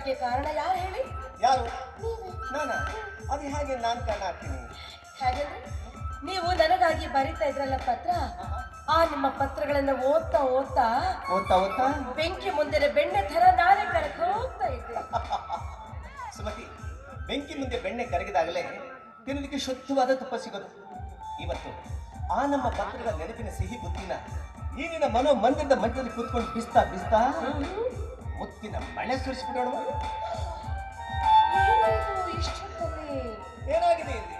ಬರೋದಕ್ಕೆ ಕಾರಣ ಯಾರು ಹೇಳಿ? ಯಾರು? ನಾನ? ಅದು ಹೇಗೆ ನಾನು ಕಾರಣ ಆಗ್ತೀನಿ? ಹಾಗಂದ್ರೆ ನೀವು ನನಗಾಗಿ ಬರೀತಾ ಇದ್ರಲ್ಲ ಪತ್ರ, ಆ ನಿಮ್ಮ ಪತ್ರಗಳನ್ನ ಓದ್ತಾ ಓದ್ತಾ ಓದ್ತಾ ಓದ್ತಾ ಬೆಂಕಿ ಮುಂದೆ ಬೆಣ್ಣೆ ಥರ ನಾನೇ ಕರಕ್ ಹೋಗ್ತಾ ಇದ್ದೆ. ಸುಮತಿ, ಬೆಂಕಿ ಮುಂದೆ ಬೆಣ್ಣೆ ಕರಗಿದಾಗಲೇ ತಿನ್ನಲಿಕ್ಕೆ ಶುದ್ಧವಾದ ತುಪ್ಪ ಸಿಗೋದು. ಇವತ್ತು ಆ ನಮ್ಮ ಪತ್ರಗಳ ನೆನಪಿನ ಸಿಹಿ ಬುತ್ತಿನ ಈ ನಿನ್ನ ಮನೋ ಮಂದಿರದ ಮಧ್ಯದಲ್ಲಿ ಕೂತ್ಕೊಂಡು ಬಿಸ್ತಾ ಬಿಸ್ತಾ ಮುತ್ತಿನ ಮಳೆ ಸುರಿಸ್ಬಿಡೋಣ. ಏನಾಗಿದೆ ಇಲ್ಲಿ?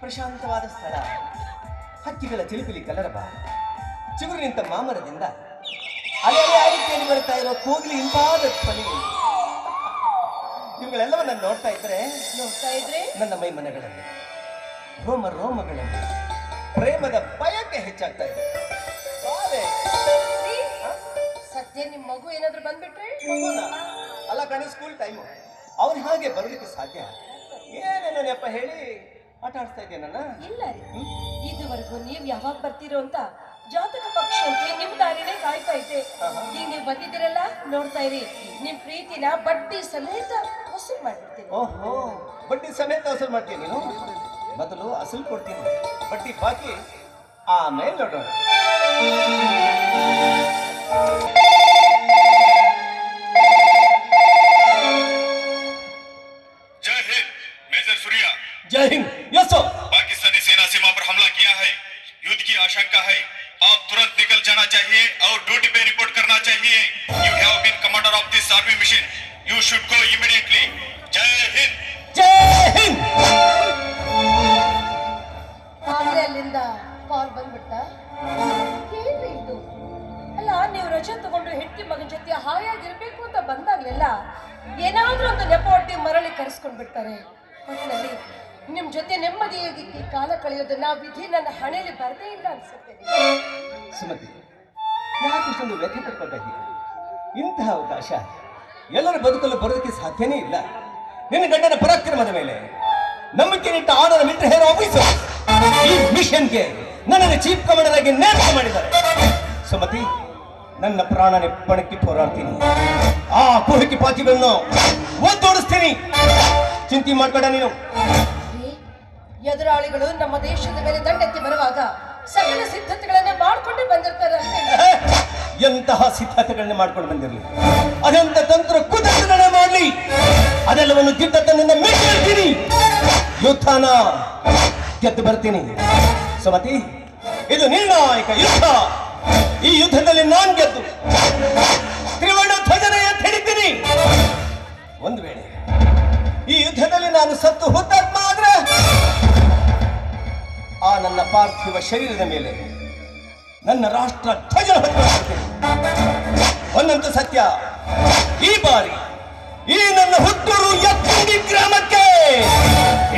ಪ್ರಶಾಂತವಾದ ಸ್ಥಳ, ಹಕ್ಕಿಗಳ ಚಿಲಿಪಿಲಿ ಕಲರಬ, ಚಿಗುರು ನಿಂತ ಮಾಮರದಿಂದ ಅಲೆ ಆದಿತ್ಯದಲ್ಲಿ ಬರ್ತಾ ಇರೋ ಕೋಗಿಲಿ ಇಂಪಾದ ಧ್ವನಿ. ಇವುಗಳೆಲ್ಲವನ್ನ ನೋಡ್ತಾ ಇದ್ರೆ ನನ್ನ ಮೈ ಮನಗಳಲ್ಲಿ ರೋಮ ರೋಮಗಳಲ್ಲಿ ಪ್ರೇಮದ ಬಯಕೆ ಹೆಚ್ಚಾಗ್ತಾ ಇದೆ. ಸತ್ಯ ನಿಮ್ ಮಗು ಏನಾದ್ರು ಬಂದ್ಬಿಟ್ರೆ? ಅಲ್ಲ ಕಣೆ, ಸ್ಕೂಲ್ ಟೈಮು, ಅವ್ರು ಹಾಗೆ ಬರೋದಕ್ಕೆ ಸಾಧ್ಯ? ಏನೇನೋ ನೆಪ ಹೇಳಿ ಆಟ ಆಡ್ತಾ ಇದ್ದೇನಲ್ಲ. ಇಲ್ಲ ರೀ, ಇದುವರೆಗೂ ನೀವ್ ಯಾವಾಗ ಬರ್ತೀರೋ ಅಂತ ಜಾತಕ ಪಕ್ಷಕ್ಕೆ ನಿಮ್ ದಾರಿನೇ ಕಾಯ್ತಾ ಇದ್ದೆ. ಈಗ ನೀವು ಬಂದಿದ್ದೀರಲ್ಲ, ನೋಡ್ತಾ ಇರಿ, ನಿಮ್ ಪ್ರೀತಿನ ಬಡ್ಡಿ ಸಮೇತ ವಸೂಲ್ ಮಾಡ್ಬಿಡ್ತೀನಿ. ಓಹೋ, ಬಡ್ಡಿ ಸಮೇತ ವಸೂಲ್ ಮಾಡ್ತೀನಿ ನೀನು? ಮೊದಲು ಅಸಲು ಕೊಡ್ತೀನಿ, ಬಡ್ಡಿ ಬಾಕಿ ಆಮೇಲೆ ನೋಡೋಣ. जय हिंद मेजर सूर्या। जय हिंद। यस पाकिस्तानी सेना सीमा पर हमला किया है, युद्ध की आशंका है, आप तुरंत निकल जाना चाहिए और ड्यूटी पे रिपोर्ट करना चाहिए। You have been commander of this army mission, you should go immediately. जय हिंद। जय हिंद। ಆಗ್ಲೇ ಅಲ್ಲಿಂದ ಕಾಲ್ ಬಂದ್ಬಿಟ್ಟ. ಏನ್ರಿ ಇದು? ಅಲ್ಲ, ನೀವು ರಜೆ ತಗೊಂಡು ಹೆಂಡತಿ ಮಗನ ಜೊತೆ ಹಾಯಾಗಿರ್ಬೇಕು ಅಂತ ಬಂದಾಗ್ಲೆಲ್ಲ ಏನಾದ್ರೂ ಒಂದು ನೆಪ ಒಟ್ಟಿ ಮರಳಿ ಕರೆಸ್ಕೊಂಡ್ ಬಿಡ್ತಾರೆ. ಒಟ್ಟಿನಲ್ಲಿ ನಿಮ್ ಜೊತೆ ನೆಮ್ಮದಿಯಾಗಿ ಕಾಲ ಕಳೆಯೋದನ್ನ ವಿಧಿ ನನ್ನ ಹಣೆಯಲ್ಲಿ ಬರದೇ ಇಲ್ಲ ಅನ್ಸುತ್ತೆ. ಸುಮತಿ, ಯಾಕಿಷ್ಟೊಂದು ವ್ಯಥೆ ಪಡ್ಕೊಳ್ತಾ? ಇಂತಹ ಅವಕಾಶ ಎಲ್ಲರ ಬದುಕಲು ಬರೋದಕ್ಕೆ ಸಾಧ್ಯನೇ ಇಲ್ಲ. ನಿನ್ನ ಗಂಡನ ಪರಾಕ್ರಮದ ಮೇಲೆ ನಂಬಿಕೆ ನಿಟ್ಟ ಆರ್ಡರ್ ಮಿಲಿಟರಿ ಹೇರ್ ಆಫೀಸರ್ ಈ ಮಿಷನ್ಗೆ ನನ್ನನ್ನು ಚೀಫ್ ಕಮಾಂಡರ್ ಆಗಿ ನೇಮಕ ಮಾಡಿದ್ದಾರೆ. ಸುಮತಿ, ನನ್ನ ಪ್ರಾಣನೇ ಪಣಕ್ಕೆ ಹೋರಾಡ್ತೀನಿ. ಆ ಕುಹಕಿ ಪಾಚಿಗಳನ್ನು ಒದ್ದೋಡಿಸ್ತೀನಿ. ಚಿಂತೆ ಮಾಡ್ಬೇಡ ನೀನು. ಎದುರಾಳಿಗಳು ನಮ್ಮ ದೇಶದ ಮೇಲೆ ದಂಡೆತ್ತಿ ಬರುವಾಗ ಸಕಲ ಸಿದ್ಧತೆಗಳನ್ನ ಮಾಡ್ಕೊಂಡೇ ಬಂದಿರ್ತಾರೆ. ಎಂತಹ ಸಿದ್ಧತೆಗಳನ್ನ ಮಾಡ್ಕೊಂಡು ಬಂದಿರಲಿ, ಅದೆಂತ ತಂತ್ರ ಕುತಂತ್ರಗಳನ್ನ ಮಾಡಲಿ, ಅದೆಲ್ಲವನ್ನು ದಿಟ್ಟತನದಿಂದ ಮೆಚ್ಚಿರ್ತೀನಿ. ಯುದ್ಧನ ಗೆದ್ದು ಬರ್ತೀನಿ. ಸುಮತಿ, ಇದು ನಿರ್ಣಾಯಕ ಯುದ್ಧ. ಈ ಯುದ್ಧದಲ್ಲಿ ನಾನು ಗೆದ್ದು ತ್ರಿವರ್ಣ ಧ್ವಜನ ಎತ್ತಿ ಹಿಡಿತೀನಿ. ಒಂದು ವೇಳೆ ಈ ಯುದ್ಧದಲ್ಲಿ ನಾನು ಸತ್ತು ಹುತಾತ್ಮ ಆದ್ರೆ ಆ ನನ್ನ ಪಾರ್ಥಿವ ಶರೀರದ ಮೇಲೆ ನನ್ನ ರಾಷ್ಟ್ರ ಧ್ವಜ ಹೊತ್ತುಕೊಳ್ತೇನೆ. ಒಂದಂತೂ ಸತ್ಯ, ಈ ಬಾರಿ ಈ ನನ್ನ ಹುಟ್ಟೂರು ಯತ್ತಂಗಿ ಗ್ರಾಮಕ್ಕೆ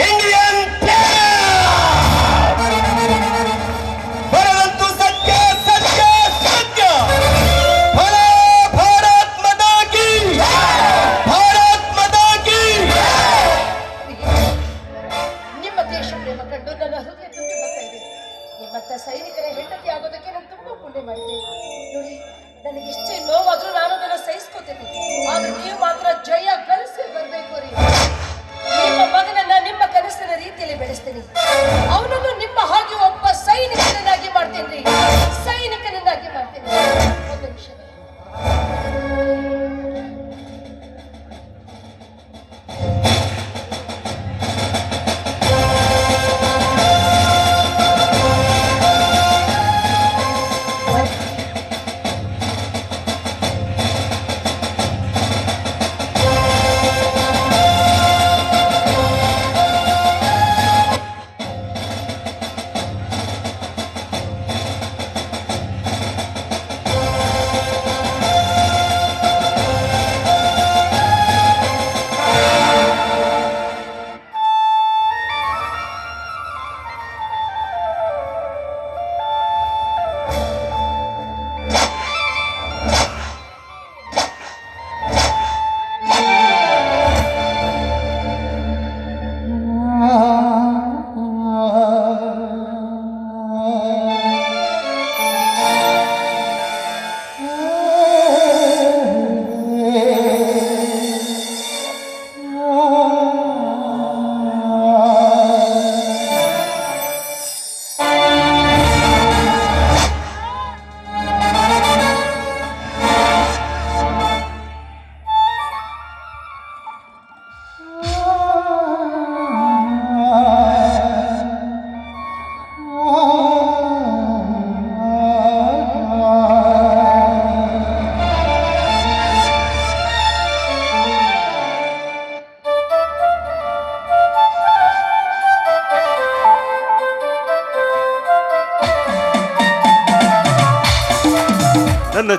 ಇಂಡಿಯನ್ ಬರದಂತೂ ಸತ್ಯ ಸತ್ಯ ಸತ್ಯ. ಭಾರತ್ ಮಾತಾ ಕಿ, ಭಾರತ್ ಮಾತಾ ಕಿ. ನಿಮ್ಮ ದೇಶ ಪ್ರೇಮ ಕಂಡು ನನ್ನ ಹೃದಯ ತುಂಬಿ ಬರ್ತಾ ಇದೆ. ನಿಮ್ಮಂತ ಸೈನಿಕರ ಹೆಂಡತಿ ಆಗೋದಕ್ಕೆ ನಾನು ತುಂಬಾ ಪುಣ್ಯ ಮಾಡಿದೆ. ನೋಡಿ, ನನಗೆ ಎಷ್ಟೇ ನೋವಾದ್ರೂ ನಾನು ಅದನ್ನು ಸಹಿಸ್ಕೋತೇನೆ. ಆದ್ರೆ ನೀವು ಮಾತ್ರ ಜಯ ಗಳಿಸಿ ಬರ್ಬೇಕು ರೀ.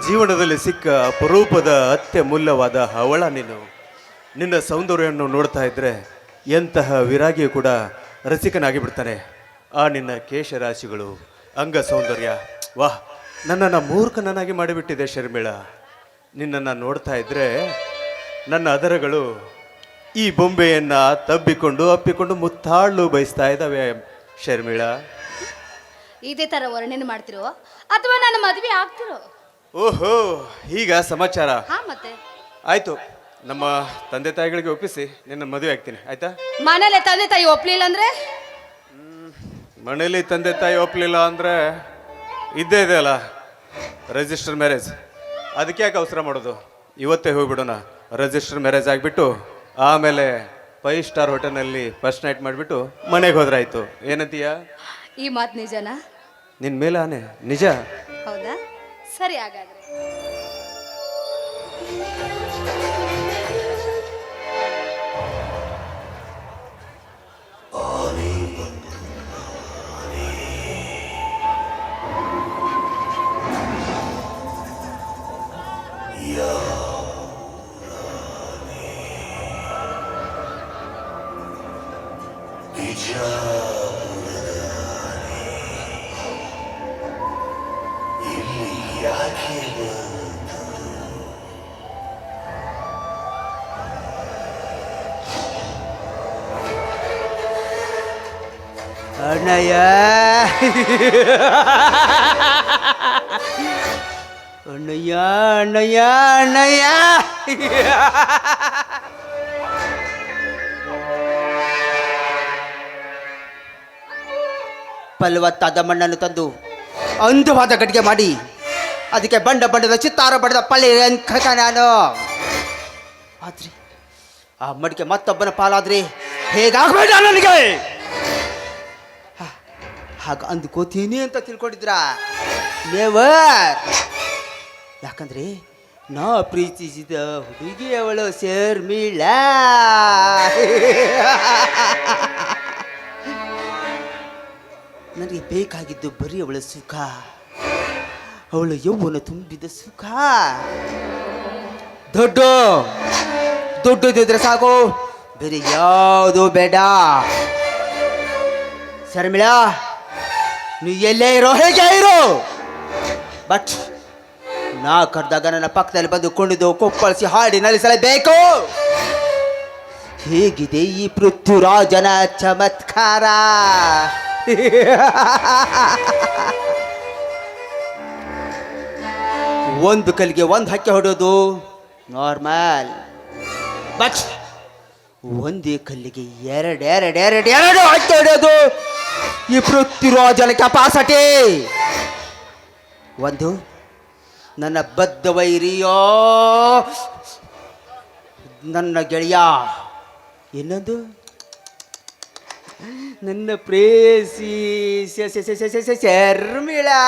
ಜೀವನದಲ್ಲಿ ಸಿಕ್ಕ ಅಪರೂಪದ ಅತ್ಯಮೂಲ್ಯವಾದ ಹವಳ ನೀನು. ನಿನ್ನ ಸೌಂದರ್ಯವನ್ನು ನೋಡ್ತಾ ಇದ್ದರೆ ಎಂತಹ ವಿರಾಗಿಯು ಕೂಡ ರಸಿಕನಾಗಿ ಬಿಡ್ತಾನೆ. ಆ ನಿನ್ನ ಕೇಶರಾಶಿಗಳು, ಅಂಗ ಸೌಂದರ್ಯ, ವಾಹ್, ನನ್ನನ್ನು ಮೂರ್ಖನನ್ನಾಗಿ ಮಾಡಿಬಿಟ್ಟಿದೆ ಶರ್ಮಿಳಾ. ನಿನ್ನನ್ನು ನೋಡ್ತಾ ಇದ್ದರೆ ನನ್ನ ಅದರಗಳು ಈ ಬೊಂಬೆಯನ್ನು ತಬ್ಬಿಕೊಂಡು ಅಪ್ಪಿಕೊಂಡು ಮುತ್ತಾಡಲು ಬಯಸ್ತಾ ಇದ್ದಾವೆ ಶರ್ಮಿಳಾ. ಇದೇ ಥರ ವರ್ಣನೆ ಮಾಡ್ತಿರೋ ಅಥವಾ ನನ್ನ ಮದುವೆ ಆಗ್ತಿರೋ? ಓಹೋ, ಈಗ ಸಮಾಚಾರ. ಹಾ, ಮತ್ತೆ ಆಯ್ತು, ನಮ್ಮ ತಂದೆ ತಾಯಿಗಳಿಗೆ ಒಪ್ಪಿಸಿ ನಿನ್ನ ಮದುವೆ ಆಗ್ತೀನಿ, ಆಯ್ತಾ? ಮನೇಲೆ ತಂದೆ ತಾಯಿ ಒಪ್ಲಿಲ್ಲ ಅಂದ್ರೆ? ಮನೇಲಿ ತಂದೆ ತಾಯಿ ಒಪ್ಪಲಿಲ್ಲ ಅಂದರೆ ಇದ್ದೇ ಇದೆ ಅಲ್ಲ, ರಿಜಿಸ್ಟರ್ ಮ್ಯಾರೇಜ್. ಅದಕ್ಕೆ ಯಾಕೆ ಅವಸರ ಮಾಡೋದು? ಇವತ್ತೇ ಹೋಗ್ಬಿಡೋಣ, ರಿಜಿಸ್ಟರ್ ಮ್ಯಾರೇಜ್ ಆಗಿಬಿಟ್ಟು ಆಮೇಲೆ 5 ಸ್ಟಾರ್ ಹೋಟೆಲ್ನಲ್ಲಿ ಫಸ್ಟ್ ನೈಟ್ ಮಾಡಿಬಿಟ್ಟು ಮನೆಗೆ ಹೋದ್ರಾಯ್ತು. ಏನಂತೀಯ? ಈ ಮಾತು ನಿಜನಾ? ನಿನ್ನ ಮೇಲೆ ಆನೆ ನಿಜ. ಹೌದಾ? ಸರಿ, ಹಾಗಾದ್ರೆ ಅಣ್ಣಯ್ಯ ಅಣ್ಣಯ್ಯ ಅಣ್ಣಯ್ಯ ಅಣ್ಣಯ್ಯ ಫಲವತ್ತಾದ ಮಣ್ಣನ್ನು ತಂದು ಅಂದವಾದ ಗಡಿಗೆ ಮಾಡಿ ಅದಕ್ಕೆ ಬಣ್ಣ ಬಣ್ಣದ ಚಿತ್ತಾರ ಬಣ್ಣದ ಪಳ್ಳಿ ಅಂಕ ನಾನು. ಆದ್ರೆ ಆ ಮಡಿಕೆ ಮತ್ತೊಬ್ಬನ ಪಾಲಾದ್ರೆ ಹೇಗಾಗಬೇಡ ನನಗೆ. ಹಾಗ ಅಂದ್ಕೋತೀನಿ ಅಂತ ತಿಳ್ಕೊಂಡಿದ್ರ? ನೇವರ್. ಯಾಕಂದ್ರೆ ನಾ ಪ್ರೀತಿಸಿದ ಹುಡುಗಿ ಅವಳು ಶರ್ಮಿಳಾ. ನನಗೆ ಬೇಕಾಗಿದ್ದು ಬರೀ ಅವಳ ಸುಖ, ಅವಳ ಯೌವನ ತುಂಬಿದ ಸುಖ. ದುಡ್ಡಿದ್ರೆ ಸಾಕು, ಬೇರೆ ಯಾವುದು ಬೇಡ. ಶರ್ಮಿಳಾ, ನೀ ಎಲ್ಲೇ ಇರೋ, ಹೇಗೆ ಇರೋ, ಬಟ್ ನಾ ಕರೆದಾಗ ನನ್ನ ಪಕ್ಕದಲ್ಲಿ ಬಂದು ಕುಣಿದು ಕೊಪ್ಪಳಿಸಿ ಹಾಡಿ ನಲಿಸಲೇಬೇಕು. ಹೇಗಿದೆ ಈ ಪೃಥ್ವಿರಾಜನ ಚಮತ್ಕಾರ? ಒಂದು ಕಲ್ಲಿಗೆ ಒಂದು ಹಕ್ಕಿ ಹೊಡೋದು ನಾರ್ಮಲ್, ಬಟ್ ಒಂದೇ ಕಲ್ಲಿಗೆ ಎರಡು ಹಕ್ಕಿ ಹೊಡೆಯೋದು ಈ ಪೃಥ್ವಿರಾಜನ ಕೆಪಾಸಿಟಿ. ಒಂದು ನನ್ನ ಬದ್ಧ ವೈರಿಯೋ ನನ್ನ ಗೆಳೆಯ, ಇನ್ನೊಂದು ನನ್ನ ಪ್ರೇಸಿ ಶರ್ಮಿಳಾ.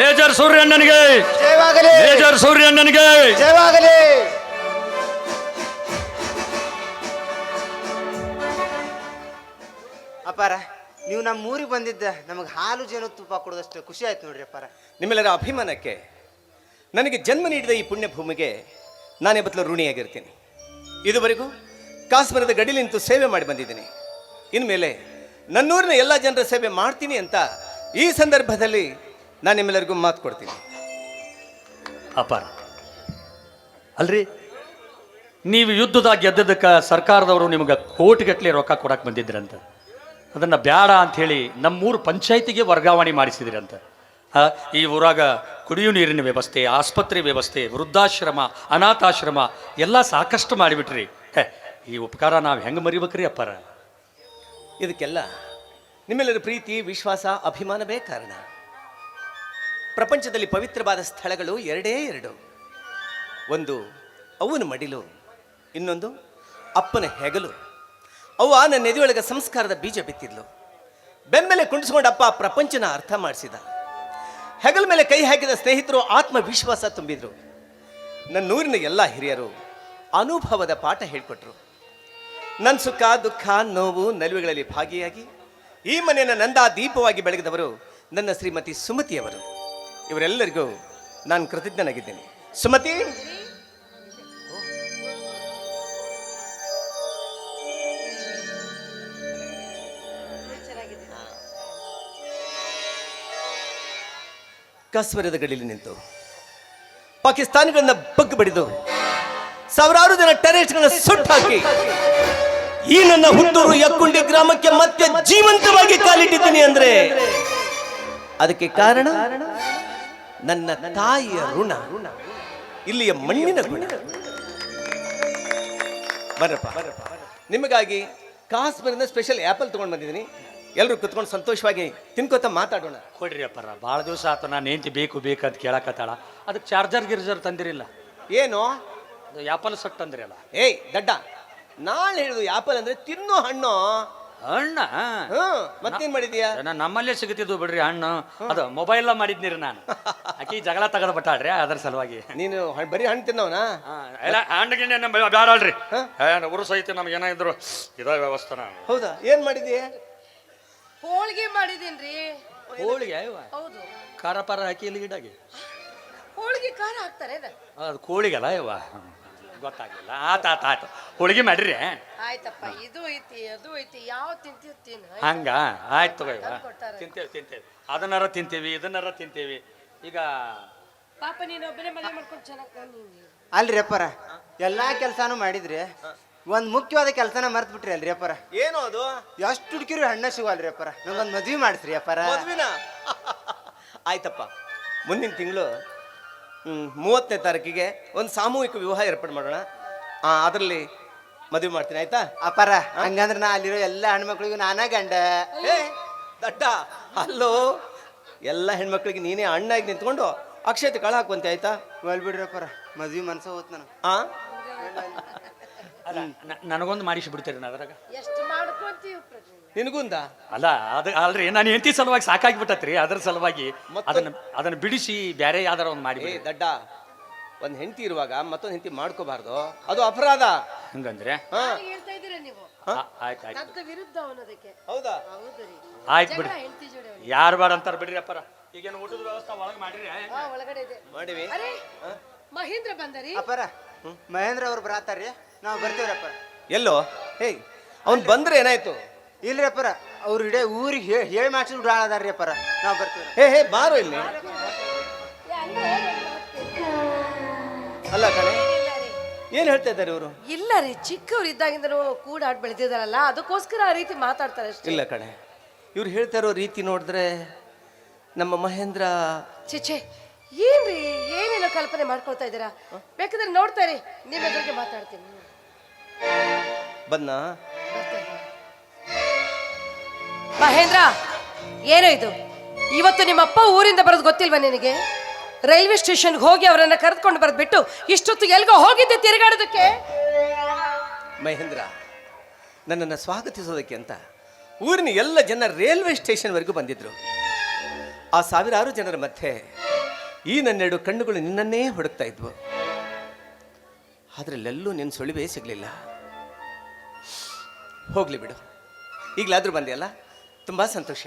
ಮೇಜರ್ ಸೂರ್ಯಣ್ಣನಿಗೆ, ಜಯವಾಗಲಿ. ಮೇಜರ್ ಸೂರ್ಯಣ್ಣನಿಗೆ ಜಯವಾಗಲಿ. ಅಪ್ಪಾರ, ನೀವು ನಮ್ಮ ಊರಿಗೆ ಬಂದಿದ್ದ ನಮಗೆ ಹಾಲು ಜೇನು ತುಪ್ಪ ಕೊಡೋದಷ್ಟು ಖುಷಿ ಆಯ್ತು ನೋಡ್ರಿ ಅಪ್ಪಾರ. ನಿಮ್ಮೆಲ್ಲರ ಅಭಿಮಾನಕ್ಕೆ, ನನಗೆ ಜನ್ಮ ನೀಡಿದ ಈ ಪುಣ್ಯ ಭೂಮಿಗೆ ನಾನೇ ಬದಲು ಋಣಿಯಾಗಿರ್ತೀನಿ. ಇದುವರೆಗೂ ಕಾಶ್ಮೀರದ ಗಡಿ ನಿಂತು ಸೇವೆ ಮಾಡಿ ಬಂದಿದ್ದೀನಿ. ಇನ್ಮೇಲೆ ನನ್ನೂರಿನ ಎಲ್ಲ ಜನರ ಸೇವೆ ಮಾಡ್ತೀನಿ ಅಂತ ಈ ಸಂದರ್ಭದಲ್ಲಿ ನಾನು ನಿಮ್ಮೆಲ್ಲರಿಗೂ ಮಾತು ಕೊಡ್ತೀನಿ. ಅಪಾರ ಅಲ್ರಿ, ನೀವು ಯುದ್ಧದಾಗ ಗೆದ್ದದಕ್ಕೆ ಸರ್ಕಾರದವರು ನಿಮಗೆ ಕೋಟಿಗಟ್ಟಲೆ ರೊಕ್ಕ ಕೊಡಕ್ಕೆ ಬಂದಿದ್ರಂತ. ಅದನ್ನು ಬೇಡ ಅಂಥೇಳಿ ನಮ್ಮೂರು ಪಂಚಾಯತಿಗೆ ವರ್ಗಾವಣೆ ಮಾಡಿಸಿದ್ರಂತ. ಈ ಊರಾಗ ಕುಡಿಯೋ ನೀರಿನ ವ್ಯವಸ್ಥೆ, ಆಸ್ಪತ್ರೆ ವ್ಯವಸ್ಥೆ, ವೃದ್ಧಾಶ್ರಮ, ಅನಾಥಾಶ್ರಮ ಎಲ್ಲ ಸಾಕಷ್ಟು ಮಾಡಿಬಿಟ್ರಿ. ಈ ಉಪಕಾರ ನಾವು ಹೆಂಗೆ ಮರಿಬೇಕ್ರಿ ಅಪ್ಪಾರ? ಇದಕ್ಕೆಲ್ಲ ನಿಮ್ಮೆಲ್ಲರ ಪ್ರೀತಿ, ವಿಶ್ವಾಸ, ಅಭಿಮಾನವೇ ಕಾರಣ. ಪ್ರಪಂಚದಲ್ಲಿ ಪವಿತ್ರವಾದ ಸ್ಥಳಗಳು ಎರಡೇ ಎರಡು. ಒಂದು ಅವನ ಮಡಿಲು, ಇನ್ನೊಂದು ಅಪ್ಪನ ಹೆಗಲು. ಅವ್ವ ನನ್ನ ಎದೆಯೊಳಗೆ ಸಂಸ್ಕಾರದ ಬೀಜ ಬಿತ್ತಿದ್ಲು. ಬೆನ್ಮೇಲೆ ಕುಂಡಿಸ್ಕೊಂಡು ಅಪ್ಪ ಪ್ರಪಂಚನ ಅರ್ಥ ಮಾಡಿಸಿದ. ಹೆಗಲ ಮೇಲೆ ಕೈ ಹಾಕಿದ ಸ್ನೇಹಿತರು ಆತ್ಮವಿಶ್ವಾಸ ತುಂಬಿದ್ರು. ನನ್ನೂರಿನ ಎಲ್ಲ ಹಿರಿಯರು ಅನುಭವದ ಪಾಠ ಹೇಳ್ಕೊಟ್ರು. ನನ್ನ ಸುಖ ದುಃಖ ನೋವು ನಲಿವುಗಳಲ್ಲಿ ಭಾಗಿಯಾಗಿ ಈ ಮನೆಯನ್ನು ನಂದಾ ದೀಪವಾಗಿ ಬೆಳಗಿದವರು ನನ್ನ ಶ್ರೀಮತಿ ಸುಮತಿಯವರು. ಇವರೆಲ್ಲರಿಗೂ ನಾನು ಕೃತಜ್ಞನಾಗಿದ್ದೇನೆ. ಸುಮತಿ, ಕಾಶ್ಮೀರದ ಗಡಿಯಲ್ಲಿ ನಿಂತು ಪಾಕಿಸ್ತಾನಿಗಳನ್ನ ಬಗ್ಗು ಬಡಿದು ಸಾವಿರಾರು ಜನ ಟೆರರಿಸ್ಟ್ಗಳನ್ನ ಸುಟ್ಟು ಹಾಕಿ ಈ ನನ್ನ ಹುಟ್ಟೂರು ಯಕ್ಕುಂಡಿ ಗ್ರಾಮಕ್ಕೆ ಮತ್ತೆ ಜೀವಂತವಾಗಿ ಕಾಲಿಟ್ಟಿದ್ದೀನಿ ಅಂದ್ರೆ ಅದಕ್ಕೆ ಕಾರಣ ನನ್ನ ತಾಯಿಯ ಋಣ, ಇಲ್ಲಿಯ ಮಣ್ಣಿನ ಗುಣ. ಬರಪ್ಪ, ನಿಮಗಾಗಿ ಕಾಶ್ಮೀರದ ಸ್ಪೆಷಲ್ ಆ್ಯಪಲ್ ತಗೊಂಡು ಬಂದಿದ್ದೀನಿ. ಎಲ್ಲರೂ ಕುತ್ಕೊಂಡು ಸಂತೋಷವಾಗಿ ತಿನ್ಕೋತ ಮಾತಾಡೋಣ. ಕೊಡ್ರಿ ಅಪ್ಪರ, ಭಾಳ ದಿವಸ ಆತು ನಾನು ಹೆಂಡತಿ ಬೇಕು ಬೇಕಂತ ಕೇಳಕತ್ತಾಳ. ಅದಕ್ಕೆ ಚಾರ್ಜರ್ ಗಿರ್ಜರ್ ತಂದಿರಿಲ್ಲ? ಏನು ಅದು ಆ್ಯಪಲ್ ಸಟ್ ತಂದಿರಲ್ಲ? ಏಯ್ ದಡ್ಡ, ನಾಳೆ ಹೇಳಿದು ಆ್ಯಪಲ್ ಅಂದ್ರೆ ತಿನ್ನೋ ಹಣ್ಣು. ಹಣ್ಣ? ಮತ್ತೇನ್ ಮಾಡಿದ್ಯಾ? ನಮ್ಮಲ್ಲೇ ಸಿಗುತ್ತಿದ್ದು ಬಿಡ್ರಿ ಹಣ್ಣು. ಅದು ಮೊಬೈಲ್ ಮಾಡಿದ್ನಿರಿ ನಾನು. ಆಕಿ ಜಗಳ ತಗದ ಬಟ್ಟಾಳ್ರಿ, ಅದ್ರ ಸಲುವಾಗಿ. ನೀನು ಬರೀ ಹಣ್ಣು ತಿನ್ನವನಾ? ಎಲ್ಲ ಹಣ್ಣಿಗೆ ಬ್ಯಾಡಲ್ರಿ, ಉರುಸು ಐತಿ ನಮ್ಗೆ ಏನಾದ್ರು ಇದ ವ್ಯವಸ್ಥೆ. ಹೌದಾ? ಏನ್ ಮಾಡಿದ್ಯಾ? ಹೋಳಿಗೆ ಮಾಡಿದೀನ್ರಿ. ಹೋಳಿಗೆ? ಹೌದು. ಖಾರ ಪಾರ ಹಾಕಿ ಇಲ್ಲಿ ಗಿಡಗೆ ಹೋಳಿಗೆ ಖಾರ ಹಾಕ್ತಾರೆ. ಅದು ಕೋಳಿಗಲ್ಲ ಇವ, ಗೊತ್ತಾಗಲಿಲ್ಲ. ಆತಾತು ಹೋಳಿಗೆ ಮಾಡಿರಿ. ಆಯ್ತಪ್ಪ, ಇದು ಐತಿ ಅದು ಐತಿ, ಯಾವ ತಿಂತೀನಿ. ಹಂಗ ಆಯ್ತು ತಗೋ ಇವ, ತಿಂತೇವಿ. ಅದನ್ನಾರ ತಿಂತೇವಿ, ಇದನ್ನಾರ ತಿಂತೇವಿ. ಈಗ ಪಾಪ ನೀನು ಒಬ್ಬನೇ ಮನೆ ಮಾಡ್ಕೊಂಡು ಚೆನ್ನಾಗಿ. ಅಲ್ರಿ ಅಪ್ಪರ, ಎಲ್ಲಾ ಕೆಲಸನೂ ಮಾಡಿದ್ರಿ, ಒಂದ್ ಮುಖ್ಯವಾದ ಕೆಲಸನ ಮರ್ತ್ ಬಿಟ್ರಿ ಅಲ್ರಿ ಅಪ್ಪರ. ಏನು ಅದು? ಎಷ್ಟು ಹುಡುಕಿರು ಹಣ್ಣ ಸಿಗಲ್ರಿ ಅಪ್ಪರ. ನಂಗೊಂದ್ ಮದ್ವಿ ಮಾಡಿಸ್ರಿ ಅಪ್ಪರ. ಮದ್ವಿನ? ಆಯ್ತಪ್ಪ, ಮುಂದಿನ ತಿಂಗಳು 30ನೇ ತಾರೀಕಿಗೆ ಒಂದು ಸಾಮೂಹಿಕ ವಿವಾಹ ಏರ್ಪಾಡು ಮಾಡೋಣ. ಅದರಲ್ಲಿ ಮದುವೆ ಮಾಡ್ತೀನಿ, ಆಯ್ತಾ? ಅಪ್ಪರ ಹಂಗಂದ್ರೆ ನಾ ಅಲ್ಲಿರೋ ಎಲ್ಲ ಹೆಣ್ಮಕ್ಳಿಗೂ ನಾನಾ ಗಂಡ. ದಡ್ಡ, ಅಲ್ಲೋ ಎಲ್ಲ ಹೆಣ್ಮಕ್ಳಿಗೆ ನೀನೇ ಅಣ್ಣಾಗಿ ನಿಂತ್ಕೊಂಡು ಅಕ್ಷತೆ ಕಳ ಹಾಕುವಂತೆ, ಆಯ್ತಾ? ಒಲ್ ಬಿಡ್ರಿ ಅಪ್ಪರ, ಮದ್ವಿ ಮನ್ಸ ಹೋತ್ ನಾನು. ನನಗೊಂದು ಮಾಡಿಸಿ ಬಿಡ್ತೀರಿ ಅದ್ರಾಗ? ಎಷ್ಟು ಮಾಡ್ಕೊಂತೀವಿ ನಿನಗುಂದ? ಅಲ್ಲ, ಅದು ಅಲ್ರಿ, ನಾನು ಹೆಂಡತಿ ಸಲುವಾಗಿ ಸಾಕಾಗಿಬಿಟ್ಟತ್ರಿ, ಅದ್ರ ಸಲುವಾಗಿ ಅದನ್ನ ಬಿಡಿಸಿ ಬೇರೆ ಯಾವ್ದಾರ ಒಂದು ಮಾಡಿ. ದಡ್ಡ, ಒಂದ್ ಹೆಂಡತಿ ಇರುವಾಗ ಮತ್ತೊಂದು ಹೆಂಡತಿ ಮಾಡ್ಕೋಬಾರ್ದು, ಅದು ಅಪರಾಧ. ಹಂಗಂದ್ರೆ ಹೇಳ್ತಾ ಇದ್ದೀರಾ ನೀವು? ಆಯ್ತು ನನ್ನ ವಿರುದ್ಧ ಅನ್ನೋದಕ್ಕೆ. ಹೌದಾ? ಹೌದು ರೀ. ಆಯ್ತು ಬಿಡ್ರಿ, ಹೆಂಡತಿ ಜೋಡಿ ಅವ್ನಿಗೆ. ಯಾರು ಬೇಡ ಅಂತಾರ ಬಿಡ್ರಿ ಅಪ್ಪರ. ಈಗೇನು ಊಟದ ವ್ಯವಸ್ಥೆ ಒಳಗೆ ಮಾಡಿರಿ? ಒಳಗಡೆ ಇದೆ ಮಾಡಿವಿ. ಅರೆ ಮಹೇಂದ್ರ ಬಂದರಿ. ಅಪ್ಪರ, ಮಹೇಂದ್ರ ಅವ್ರು ಬರತ್ತಾರ್ರಿ, ನಾವು ಬರ್ತೀವ್ರಿ ಅಪ್ಪರ. ಎಲ್ಲೋ? ಹೇಯ್, ಅವ್ನು ಬಂದ್ರೆ ಏನಾಯ್ತು? ಇಲ್ರಿ ಅಪ್ಪರ, ಅವ್ರು ಇಡೇ ಊರಿಗೆ ಹೇಳಿ ಮಾಡ್ಸಿದ್ರು ಅದಾರ್ರಿ ಅಪ್ಪರ, ನಾವು ಬರ್ತೀವ್ರಿ. ಹೇ ಬಾರೋ ಇಲ್ಲಿ. ಅಲ್ಲ ಕಣೆ, ಏನ್ ಹೇಳ್ತಾ ಇದ್ದಾರೆ ಇವರು? ಇಲ್ಲ ರೀ, ಚಿಕ್ಕವ್ರು ಇದ್ದಾಗಿಂದನೂ ಕೂಡ ಆಡ್ ಬೆಳೆದಿದಾರಲ್ಲ, ಅದಕ್ಕೋಸ್ಕರ ಆ ರೀತಿ ಮಾತಾಡ್ತಾರೆ ಅಷ್ಟೇ. ಇಲ್ಲ ಕಣೆ, ಇವ್ರು ಹೇಳ್ತಾ ಇರೋ ರೀತಿ ನೋಡಿದ್ರೆ ನಮ್ಮ ಮಹೇಂದ್ರ. ಚಿಚೆ, ಏನ್ರಿ ಏನೇನೋ ಕಲ್ಪನೆ ಮಾಡ್ಕೊಳ್ತಾ ಇದ್ದೀರಾ? ಬೇಕಾದ್ರೆ ನೋಡ್ತಾ ಇರಿ, ನಿಮ್ಮ ಎದುರಿಗೆ ಮಾತಾಡ್ತೀನಿ. ಬನ್ನ ಮಹೇಂದ್ರ, ಏನೋ ಇದು? ಇವತ್ತು ನಿಮ್ಮಪ್ಪ ಊರಿಂದ ಬರೋದು ಗೊತ್ತಿಲ್ವಾ ನಿನಗೆ? ರೈಲ್ವೆ ಸ್ಟೇಷನ್ಗೆ ಹೋಗಿ ಅವರನ್ನ ಕರೆದುಕೊಂಡು ಬರೆದ್ಬಿಟ್ಟು ಇಷ್ಟೊತ್ತು ಎಲ್ಗೋ ಹೋಗಿದ್ದೆ ತಿರುಗಾಡೋದಕ್ಕೆ. ಮಹೇಂದ್ರ ನನ್ನನ್ನು ಸ್ವಾಗತಿಸೋದಕ್ಕೆ ಅಂತ ಊರಿನ ಎಲ್ಲ ಜನ ರೈಲ್ವೆ ಸ್ಟೇಷನ್ವರೆಗೂ ಬಂದಿದ್ರು. ಆ ಸಾವಿರಾರು ಜನರ ಮಧ್ಯೆ ಈ ನನ್ನೆರಡು ಕಣ್ಣುಗಳು ನಿನ್ನನ್ನೇ ಹುಡುಕ್ತಾ ಇದ್ವು. ಅದರಲ್ಲೆಲ್ಲೂ ನಿನ್ನ ಸುಳಿವೇ ಸಿಗಲಿಲ್ಲ. ಹೋಗ್ಲಿ ಬಿಡು, ಈಗಲಾದ್ರೂ ಬಂದೆಯಲ್ಲ, ತುಂಬಾ ಸಂತೋಷ.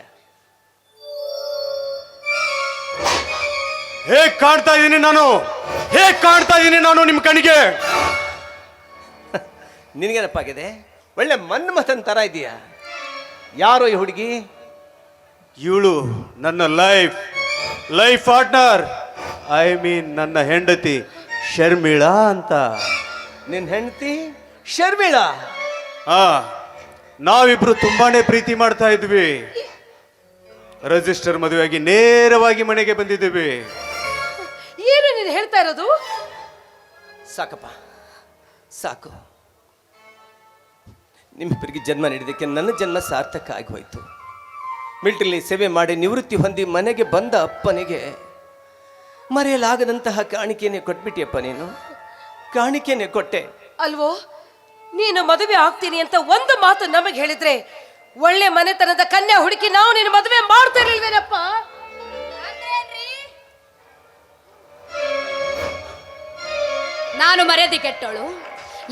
ಹೇಗ್ ಕಾಣ್ತಾ ಇದ್ದೀನಿ ನಾನು ನಿಮ್ಮ ಕಣ್ಣಿಗೆ? ನಿನಗೇನಪ್ಪ ಆಗಿದೆ? ಒಳ್ಳೆ ಮನ್ಮಥನ್ ತರ ಇದೆಯಾ? ಯಾರೋ ಈ ಹುಡುಗಿ? ಇವಳು ನನ್ನ ಲೈಫ್ ಪಾರ್ಟ್ನರ್, ಐ ಮೀನ್ ನನ್ನ ಹೆಂಡತಿ ಶರ್ಮಿಳಾ ಅಂತ. ನಿನ್ನ ಹೆಂಡತಿ ಶರ್ಮಿಳಾ? ನಾವಿಬ್ರು ತುಂಬಾನೇ ಪ್ರೀತಿ ಮಾಡ್ತಾ ಇದ್ವಿ. ರಿಜಿಸ್ಟರ್ ಮದುವೆಯಾಗಿ ನೇರವಾಗಿ ಮನೆಗೆ ಬಂದಿದ್ದೀವಿ. ಏನು ನೀನು ಹೇಳ್ತಾ ಇರೋದು? ಸಾಕಪ್ಪ, ಸಾಕು. ನಿಮ್ಮಿಬ್ಬರಿಗೆ ಜನ್ಮ ನೀಡಿದ್ದಕ್ಕೆ ನನ್ನ ಜನ್ಮ ಸಾರ್ಥಕ ಆಗಿ ಹೋಯಿತು. ಮಿಲಿಟರಿಲಿ ಸೇವೆ ಮಾಡಿ ನಿವೃತ್ತಿ ಹೊಂದಿ ಮನೆಗೆ ಬಂದ ಅಪ್ಪನಿಗೆ ಮರೆಯಲಾಗದಂತಹ ಕಾಣಿಕೆಯನ್ನೇ ಕೊಟ್ಬಿಟ್ಟಿಯಪ್ಪ. ನೀನು ಕಾಣಿಕೆಯನ್ನೇ ಕೊಟ್ಟೆ ಅಲ್ವೋ? ನೀನು ಮದುವೆ ಆಗ್ತೀನಿ ಅಂತ ಒಂದು ಮಾತು ನಮಗೆ ಹೇಳಿದ್ರೆ ಒಳ್ಳೆ ಮನೆತನದ ಕನ್ಯಾ ಹುಡುಕಿ ನಾವು ನಿನ್ನ ಮದುವೆ ಮಾಡ್ತಾ ಇರ್ಲಿಲ್ವೇನಪ್ಪ? ನಾನು ಮರ್ಯಾದೆ ಕೆಟ್ಟೋಳು,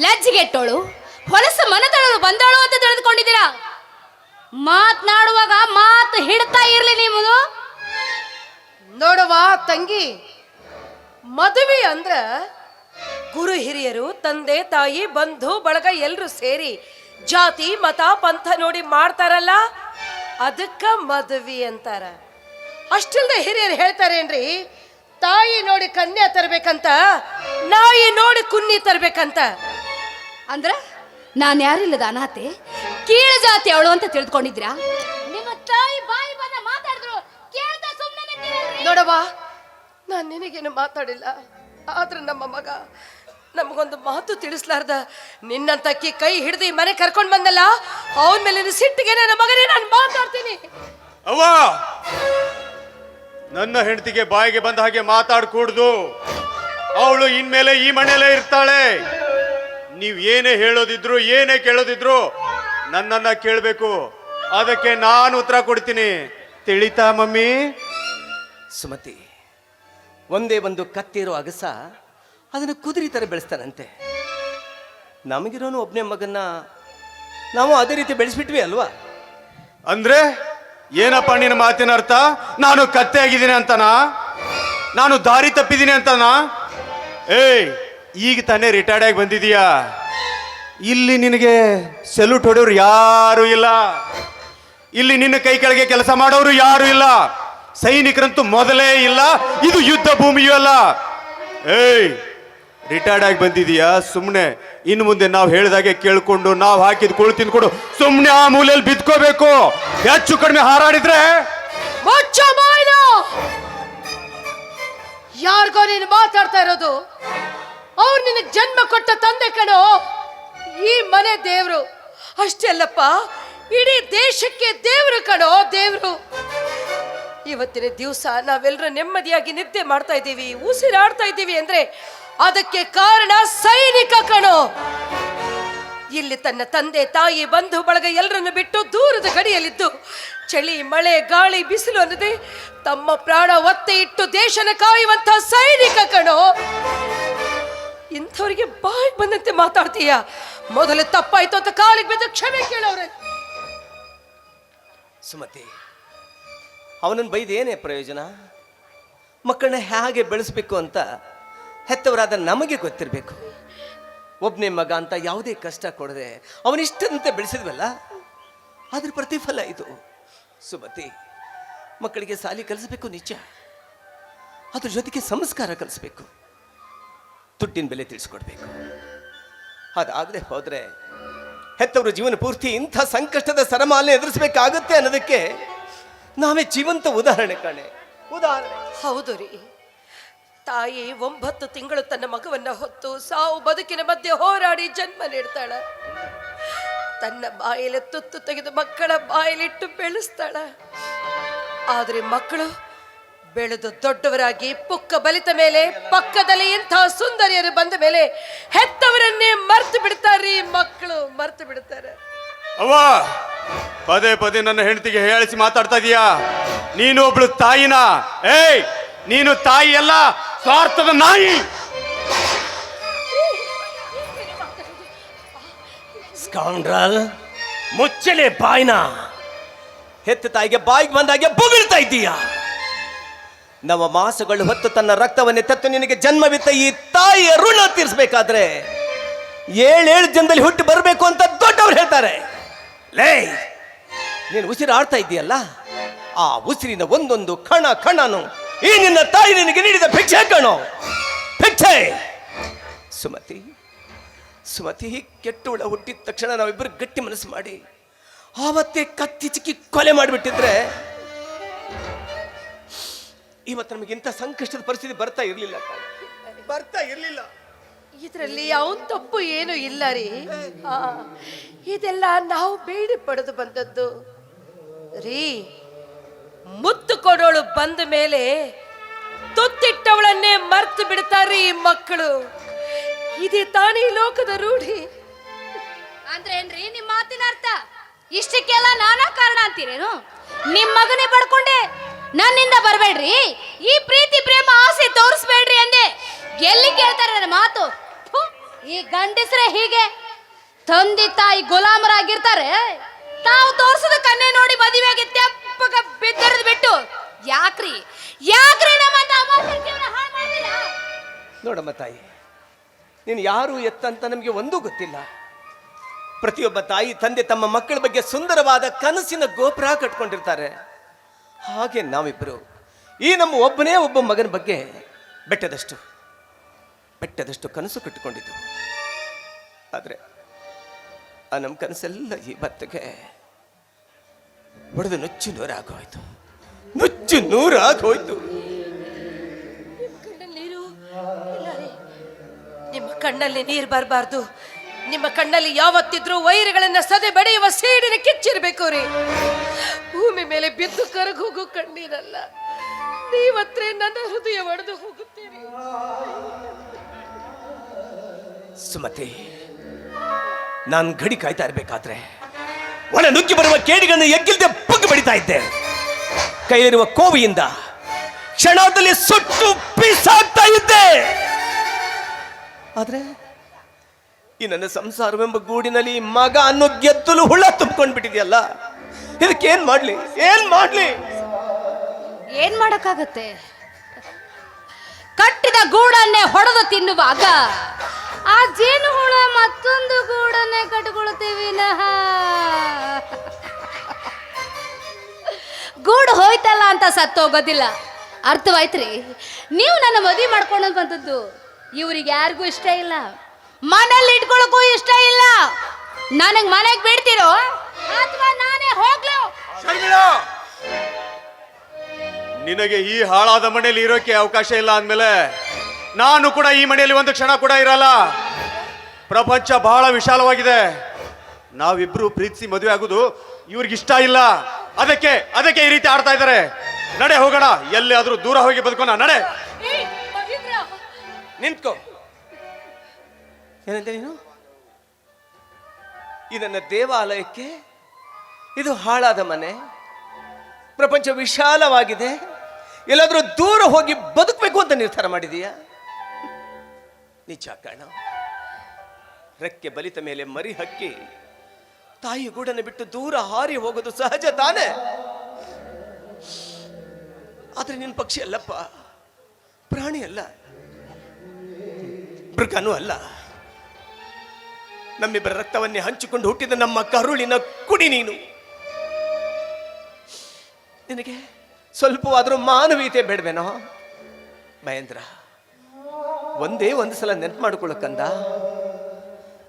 ಲಜ್ಜಿಗೆಟ್ಟೋಳು, ಹೊಲಸ ಮನತನರು ಬಂದೋಳು ಅಂತ ತಿಳಿದುಕೊಂಡಿದ್ದೀರಾ? ಮಾತನಾಡುವಾಗ ಮಾತು ಹಿಡ್ತಾ ಇರ್ಲಿ ನಿಮ್ಮದು. ನೋಡುವ ತಂಗಿ, ಮದುವೆ ಅಂದ್ರ ಗುರು ಹಿರಿಯರು, ತಂದೆ ತಾಯಿ, ಬಂಧು ಬಳಗ ಎಲ್ರು ಸೇರಿ ಜಾತಿ ಮತ ಪಂಥ ನೋಡಿ ಮಾಡ್ತಾರಲ್ಲ, ಅದಕ್ಕ ಮದುವೆ ಅಂತಾರ. ಅಷ್ಟಿಲ್ದೆ ಹಿರಿಯರು ಹೇಳ್ತಾರೇನ್ರಿ, ತಾಯಿ ನೋಡಿ ಕನ್ಯಾ ತರ್ಬೇಕಂತ, ನಾಯಿ ನೋಡಿ ಕುನ್ನಿ ತರ್ಬೇಕಂತ. ಅಂದ್ರ ನಾನು ಯಾರಿಲ್ಲದ ಅನಾಥೆ, ಕೀಳು ಜಾತಿ ಅವಳು ಅಂತ ತಿಳಿದುಕೊಂಡಿದ್ರಾ? ನಿಮ್ಮ ತಾಯಿ ಬಾಯಿ ಬಂದ ಮಾತಾಡಿದ್ರು ಕೇಳ್ತಾ ಸುಮ್ಮನೆ ನಿಂತಿರಲ್ರಿ? ನೋಡವ್ವ, ನಾನು ನಿನಗೇನು ಮಾತಾಡಿಲ್ಲ, ಆದ್ರೆ ನಮ್ಮ ಮಗ ನಮಗೊಂದು ಮಾತು ತಿಳಿಸ್ಲಾರ್ದ ನಿನ್ನಂತಕ್ಕಿ ಕೈ ಹಿಡ್ದು ಮನೆ ಕರ್ಕೊಂಡ್ ಬಂದಲ್ಲ, ಅವನ ಮೇಲೆ ಸಿಟ್ಟಿಗೆ ನನ್ನ ಮಗನೇ ನಾನು ಮಾತಾಡ್ತೀನಿ. ಅವ್ವ, ನನ್ನ ಹೆಂಡತಿಗೆ ಬಾಯಿಗೆ ಬಂದ ಹಾಗೆ ಮಾತಾಡ್ಕೂಡ್ದು. ಅವಳು ಇನ್ಮೇಲೆ ಈ ಮನೆಯಲ್ಲೇ ಇರ್ತಾಳೆ. ನೀವ್ ಏನೇ ಹೇಳೋದಿದ್ರು ಏನೇ ಕೇಳೋದಿದ್ರು ನನ್ನನ್ನ ಕೇಳಬೇಕು. ಅದಕ್ಕೆ ನಾನು ಉತ್ತರ ಕೊಡ್ತೀನಿ. ತಿಳಿತಾ ಮಮ್ಮಿ? ಸುಮತಿ, ಒಂದೇ ಒಂದು ಕತ್ತಿರೋ ಅಗಸ ಅದನ್ನು ಕುದುರೆ ಥರ ಬೆಳೆಸ್ತಾನಂತೆ. ನಮಗಿರೋನು ಒಬ್ಬನೇ ಮಗನ್ನ ನಾವು ಅದೇ ರೀತಿ ಬೆಳೆಸ್ಬಿಟ್ವಿ ಅಲ್ವಾ? ಅಂದ್ರೆ ಏನಪ್ಪ ನಿನ್ನ ಮಾತಿನ ಅರ್ಥ? ನಾನು ಕತ್ತೆ ಆಗಿದ್ದೀನಿ ಅಂತನಾ? ನಾನು ದಾರಿ ತಪ್ಪಿದ್ದೀನಿ ಅಂತನಾ? ಏಯ್, ಈಗ ತಾನೇ ರಿಟೈರ್ಡ್ ಆಗಿ ಬಂದಿದೀಯಾ. ಇಲ್ಲಿ ನಿನಗೆ ಸೆಲ್ಯೂಟ್ ಹೊಡೆಯೋರು ಯಾರು ಇಲ್ಲ. ಇಲ್ಲಿ ನಿನ್ನ ಕೈ ಕೆಳಗೆ ಕೆಲಸ ಮಾಡೋರು ಯಾರು ಇಲ್ಲ. ಸೈನಿಕರಂತೂ ಮೊದಲೇ ಇಲ್ಲ. ಇದು ಯುದ್ಧ ಭೂಮಿಯೂ ಅಲ್ಲ. ಏಯ್, ರಿಟೈರ್ಡ್ ಆಗಿ ಬಂದಿದೀಯಾ, ಸುಮ್ಮನೆ ಇನ್ನು ಮುಂದೆ ನಾವು ಹೇಳಿದಾಗೆ ಕೇಳ್ಕೊಂಡು ನಾವು ಹಾಕಿದ ಕುಳು ತಿಂದ್ಕೊಂಡು ಸುಮ್ಮನೆ ಆ ಮೂಲೆಯಲ್ಲಿ ಬಿದ್ಕೋಬೇಕು. ಹೆಚ್ಚು ಕಡಿಮೆ ಹಾರಾಡಿದ್ರೆ ಯಾರಿಗೋ ನೀನು ಮಾತಾಡ್ತಾ ಇರೋದು? ಅವ್ರು ನಿನಗೆ ಜನ್ಮ ಕೊಟ್ಟ ತಂದೆ ಕಣೋ, ಈ ಮನೆ ದೇವ್ರು. ಅಷ್ಟೇ ಅಲ್ಲಪ್ಪ, ಇಡೀ ದೇಶಕ್ಕೆ ದೇವ್ರು ಕಣೋ, ದೇವ್ರು. ಇವತ್ತಿನ ದಿವಸ ನಾವೆಲ್ಲರೂ ನೆಮ್ಮದಿಯಾಗಿ ನಿದ್ದೆ ಮಾಡ್ತಾ ಇದ್ದೀವಿ, ಉಸಿರಾಡ್ತಾ ಇದ್ದೀವಿ ಅಂದ್ರೆ ಅದಕ್ಕೆ ಕಾರಣ ಸೈನಿಕ ಕಣೋ. ಇಲ್ಲಿ ತನ್ನ ತಂದೆ ತಾಯಿ ಬಂಧು ಬಳಗ ಎಲ್ಲರನ್ನು ಬಿಟ್ಟು ದೂರದ ಗಡಿಯಲ್ಲಿದ್ದು ಚಳಿ ಮಳೆ ಗಾಳಿ ಬಿಸಿಲು ಅನ್ನದೆ ತಮ್ಮ ಪ್ರಾಣ ಒತ್ತೆ ಇಟ್ಟು ದೇಶನ ಕಾಯುವಂತ ಸೈನಿಕ ಕಣೋ. ಇಂಥವ್ರಿಗೆ ಬಾಯಿಗೆ ಬಂದಂತೆ ಮಾತಾಡ್ತೀಯ. ಮೊದಲು ತಪ್ಪಾಯ್ತು ಅಂತ ಕಾಲಿಗೆ ಬಿದ್ದು ಕ್ಷಮೆ ಕೇಳೋರೆ. ಸುಮತಿ, ಅವನನ್ನು ಬೈದು ಏನೇ ಪ್ರಯೋಜನ? ಮಕ್ಕಳನ್ನ ಹೇಗೆ ಬೆಳೆಸ್ಬೇಕು ಅಂತ ಹೆತ್ತವರಾದ ನಮಗೆ ಗೊತ್ತಿರಬೇಕು. ಒಬ್ಬನೇ ಮಗ ಅಂತ ಯಾವುದೇ ಕಷ್ಟ ಕೊಡದೆ ಅವನಿಷ್ಟಂತೆ ಬೆಳೆಸಿದ್ವಲ್ಲ, ಅದ್ರ ಪ್ರತಿಫಲ ಇದು. ಸುಮತಿ, ಮಕ್ಕಳಿಗೆ ಸಾಲಿ ಕಲಿಸ್ಬೇಕು ನಿಜ, ಅದ್ರ ಜೊತೆಗೆ ಸಂಸ್ಕಾರ ಕಲಿಸ್ಬೇಕು, ದುಡ್ಡಿನ ಬೆಲೆ ತಿಳಿಸ್ಕೊಡ್ಬೇಕು. ಅದಾಗದೆ ಹೋದ್ರೆ ಹೆತ್ತವರು ಜೀವನ ಪೂರ್ತಿ ಇಂಥ ಸಂಕಷ್ಟದ ಸರಮಾಲೆ ಎದುರಿಸಬೇಕಾಗುತ್ತೆ ಅನ್ನೋದಕ್ಕೆ ನಾವೇ ಜೀವಂತ ಉದಾಹರಣೆ ಕಾಣೆ. ಉದಾಹರಣೆ. ಹೌದು ರೀ, ತಾಯಿ 9 ತಿಂಗಳು ತನ್ನ ಮಗವನ್ನ ಹೊತ್ತು ಸಾವು ಬದುಕಿನ ಮಧ್ಯೆ ಹೋರಾಡಿ ಜನ್ಮ ನೀಡ್ತಾಳ. ತನ್ನ ಬಾಯಲ್ಲಿ ತುತ್ತು ತೆಗೆದು ಮಕ್ಕಳ ಬಾಯಲ್ಲಿಟ್ಟು ಬೆಳೆಸ್ತಾಳ. ಆದ್ರೆ ಮಕ್ಕಳು ಬೆಳೆದು ದೊಡ್ಡವರಾಗಿ ಪುಕ್ಕ ಬಲಿತ ಮೇಲೆ ಪಕ್ಕದಲ್ಲಿ ಇಂಥ ಸುಂದರಿಯರು ಬಂದ ಮೇಲೆ ಹೆತ್ತವರನ್ನೇ ಮರ್ತು ಬಿಡ್ತಾರ್ರಿ. ಮಕ್ಕಳು ಮರ್ತು ಬಿಡ್ತಾರೆ. ಅವ್ವ, ಪದೇ ಪದೇ ನನ್ನ ಹೆಂಡತಿಗೆ ಹೇಳಿಸಿ ಮಾತಾಡ್ತಾ ಇದೀಯಾ. ನೀನು ಒಬ್ಳು ತಾಯಿನ? ಏಯ್, ನೀನು ತಾಯಿ ಅಲ್ಲ, ಸ್ವಾರ್ಥದ ನಾಯಿ. ಸ್ಕೌಂಡ್ರಲ್, ಮುಚ್ಚಲೆ ಬಾಯ್ನ. ಹೆತ್ತ ತಾಯಿಗೆ ಬಾಯಿಗೆ ಬಂದಾಗೆ ಬೊಗಳ್ತಾ ಇದ್ದೀಯ. ನವ ಮಾಸಗಳು ಹೊತ್ತು ತನ್ನ ರಕ್ತವನ್ನೇ ತತ್ತು ನಿನಗೆ ಜನ್ಮವಿತ್ತ ಈ ತಾಯಿಯ ಋಣ ತೀರಿಸಬೇಕಾದ್ರೆ 7 ಜನದಲ್ಲಿ ಹುಟ್ಟಿ ಬರಬೇಕು ಅಂತ ದೊಡ್ಡವ್ರು ಹೇಳ್ತಾರೆ. ಲೇ, ನೀನು ಉಸಿರಾಡ್ತಾ ಇದ್ದೀಯಲ್ಲ, ಆ ಉಸಿರಿನ ಒಂದೊಂದು ಕಣ ಕಣನು ಈ ನಿನ್ನ ತಾಯಿ ನಿನಗೆ ನೀಡಿದ ಭಿಕ್ಷೆ ಕಣೋ, ಭಿಕ್ಷೆ. ಸುಮತಿ, ಸುಮತಿ, ಕೆಟ್ಟುಳ ಹುಟ್ಟಿದ ತಕ್ಷಣ ನಾವಿಬ್ಬರು ಗಟ್ಟಿ ಮನಸ್ಸು ಮಾಡಿ ಆವತ್ತೇ ಕತ್ತಿ ಚಿಕ್ಕಿ ಕೊಲೆ ಮಾಡಿಬಿಟ್ಟಿದ್ರೆ ಇವತ್ತು ನಮಗಿಂತ ಸಂಕಷ್ಟದ ಪರಿಸ್ಥಿತಿ ಬರ್ತಾ ಇರಲಿಲ್ಲ. ಇದರಲ್ಲಿ ಅವನ್ ತಪ್ಪು ಏನು ಇಲ್ಲ ರೀ. ಇದೆಲ್ಲ ನಾವು ಬೇಡಿ ಪಡೆದು ಬಂದದ್ದು ರೀ. ಮುತ್ತು ಕೊಡೋಳು ಬಂದ ಮೇಲೆ ತುತ್ತಿಟ್ಟವಳನ್ನೇ ಮರ್ತು ಬಿಡ್ತಾರ್ರಿ ಈ ಮಕ್ಕಳು. ಇದೇ ತಾನೇ ಲೋಕದ ರೂಢಿ. ಅಂದ್ರೆ ಏನ್ರಿ ನಿಮ್ಮ ಮಾತಿನ ಅರ್ಥ? ಇಷ್ಟಕ್ಕೆಲ್ಲ ನಾನಾ ಕಾರಣ ಅಂತೀರೇನು? ನಿಮ್ ಮಗನೇ ಪಡ್ಕೊಂಡೆ, ನನ್ನಿಂದ ಬರ್ಬೇಡ್ರಿ, ಈ ಪ್ರೀತಿ ಪ್ರೇಮ ಆಸೆ ತೋರಿಸ್ಬೇಡ್ರಿ ಅಂದೆ. ಎಲ್ಲಿ ಕೇಳ್ತಾರೆ ನನ್ನ ಮಾತು? ಥು, ಈ ಗಂಡಸ್ರೆ ಹೀಗೆ ತಂದೆ ತಾಯಿ ಗುಲಾಮರಾಗಿರ್ತಾರೆ. ತಾವು ತೋರ್ಸದ ಕನ್ನೆ ನೋಡಿ ಮದುವೆಗೆ ತೆಪ್ಪಗ ಬಿದ್ದರದ್ ಬಿಟ್ಟು ಯಾಕ್ರಿ ನಮ್ಮಂತ ಅಮಾಯಕರ ಜೀವನ ಹಾಳು ಮಾಡ್ತೀರಾ? ನೋಡಮ್ಮ ತಾಯಿ, ನೀನು ಯಾರು ಎತ್ತಂತ ನಮಗೆ ಒಂದೂ ಗೊತ್ತಿಲ್ಲ. ಪ್ರತಿಯೊಬ್ಬ ತಾಯಿ ತಂದೆ ತಮ್ಮ ಮಕ್ಕಳ ಬಗ್ಗೆ ಸುಂದರವಾದ ಕನಸಿನ ಗೋಪುರ ಕಟ್ಕೊಂಡಿರ್ತಾರೆ. ಹಾಗೆ ನಾವಿಬ್ಬರು ಈ ನಮ್ಮ ಒಬ್ಬನೇ ಒಬ್ಬ ಮಗನ ಬಗ್ಗೆ ಬೆಟ್ಟದಷ್ಟು ಕನಸು ಕಟ್ಟಿಕೊಂಡಿದ್ದು. ಆದರೆ ಆ ನಮ್ಮ ಕನಸೆಲ್ಲ ಇವತ್ತಿಗೆ ಹೊಡೆದು ನುಚ್ಚು ನೂರಾಗೋಯ್ತು. ನಿಮ್ಮ ಕಣ್ಣಲ್ಲಿ ನೀರು ಬರಬಾರ್ದು. ನಿಮ್ಮ ಕಣ್ಣಲ್ಲಿ ಯಾವತ್ತಿದ್ರೂ ವೈರಿಗಳನ್ನ ಸದೆ ಬಡಿಯುವ ಸೀಡಿನ ಕಿಚ್ಚಿರ್ಬೇಕು ರೀ. ಭೂಮಿ ಮೇಲೆ ಬಿದ್ದು ಕರಗೋಗು ಕಣ್ಣೀರಲ್ಲ, ನೀವತ್ರೆ ನನ್ನ ಹೃದಯ ಒಡೆದು ಹೋಗುತ್ತೀರಿ. ಸುಮತಿ, ನಾನು ಗಡಿ ಕಾಯ್ತಾ ಇರಬೇಕಾದ್ರೆ ಒಳ ನುಗ್ಗಿ ಬರುವ ಕೇಡಿಗಳನ್ನು ಎಗ್ಗಿಲ್ದೆ ಬಗ್ಗಿ ಬಡಿತಾ ಇದ್ದೆ. ಕೈಯಲ್ಲಿರುವ ಕೋವಿಯಿಂದ ಕ್ಷಣದಲ್ಲಿ ಸುಟ್ಟು ಪೀಸಾಗ್ತಾ ಇದ್ದೆ. ಆದ್ರೆ ಈ ನನ್ನ ಸಂಸಾರವೆಂಬ ಗೂಡಿನಲ್ಲಿ ಮಗ ಅನ್ನೋ ಗೆದ್ದಲು ಹುಳ ತುಂಬಿಕೊಂಡು ಬಿಟ್ಟಿದೆಯಲ್ಲ, ಇದಕ್ಕೆ ಏನ್ ಮಾಡ್ಲಿ? ಏನ್ ಮಾಡಕ್ಕಾಗತ್ತೆ? ಕಟ್ಟಿದ ಗೂಡನ್ನೇ ಹೊಡೆದು ತಿನ್ನುವಾಗ ಆ ಜೇನು ಹುಳ ಮತ್ತೊಂದು ಗೂಡನ್ನೇ ಕಟ್ಕೊಳ್ತೀವಿ ನಹ. ಗೂಡು ಹೋಯ್ತಲ್ಲ ಅಂತ ಸತ್ತೋಗೋದಿಲ್ಲ. ಅರ್ಥವಾಯ್ತ್ರಿ? ನೀವು ನನ್ನ ಮದುವೆ ಮಾಡ್ಕೊಂಡಂತದ್ದು ಇವ್ರಿಗೆ ಯಾರಿಗೂ ಇಷ್ಟ ಇಲ್ಲ, ಮನೇಲಿ ಇಟ್ಕೊಳಕ್ಕೂ ಇಷ್ಟ ಇಲ್ಲ. ನನಗ್ ಮನೆಗೆ ಬಿಡ್ತಿರೋ ಅಥವಾ ನಾನೇ ಹೋಗ್ಲೋ? ನಿನಗೆ ಈ ಹಾಳಾದ ಮನೆಯಲ್ಲಿ ಇರೋಕೆ ಅವಕಾಶ ಇಲ್ಲ ಅಂದಮೇಲೆ ನಾನು ಕೂಡ ಈ ಮನೆಯಲ್ಲಿ ಒಂದು ಕ್ಷಣ ಕೂಡ ಇರಲ್ಲ. ಪ್ರಪಂಚ ಬಹಳ ವಿಶಾಲವಾಗಿದೆ. ನಾವಿಬ್ರು ಪ್ರೀತಿಸಿ ಮದುವೆ ಆಗುದು ಇವ್ರಿಗಿಷ್ಟ ಇಲ್ಲ. ಅದಕ್ಕೆ ಈ ರೀತಿ ಆಡ್ತಾ ಇದ್ದಾರೆ. ನಡೆ ಹೋಗೋಣ, ಎಲ್ಲಿ ಆದ್ರೂ ದೂರ ಹೋಗಿ ಬದುಕೋಣ. ನಡೆ. ನಿಂತ್ಕೋ. ಏನಂತ ನೀನು? ಈ ನನ್ನ ದೇವಾಲಯಕ್ಕೆ ಇದು ಹಾಳಾದ ಮನೆ, ಪ್ರಪಂಚ ವಿಶಾಲವಾಗಿದೆ, ಎಲ್ಲಾದ್ರೂ ದೂರ ಹೋಗಿ ಬದುಕಬೇಕು ಅಂತ ನಿರ್ಧಾರ ಮಾಡಿದೀಯಾ? ನಿಜ ಕಾಣ. ರೆಕ್ಕೆ ಬಲಿತ ಮೇಲೆ ಮರಿ ಹಕ್ಕಿ ತಾಯಿ ಗೂಡನ್ನು ಬಿಟ್ಟು ದೂರ ಹಾರಿ ಹೋಗೋದು ಸಹಜ ತಾನೆ. ಆದ್ರೆ ನಿನ್ನ ಪಕ್ಷಿ ಅಲ್ಲಪ್ಪ, ಪ್ರಾಣಿ ಅಲ್ಲ, ಮೃಗನೂ ಅಲ್ಲ. ನಮ್ಮಿಬ್ಬರ ರಕ್ತವನ್ನೇ ಹಂಚಿಕೊಂಡು ಹುಟ್ಟಿದ ನಮ್ಮ ಕರುಳಿನ ಕುಡಿ ನೀನು. ನಿನಗೆ ಸ್ವಲ್ಪವಾದ್ರೂ ಮಾನವೀಯತೆ ಬೇಡವೇನೋ? ಮಹೇಂದ್ರ, ಒಂದೇ ಒಂದು ಸಲ ನೆನಪು ಮಾಡಿಕೊಳ್ಳಕ್ಕಂದ,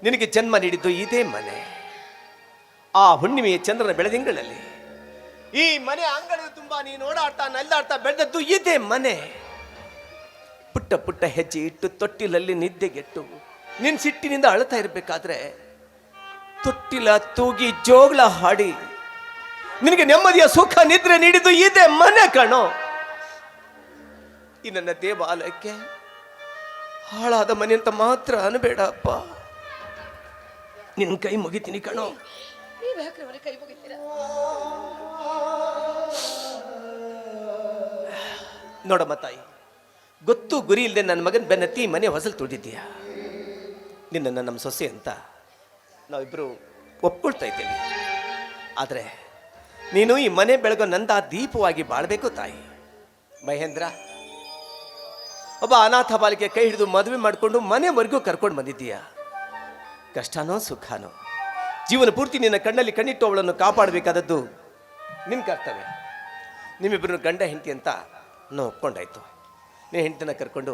ನಿನಗೆ ಜನ್ಮ ನೀಡಿದ್ದು ಇದೇ ಮನೆ. ಆ ಹುಣ್ಣಿಮೆಯ ಚಂದ್ರನ ಬೆಳದಿಂಗಳಲ್ಲಿ ಈ ಮನೆ ಅಂಗಳದ ತುಂಬಾ ನೀನು ಓಡಾಡ್ತಾ ನಲ್ಲಾಡ್ತಾ ಬೆಳೆದದ್ದು ಇದೇ ಮನೆ. ಪುಟ್ಟ ಪುಟ್ಟ ಹೆಜ್ಜೆ ಇಟ್ಟು ತೊಟ್ಟಿಲಲ್ಲಿ ನಿದ್ದೆಗೆಟ್ಟು ನಿನ್ ಸಿಟ್ಟಿನಿಂದ ಅಳ್ತಾ ಇರಬೇಕಾದ್ರೆ ತೊಟ್ಟಿಲ ತೂಗಿ ಜೋಗ್ಲ ಹಾಡಿ ನಿನಗೆ ನೆಮ್ಮದಿಯ ಸುಖ ನಿದ್ರೆ ನೀಡಿದ್ದು ಇದೇ ಮನೆ ಕಣೋ. ಈ ನನ್ನ ದೇವಾಲಯಕ್ಕೆ ಹಾಳಾದ ಮನೆ ಅಂತ ಮಾತ್ರ ಅನ್ಬೇಡ ಅಪ್ಪ. ನಿನ್ನ ಕೈ ಮುಗಿತೀನಿ ಕಣೋ. ಕೈ ಮುಗಿತೀರಾ? ನೋಡಮ್ಮ ತಾಯಿ, ಗೊತ್ತು ಗುರಿ ಇಲ್ಲದೆ ನನ್ನ ಮಗನ ಬೆನ್ನತ್ತಿ ಮನೆ ಹೊಸಲು ತುಳಿದಿದ್ದೀಯ. ನಿನ್ನನ್ನು ನಮ್ಮ ಸೊಸೆ ಅಂತ ನಾವಿಬ್ಬರು ಒಪ್ಕೊಳ್ತಾ ಇದ್ದೇವೆ. ಆದರೆ ನೀನು ಈ ಮನೆ ಬೆಳಗೋ ನಂದ ದೀಪವಾಗಿ ಬಾಳ್ಬೇಕು ತಾಯಿ. ಮಹೇಂದ್ರ, ಒಬ್ಬ ಅನಾಥ ಬಾಲಿಕೆ ಕೈ ಹಿಡಿದು ಮದುವೆ ಮಾಡಿಕೊಂಡು ಮನೆವರೆಗೂ ಕರ್ಕೊಂಡು ಬಂದಿದ್ದೀಯ. ಕಷ್ಟನೋ ಸುಖನೋ ಜೀವನ ಪೂರ್ತಿ ನಿನ್ನ ಕಣ್ಣಲ್ಲಿ ಕಣ್ಣಿಟ್ಟು ಅವಳನ್ನು ಕಾಪಾಡಬೇಕಾದದ್ದು ನಿನ್ನ ಕರ್ತವ್ಯ. ನಿಮ್ಮಿಬ್ಬರು ಗಂಡ ಹೆಂಡತಿ ಅಂತ ನಾವು ಒಪ್ಕೊಂಡಾಯ್ತು. ನೀನು ಹೆಂಡತಿನ ಕರ್ಕೊಂಡು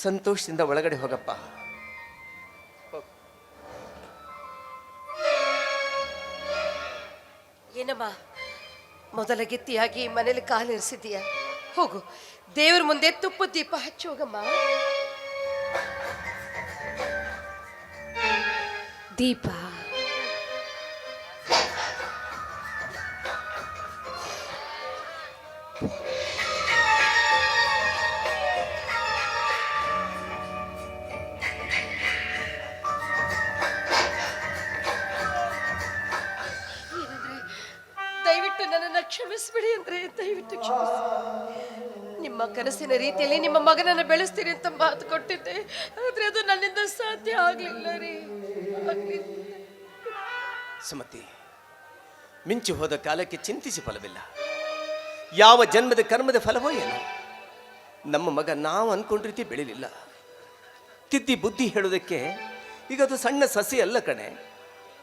ಸಂತೋಷದಿಂದ ಒಳಗಡೆ ಹೋಗಪ್ಪ. ಏನಮ್ಮ, ಮೊದಲ ಗೆತ್ತಿಯಾಗಿ ಮನೇಲಿ ಕಾಲಿರಿಸಿದೀಯ. ಹೋಗು, ದೇವ್ರ ಮುಂದೆ ತುಪ್ಪ ದೀಪ ಹಚ್ಚಿ ಹೋಗಮ್ಮ. ದೀಪ ದಯವಿಟ್ಟು ಕ್ಷಮಿಸಿ. ನಿಮ್ಮ ಕನಸಿನ ರೀತಿಯಲ್ಲಿ ನಿಮ್ಮ ಮಗನನ್ನು ಬೆಳೆಸ್ತೀನಿ ಅಂತ ಮಾತು ಕೊಟ್ಟಿದ್ದೆ, ಆದ್ರೆ ಅದು ನನ್ನಿಂದ ಸಾಧ್ಯ ಆಗ್ಲಿಲ್ಲ ರೀ, ಆಗ್ಲಿಲ್ಲ. ಸುಮತಿ, ಮಿಂಚು ಹೋದ ಕಾಲಕ್ಕೆ ಚಿಂತಿಸಿ ಫಲವಿಲ್ಲ. ಯಾವ ಜನ್ಮದ ಕರ್ಮದ ಫಲವೋ ಏನೋ. ನಮ್ಮ ಮಗ ನಾವು ಅನ್ಕೊಂಡ ರೀತಿ ಬೆಳಿಲಿಲ್ಲ. ತಿದ್ದಿ ಬುದ್ಧಿ ಹೇಳೋದಕ್ಕೆ ಈಗ ಅದು ಸಣ್ಣ ಸಸಿ ಅಲ್ಲ ಕಣೆ,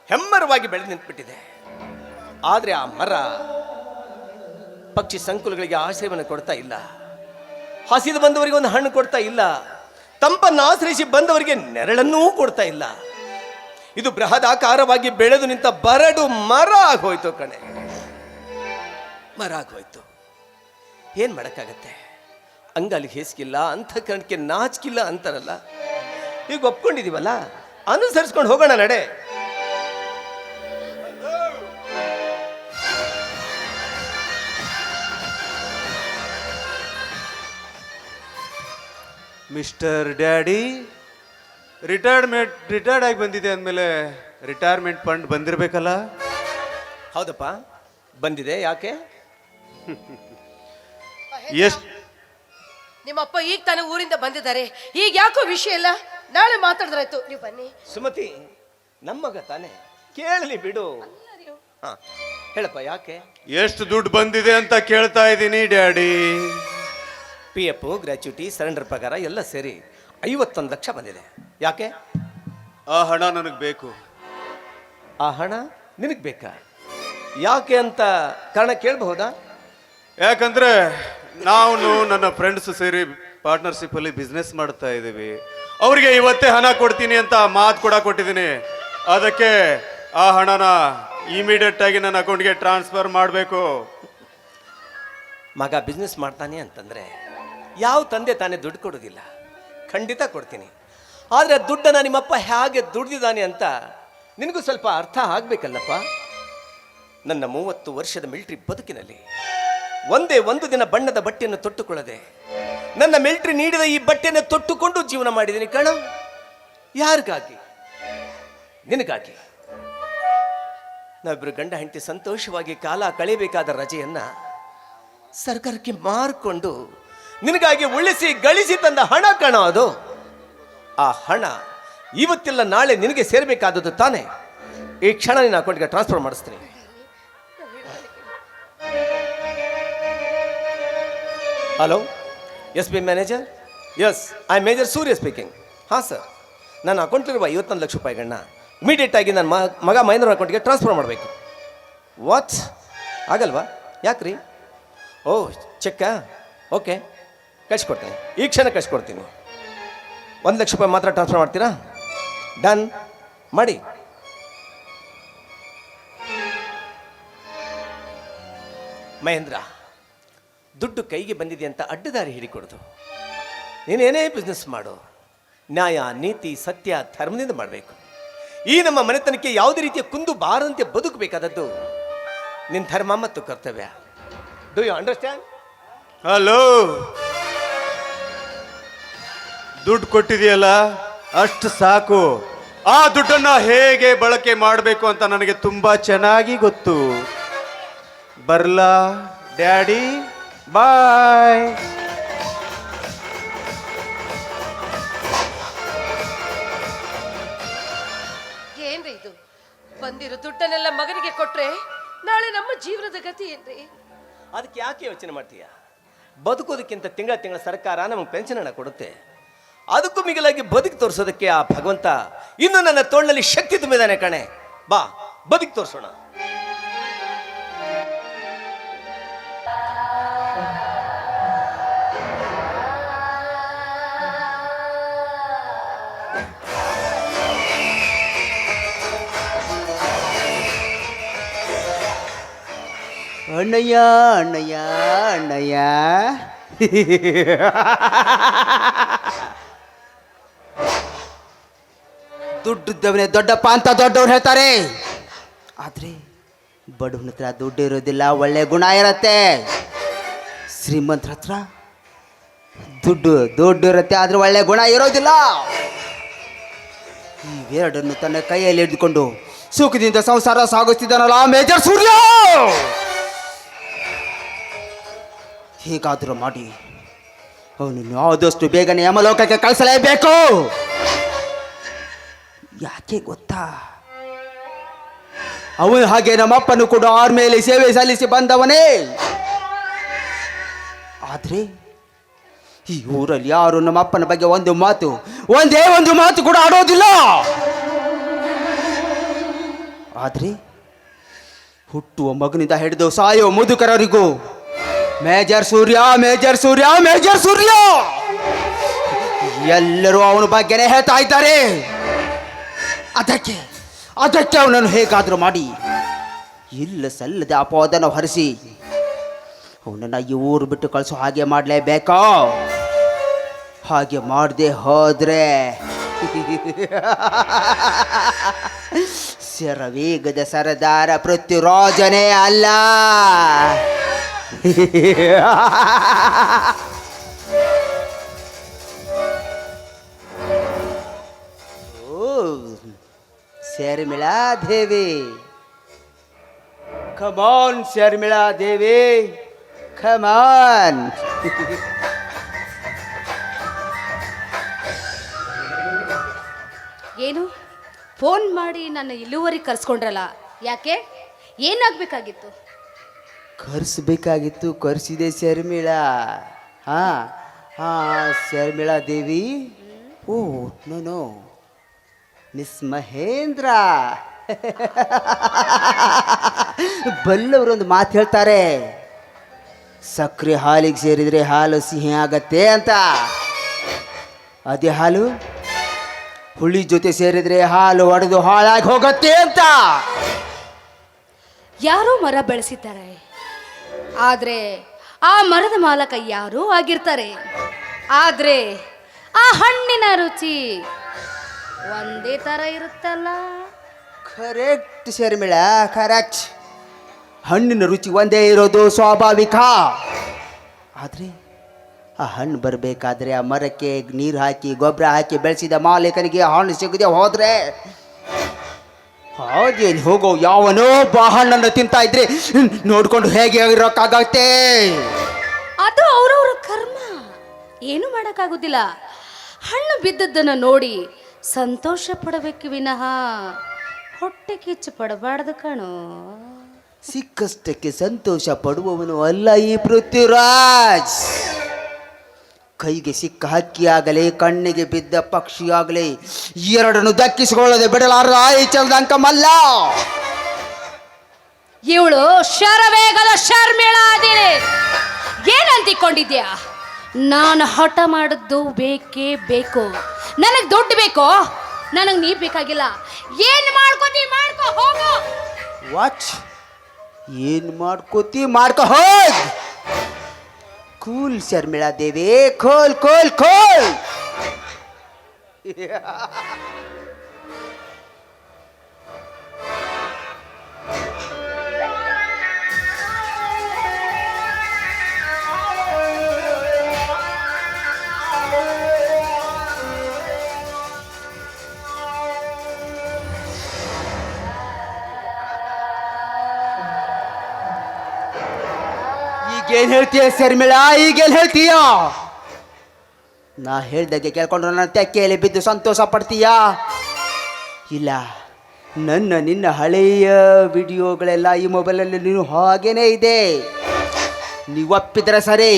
ಹೆಮ್ಮರವಾಗಿ ಬೆಳೆದು ನಿಂತುಬಿಟ್ಟಿದೆ. ಆದರೆ ಆ ಮರ ಪಕ್ಷಿ ಸಂಕುಲಗಳಿಗೆ ಆಶ್ರಯವನ್ನು ಕೊಡ್ತಾ ಇಲ್ಲ, ಹಸಿದು ಬಂದವರಿಗೆ ಒಂದು ಹಣ್ಣು ಕೊಡ್ತಾ ಇಲ್ಲ, ತಂಪನ್ನು ಆಶ್ರಯಿಸಿ ಬಂದವರಿಗೆ ನೆರಳನ್ನೂ ಕೊಡ್ತಾ ಇಲ್ಲ. ಇದು ಬೃಹದಾಕಾರವಾಗಿ ಬೆಳೆದು ನಿಂತ ಬರಡು ಮರ ಆಗೋಯ್ತು ಕಣೆ, ಮರ ಆಗೋಯ್ತು. ಏನ್ ಮಾಡಕ್ಕಾಗತ್ತೆ? ಅಂಗಾಲಿಗೆ ಹೇಸಿಗಿಲ್ಲ, ಅಂತಃಕರಣಕ್ಕೆ ನಾಚಿಕಿಲ್ಲ ಅಂತಾರಲ್ಲ. ಈಗ ಒಪ್ಕೊಂಡಿದೀವಲ್ಲ, ಅನುಸರಿಸ್ಕೊಂಡು ಹೋಗೋಣ ನಡೆ. ಮಿಸ್ಟರ್ ಡ್ಯಾಡಿ, ರಿಟೈರ್ಡ್ ಆಗಿ ಬಂದಿದೆ ಅಂದಮೇಲೆ ರಿಟೈರ್ಮೆಂಟ್ ಫಂಡ್ ಬಂದಿರಬೇಕಲ್ಲ? ಹೌದಪ್ಪ, ಬಂದಿದೆ. ಯಾಕೆ? ಎಷ್ಟು? ನಿಮ್ಮಪ್ಪ ಈಗ ತಾನೇ ಊರಿಂದ ಬಂದಿದ್ದಾರೆ, ಈಗ ಯಾಕೋ ವಿಷಯ ಇಲ್ಲ, ನಾಳೆ ಮಾತಾಡಿದ್ರಾಯ್ತು. ನೀವು ಬನ್ನಿ. ಸುಮತಿ, ನಮ್ಮ ಮಗ ತಾನೆ, ಕೇಳಲಿ ಬಿಡು. ಹಾ, ಹೇಳಪ್ಪ, ಯಾಕೆ? ಎಷ್ಟು ದುಡ್ಡು ಬಂದಿದೆ ಅಂತ ಕೇಳ್ತಾ ಇದ್ದೀನಿ ಡ್ಯಾಡಿ. PF, ಗ್ರ್ಯಾಚ್ಯುಟಿ, ಸರೆಂಡರ್ ಪಗಾರ ಎಲ್ಲ ಸೇರಿ 51 ಲಕ್ಷ ಬಂದಿದೆ. ಯಾಕೆ? ಆ ಹಣ ನನಗೆ ಬೇಕು. ಆ ಹಣ ನಿನಗೆ ಬೇಕಾ? ಯಾಕೆ ಅಂತ ಕಾರಣ ಕೇಳಬಹುದಾ? ಯಾಕಂದ್ರೆ ನಾವು ನನ್ನ ಫ್ರೆಂಡ್ಸ್ ಸೇರಿ ಪಾರ್ಟ್ನರ್ಶಿಪ್ ಅಲ್ಲಿ ಬಿಸ್ನೆಸ್ ಮಾಡ್ತಾ ಇದ್ದೀವಿ. ಅವರಿಗೆ ಇವತ್ತೇ ಹಣ ಕೊಡ್ತೀನಿ ಅಂತ ಮಾತು ಕೂಡ ಕೊಟ್ಟಿದ್ದೀನಿ. ಅದಕ್ಕೆ ಆ ಹಣನ ಇಮಿಡಿಯೇಟ್ ಆಗಿ ನನ್ನ ಅಕೌಂಟ್ಗೆ ಟ್ರಾನ್ಸ್ಫರ್ ಮಾಡಬೇಕು. ಮಗ ಬಿಸ್ನೆಸ್ ಮಾಡ್ತಾನೆ ಅಂತಂದ್ರೆ ಯಾವ ತಂದೆ ತಾನೇ ದುಡ್ಡು ಕೊಡೋದಿಲ್ಲ? ಖಂಡಿತ ಕೊಡ್ತೀನಿ. ಆದರೆ ದುಡ್ಡನ್ನು ನಿಮ್ಮಪ್ಪ ಹೇಗೆ ದುಡ್ದಿದ್ದಾನೆ ಅಂತ ನಿನಗೂ ಸ್ವಲ್ಪ ಅರ್ಥ ಆಗ್ಬೇಕಲ್ಲಪ್ಪ. ನನ್ನ 30 ವರ್ಷದ ಮಿಲಿಟರಿ ಬದುಕಿನಲ್ಲಿ ಒಂದೇ ಒಂದು ದಿನ ಬಣ್ಣದ ಬಟ್ಟೆಯನ್ನು ತೊಟ್ಟುಕೊಳ್ಳದೆ ನನ್ನ ಮಿಲಿಟರಿ ನೀಡಿದ ಈ ಬಟ್ಟೆಯನ್ನು ತೊಟ್ಟುಕೊಂಡು ಜೀವನ ಮಾಡಿದ್ದೀನಿ ಕಣ. ಯಾರಿಗಾಗಿ? ನಿನಗಾಗಿ. ನಾವಿಬ್ಬರು ಗಂಡ ಹೆಂಡತಿ ಸಂತೋಷವಾಗಿ ಕಾಲ ಕಳೆಯಬೇಕಾದ ರಜೆಯನ್ನ ಸರ್ಕಾರಕ್ಕೆ ಮಾರ್ಕೊಂಡು ನಿನಗಾಗಿ ಉಳಿಸಿ ಗಳಿಸಿ ತಂದ ಹಣ ಕಣ ಅದು. ಆ ಹಣ ಇವತ್ತಿಲ್ಲ ನಾಳೆ ನಿನಗೆ ಸೇರಬೇಕಾದದ್ದು ತಾನೆ. ಈ ಕ್ಷಣ ನಿನ್ನ ಅಕೌಂಟ್ಗೆ ಟ್ರಾನ್ಸ್ಫರ್ ಮಾಡಿಸ್ತೀನಿ. Hello, SB manager? Yes, I major Surya speaking. ಹಾಂ ಸರ್, ನನ್ನ ಅಕೌಂಟ್ಲಿರುವ 51 ಲಕ್ಷ ರೂಪಾಯಿಗಳನ್ನ ಇಮಿಡಿಯೇಟ್ ಆಗಿ ನನ್ನ ಮಗ ಮಹೇಂದ್ರ ಅಕೌಂಟ್ಗೆ ಟ್ರಾನ್ಸ್ಫರ್ ಮಾಡಬೇಕು. ವಾಟ್? ಆಗಲ್ವಾ? ಯಾಕ್ರಿ? ಓಹ್, ಚೆಕ್ಕಾ? ಓಕೆ, ಕಳಿಸ್ಕೊಡ್ತೀನಿ. ಈ ಕ್ಷಣ ಕಳಿಸ್ಕೊಡ್ತೀನಿ. 1 ಲಕ್ಷ ರೂಪಾಯಿ ಮಾತ್ರ ಟ್ರಾನ್ಸ್ಫರ್ ಮಾಡ್ತೀರಾ? ಡನ್ ಮಾಡಿ. ಮಹೇಂದ್ರ, ದುಡ್ಡು ಕೈಗೆ ಬಂದಿದೆ ಅಂತ ಅಡ್ಡದಾರಿ ಹಿಡಿಕೊಡ್ದು. ನೀನೇನೇ ಬಿಸ್ನೆಸ್ ಮಾಡು, ನ್ಯಾಯ, ನೀತಿ, ಸತ್ಯ, ಧರ್ಮದಿಂದ ಮಾಡಬೇಕು. ಈ ನಮ್ಮ ಮನೆತನಕ್ಕೆ ಯಾವುದೇ ರೀತಿಯ ಕುಂದು ಬಾರದಂತೆ ಬದುಕಬೇಕಾದದ್ದು ನಿನ್ನ ಧರ್ಮ ಮತ್ತು ಕರ್ತವ್ಯ. Do you understand? ಹಲೋ, ದುಡ್ಡು ಕೊಟ್ಟಿದೆಯಲ್ಲ, ಅಷ್ಟು ಸಾಕು. ಆ ದುಡ್ಡನ್ನ ಹೇಗೆ ಬಳಕೆ ಮಾಡಬೇಕು ಅಂತ ನನಗೆ ತುಂಬಾ ಚೆನ್ನಾಗಿ ಗೊತ್ತು. ಬರ್ಲಾ ಡ್ಯಾಡಿ? ಬಾಯ್. ಏನ್ರಿ ಇದು? ಬಂದಿರೋ ದುಡ್ಡನ್ನೆಲ್ಲ ಮಗನಿಗೆ ಕೊಟ್ರೆ ನಾಳೆ ನಮ್ಮ ಜೀವನದ ಗತಿ ಏನ್ರಿ? ಅದಕ್ಕೆ ಯಾಕೆ ಯೋಚನೆ ಮಾಡ್ತೀಯ? ಬದುಕೋದಕ್ಕಿಂತ ತಿಂಗಳ ಸರ್ಕಾರ ನಮಗೆ ಪೆನ್ಷನ್ ಹಣ ಕೊಡುತ್ತೆ. ಅದಕ್ಕೂ ಮಿಗಿಲಾಗಿ ಬದುಕಿ ತೋರಿಸೋದಕ್ಕೆ ಆ ಭಗವಂತ ಇನ್ನು ನನ್ನ ತೋಳಿನಲ್ಲಿ ಶಕ್ತಿ ತುಂಬಿದಾನೆ ಕಣೆ. ಬಾ, ಬದುಕಿ ತೋರಿಸೋಣ. ಅಣ್ಣಯ್ಯ ಅಣ್ಣಯ್ಯ ಅಣ್ಣಯ್ಯ. ದುಡ್ಡಿದ್ದವನೇ ದೊಡ್ಡಪ್ಪ ಅಂತ ದೊಡ್ಡವ್ರು ಹೇಳ್ತಾರೆ. ಆದ್ರೆ ಬಡವನ ಹತ್ರ ದುಡ್ಡು ಇರೋದಿಲ್ಲ, ಒಳ್ಳೆ ಗುಣ ಇರತ್ತೆ. ಶ್ರೀಮಂತರ ಹತ್ರ ದುಡ್ಡು ಇರುತ್ತೆ, ಆದ್ರೆ ಒಳ್ಳೆ ಗುಣ ಇರೋದಿಲ್ಲ. ಇವೆರಡನ್ನು ತನ್ನ ಕೈಯಲ್ಲಿ ಹಿಡಿದುಕೊಂಡು ಸುಖದಿಂದ ಸಂಸಾರ ಸಾಗಿಸ್ತಿದ್ದಾನಲ್ಲ ಮೇಜರ್ ಸೂರ್ಯ. ಹೇಗಾದರೂ ಮಾಡಿ ಅವನನ್ನು ಆದಷ್ಟು ಬೇಗನೆ ಯಮಲೋಕಕ್ಕೆ ಕಳಿಸಲೇಬೇಕು. ಯಾಕೆ ಗೊತ್ತಾ, ಅವನು ಹಾಗೆ ನಮ್ಮಪ್ಪನು ಕೂಡ ಆರ್ಮೇಲೆ ಸೇವೆ ಸಲ್ಲಿಸಿ ಬಂದವನೇ. ಆದ್ರೆ ಈ ಊರಲ್ಲಿ ಯಾರು ನಮ್ಮಪ್ಪನ ಬಗ್ಗೆ ಒಂದೇ ಒಂದು ಮಾತು ಕೂಡ ಆಡೋದಿಲ್ಲ. ಆದ್ರೆ ಹುಟ್ಟುವ ಮಗನಿಂದ ಹಿಡಿದು ಸಾಯೋ ಮುದುಕರರಿಗೂ ಮೇಜರ್ ಸೂರ್ಯ ಮೇಜರ್ ಸೂರ್ಯ ಮೇಜರ್ ಸೂರ್ಯ ಎಲ್ಲರೂ ಅವನ ಬಗ್ಗೆನೇ ಹೇಳ್ತಾ ಇದ್ದಾರೆ. ಅದಕ್ಕೆ ಅವನನ್ನು ಹೇಗಾದರೂ ಮಾಡಿ ಇಲ್ಲ ಸಲ್ಲದೆ ಅಪವಾದನ ಹೊರಿಸಿ ಅವನನ್ನು ಈ ಊರು ಬಿಟ್ಟು ಕಳಿಸೋ ಹಾಗೆ ಮಾಡಲೇಬೇಕೋ. ಹಾಗೆ ಮಾಡದೆ ಹೋದ್ರೆ ಶರವೇಗದ ಸರದಾರ ಪೃಥ್ವಿರಾಜನೇ ಅಲ್ಲ. ಶರ್ಮಿಳಾ ದೇವಿ, ಕಮಾನ್ ಶರ್ಮಿಳಾ ದೇವಿ, ಕಮಾನ್. ಏನು ಫೋನ್ ಮಾಡಿ ನನ್ನ ಇಲ್ಲುವರೆಗೆ ಕರ್ಸ್ಕೊಂಡ್ರಲ್ಲ, ಯಾಕೆ? ಏನಾಗಬೇಕಾಗಿತ್ತು? ಕರ್ಸ್ಬೇಕಾಗಿತ್ತು, ಕರ್ಸಿದೆ Sharmila. Sharmila Devi. Oh no miss Mahendra. ಬಲ್ಲವರೊಂದು ಮಾತು ಹೇಳ್ತಾರೆ, ಸಕ್ಕರೆ ಹಾಲಿಗೆ ಸೇರಿದರೆ ಹಾಲು ಸಿಹಿ ಆಗತ್ತೆ ಅಂತ. ಅದೇ ಹಾಲು ಹುಳಿ ಜೊತೆ ಸೇರಿದರೆ ಹಾಲು ಒಡೆದು ಹಾಳಾಗಿ ಹೋಗತ್ತೆ ಅಂತ. ಯಾರೋ ಮರ ಬೆಳೆಸಿದ್ದಾರೆ, ಆದರೆ ಆ ಮರದ ಮಾಲಕ ಯಾರೋ ಆಗಿರ್ತಾರೆ. ಆದರೆ ಆ ಹಣ್ಣಿನ ರುಚಿ ಒಂದೇ ಥರ ಇರುತ್ತಲ್ಲ. Correct Sharmila, correct. ಹಣ್ಣಿನ ರುಚಿ ಒಂದೇ ಇರೋದು ಸ್ವಾಭಾವಿಕ. ಆದರೆ ಆ ಹಣ್ಣು ಬರಬೇಕಾದ್ರೆ ಆ ಮರಕ್ಕೆ ನೀರು ಹಾಕಿ ಗೊಬ್ಬರ ಹಾಕಿ ಬೆಳೆಸಿದ ಮಾಲೀಕನಿಗೆ ಹಣ್ಣು ಸಿಗದೆ ಹೋದ್ರೆ ಹಾಗೇನು ಹೋಗೋ ಯಾವನೋ ಹಣ್ಣನ್ನು ತಿಂತಾ ಇದ್ರೆ ನೋಡ್ಕೊಂಡು ಹೇಗೆ ಇರೋಕ್ಕಾಗತ್ತೆ? ಅದು ಅವರವರ ಕರ್ಮ, ಏನು ಮಾಡೋಕ್ಕಾಗೋದಿಲ್ಲ. ಹಣ್ಣು ಬಿದ್ದದ್ದನ್ನು ನೋಡಿ ಸಂತೋಷ ಪಡಬೇಕು ವಿನಃ ಹೊಟ್ಟೆ ಕಿಚ್ಚು ಪಡಬಾರ್ದು ಕಣೋ. ಸಿಕ್ಕಷ್ಟಕ್ಕೆ ಸಂತೋಷ ಪಡುವವನು ಅಲ್ಲ ಈ ಪೃಥ್ವಿರಾಜ್. ಕೈಗೆ ಸಿಕ್ಕ ಹಕ್ಕಿಯಾಗಲಿ ಕಣ್ಣಿಗೆ ಬಿದ್ದ ಪಕ್ಷಿಯಾಗಲಿ ಎರಡನ್ನು ದಕ್ಕಿಸಿಕೊಳ್ಳದೆ ಬಿಡಲಾರ ಈ ಚಂದಂಕಮಲ್ಲ. ಇವಳು ಶರವೇಗದ ಶರ್ಮಿಳಾದಿನಿ. ಏನಂತಿಕೊಂಡಿದ್ಯಾ? ನಾನು ಹಠ ಮಾಡಿದ್ದು ಬೇಕೇ ಬೇಕು. ನನಗೆ ದುಡ್ಡು ಬೇಕು, ನನಗೆ ನೀ ಬೇಕಾಗಿಲ್ಲ. ಏನು ಮಾಡ್ಕೋತಿ ಮಾಡ್ಕೋ ಹೋಗು. ವಾಚ್ ಏನು ಮಾಡ್ಕೋತಿ ಮಾಡ್ಕೋ ಹೋಗ್. ಕೂಲ್ ಶರ್ಮಿಳಾ ದೇವಿ, ಕೋಲ್ ಕೋಲ್ ಕೋಲ್. ಈಗೇನು ಹೇಳ್ತೀಯ ಶರ್ಮಿಳಾ, ಈಗೇನು ಹೇಳ್ತೀಯ? ನಾ ಹೇಳ್ದಾಗೆ ಕೇಳ್ಕೊಂಡು ನನ್ನ ತೆಕ್ಕೆಯಲ್ಲಿ ಬಿದ್ದು ಸಂತೋಷ ಪಡ್ತೀಯಾ? ಇಲ್ಲ, ನಿನ್ನ ಹಳೆಯ ವಿಡಿಯೋಗಳೆಲ್ಲ ಈ ಮೊಬೈಲಲ್ಲಿ ನೀನು ಹಾಗೇನೇ ಇದೆ. ನೀವು ಒಪ್ಪಿದ್ರೆ ಸರಿ,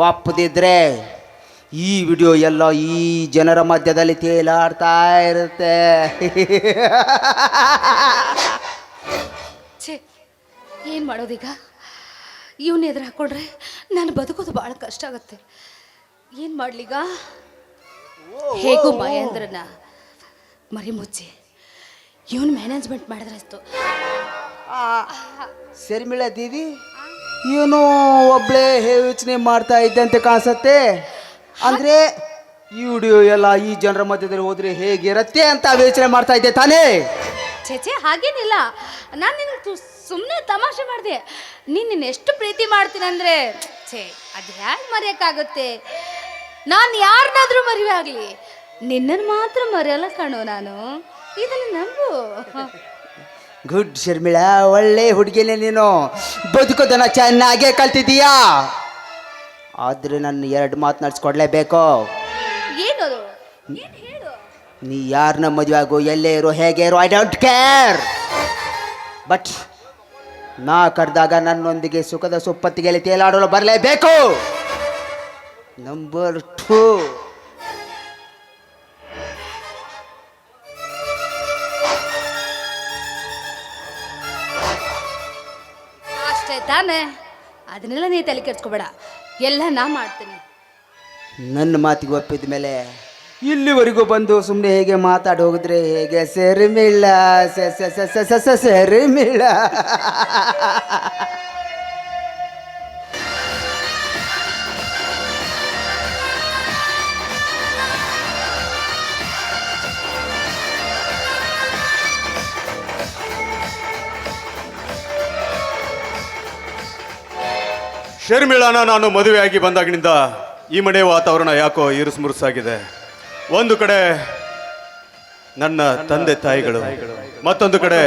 ಒಪ್ಪದಿದ್ರೆ ಈ ವಿಡಿಯೋ ಎಲ್ಲ ಈ ಜನರ ಮಧ್ಯದಲ್ಲಿ ತೇಲಾಡ್ತಾ ಇರುತ್ತೆ. ಏನು ಮಾಡೋದೀಗ? ಇವನ್ನ ಎದುರು ಹಾಕೊಂಡ್ರೆ ನಾನು ಬದುಕೋದು ಭಾಳ ಕಷ್ಟ ಆಗುತ್ತೆ. ಏನು ಮಾಡ್ಲೀಗ? ಹೇಗೂ ಮಹೇಂದ್ರನ ಮರಿ ಮುಚ್ಚಿ ಇವನು ಮ್ಯಾನೇಜ್ಮೆಂಟ್ ಮಾಡಿದ್ರೆ ಅಷ್ಟು. ಶರ್ಮಿಳಾ ದೇವಿ, ಏನು ಒಬ್ಳೆ ಯೋಚನೆ ಮಾಡ್ತಾ ಇದ್ದಂತೆ ಕಾಣಿಸತ್ತೆ. ಅಂದರೆ ಈ ವಿಡಿಯೋ ಎಲ್ಲ ಈ ಜನರ ಮಧ್ಯದಲ್ಲಿ ಹೋದ್ರೆ ಹೇಗಿರತ್ತೆ ಅಂತ ಯೋಚನೆ ಮಾಡ್ತಾ ಇದ್ದೆ ತಾನೇ? ಛೇ ಹಾಗೇನಿಲ್ಲ. ನಾನು ನಿನಗೆ ಸುಮ್ಮನೆ ತಮಾಷೆ ಮಾಡಿದೆ. ನಿನ್ನ ಎಷ್ಟು ಪ್ರೀತಿ ಮಾಡ್ತೀನಂದ್ರೆ ಅದು ಹೇಗೆ ಮರೆಯೋಕ್ಕಾಗುತ್ತೆ? ನಾನು ಯಾರನ್ನಾದ್ರೂ ಮದುವೆ ಆಗಲಿ, ನಿನ್ನನ್ನು ಮಾತ್ರ ಮರೆಯಲ್ಲ ಕಣೋ ನಾನು. ಇದನ್ನು ನಂಬು. ಗುಡ್ ಶರ್ಮಿಳಾ, ಒಳ್ಳೆ ಹುಡುಗಿನೇ ನೀನು. ಬದುಕೋದನ್ನ ಚೆನ್ನಾಗೇ ಕಲ್ತಿದ್ದೀಯಾ. ಆದರೆ ನನ್ನ 2 ಮಾತನಾಡಿಸ್ಕೊಡ್ಲೇಬೇಕು. ಏನದು ಏನು ಹೇಳು. ನೀ ಯಾರನ್ನ ಮದುವೆ ಆಗು, ಎಲ್ಲೇ ಇರೋ, ಹೇಗೆ ಇರೋ, ಐ ಡೋಂಟ್ ಕೇರ್. ಬಟ್ ನಾ ಕರೆದಾಗ ನನ್ನೊಂದಿಗೆ ಸುಖದ ಸುಪ್ಪತ್ತಿಗೆಯಲ್ಲಿ ತೇಲಾಡಲು ಬರಲೇಬೇಕು. ನಂಬರ್ 2, ಅಷ್ಟೇ ತಾನೇ, ಅದನ್ನೆಲ್ಲ ನೀ ತಲೆ ಕೆಡ್ಸ್ಕೊಬೇಡ, ಎಲ್ಲ ನಾ ಮಾಡ್ತೀನಿ. ನನ್ನ ಮಾತಿಗೆ ಒಪ್ಪಿದ ಮೇಲೆ ಇಲ್ಲಿವರೆಗೂ ಬಂದು ಸುಮ್ಮನೆ ಹೇಗೆ ಮಾತಾಡಿ ಹೋಗಿದ್ರೆ ಹೇಗೆ ಸರಿಮಿಳ ಸರಿಮಿಳ. ಶರ್ಮಿಳಾನ ನಾನು ಮದುವೆಯಾಗಿ ಬಂದಾಗಿನಿಂದ ಈ ಮನೆ ವಾತಾವರಣ ಯಾಕೋ ಇರುಸುಮುರುಸಾಗಿದೆ. ಒಂದು ಕಡೆ ನನ್ನ ತಂದೆ ತಾಯಿಗಳು, ಮತ್ತೊಂದು ಕಡೆ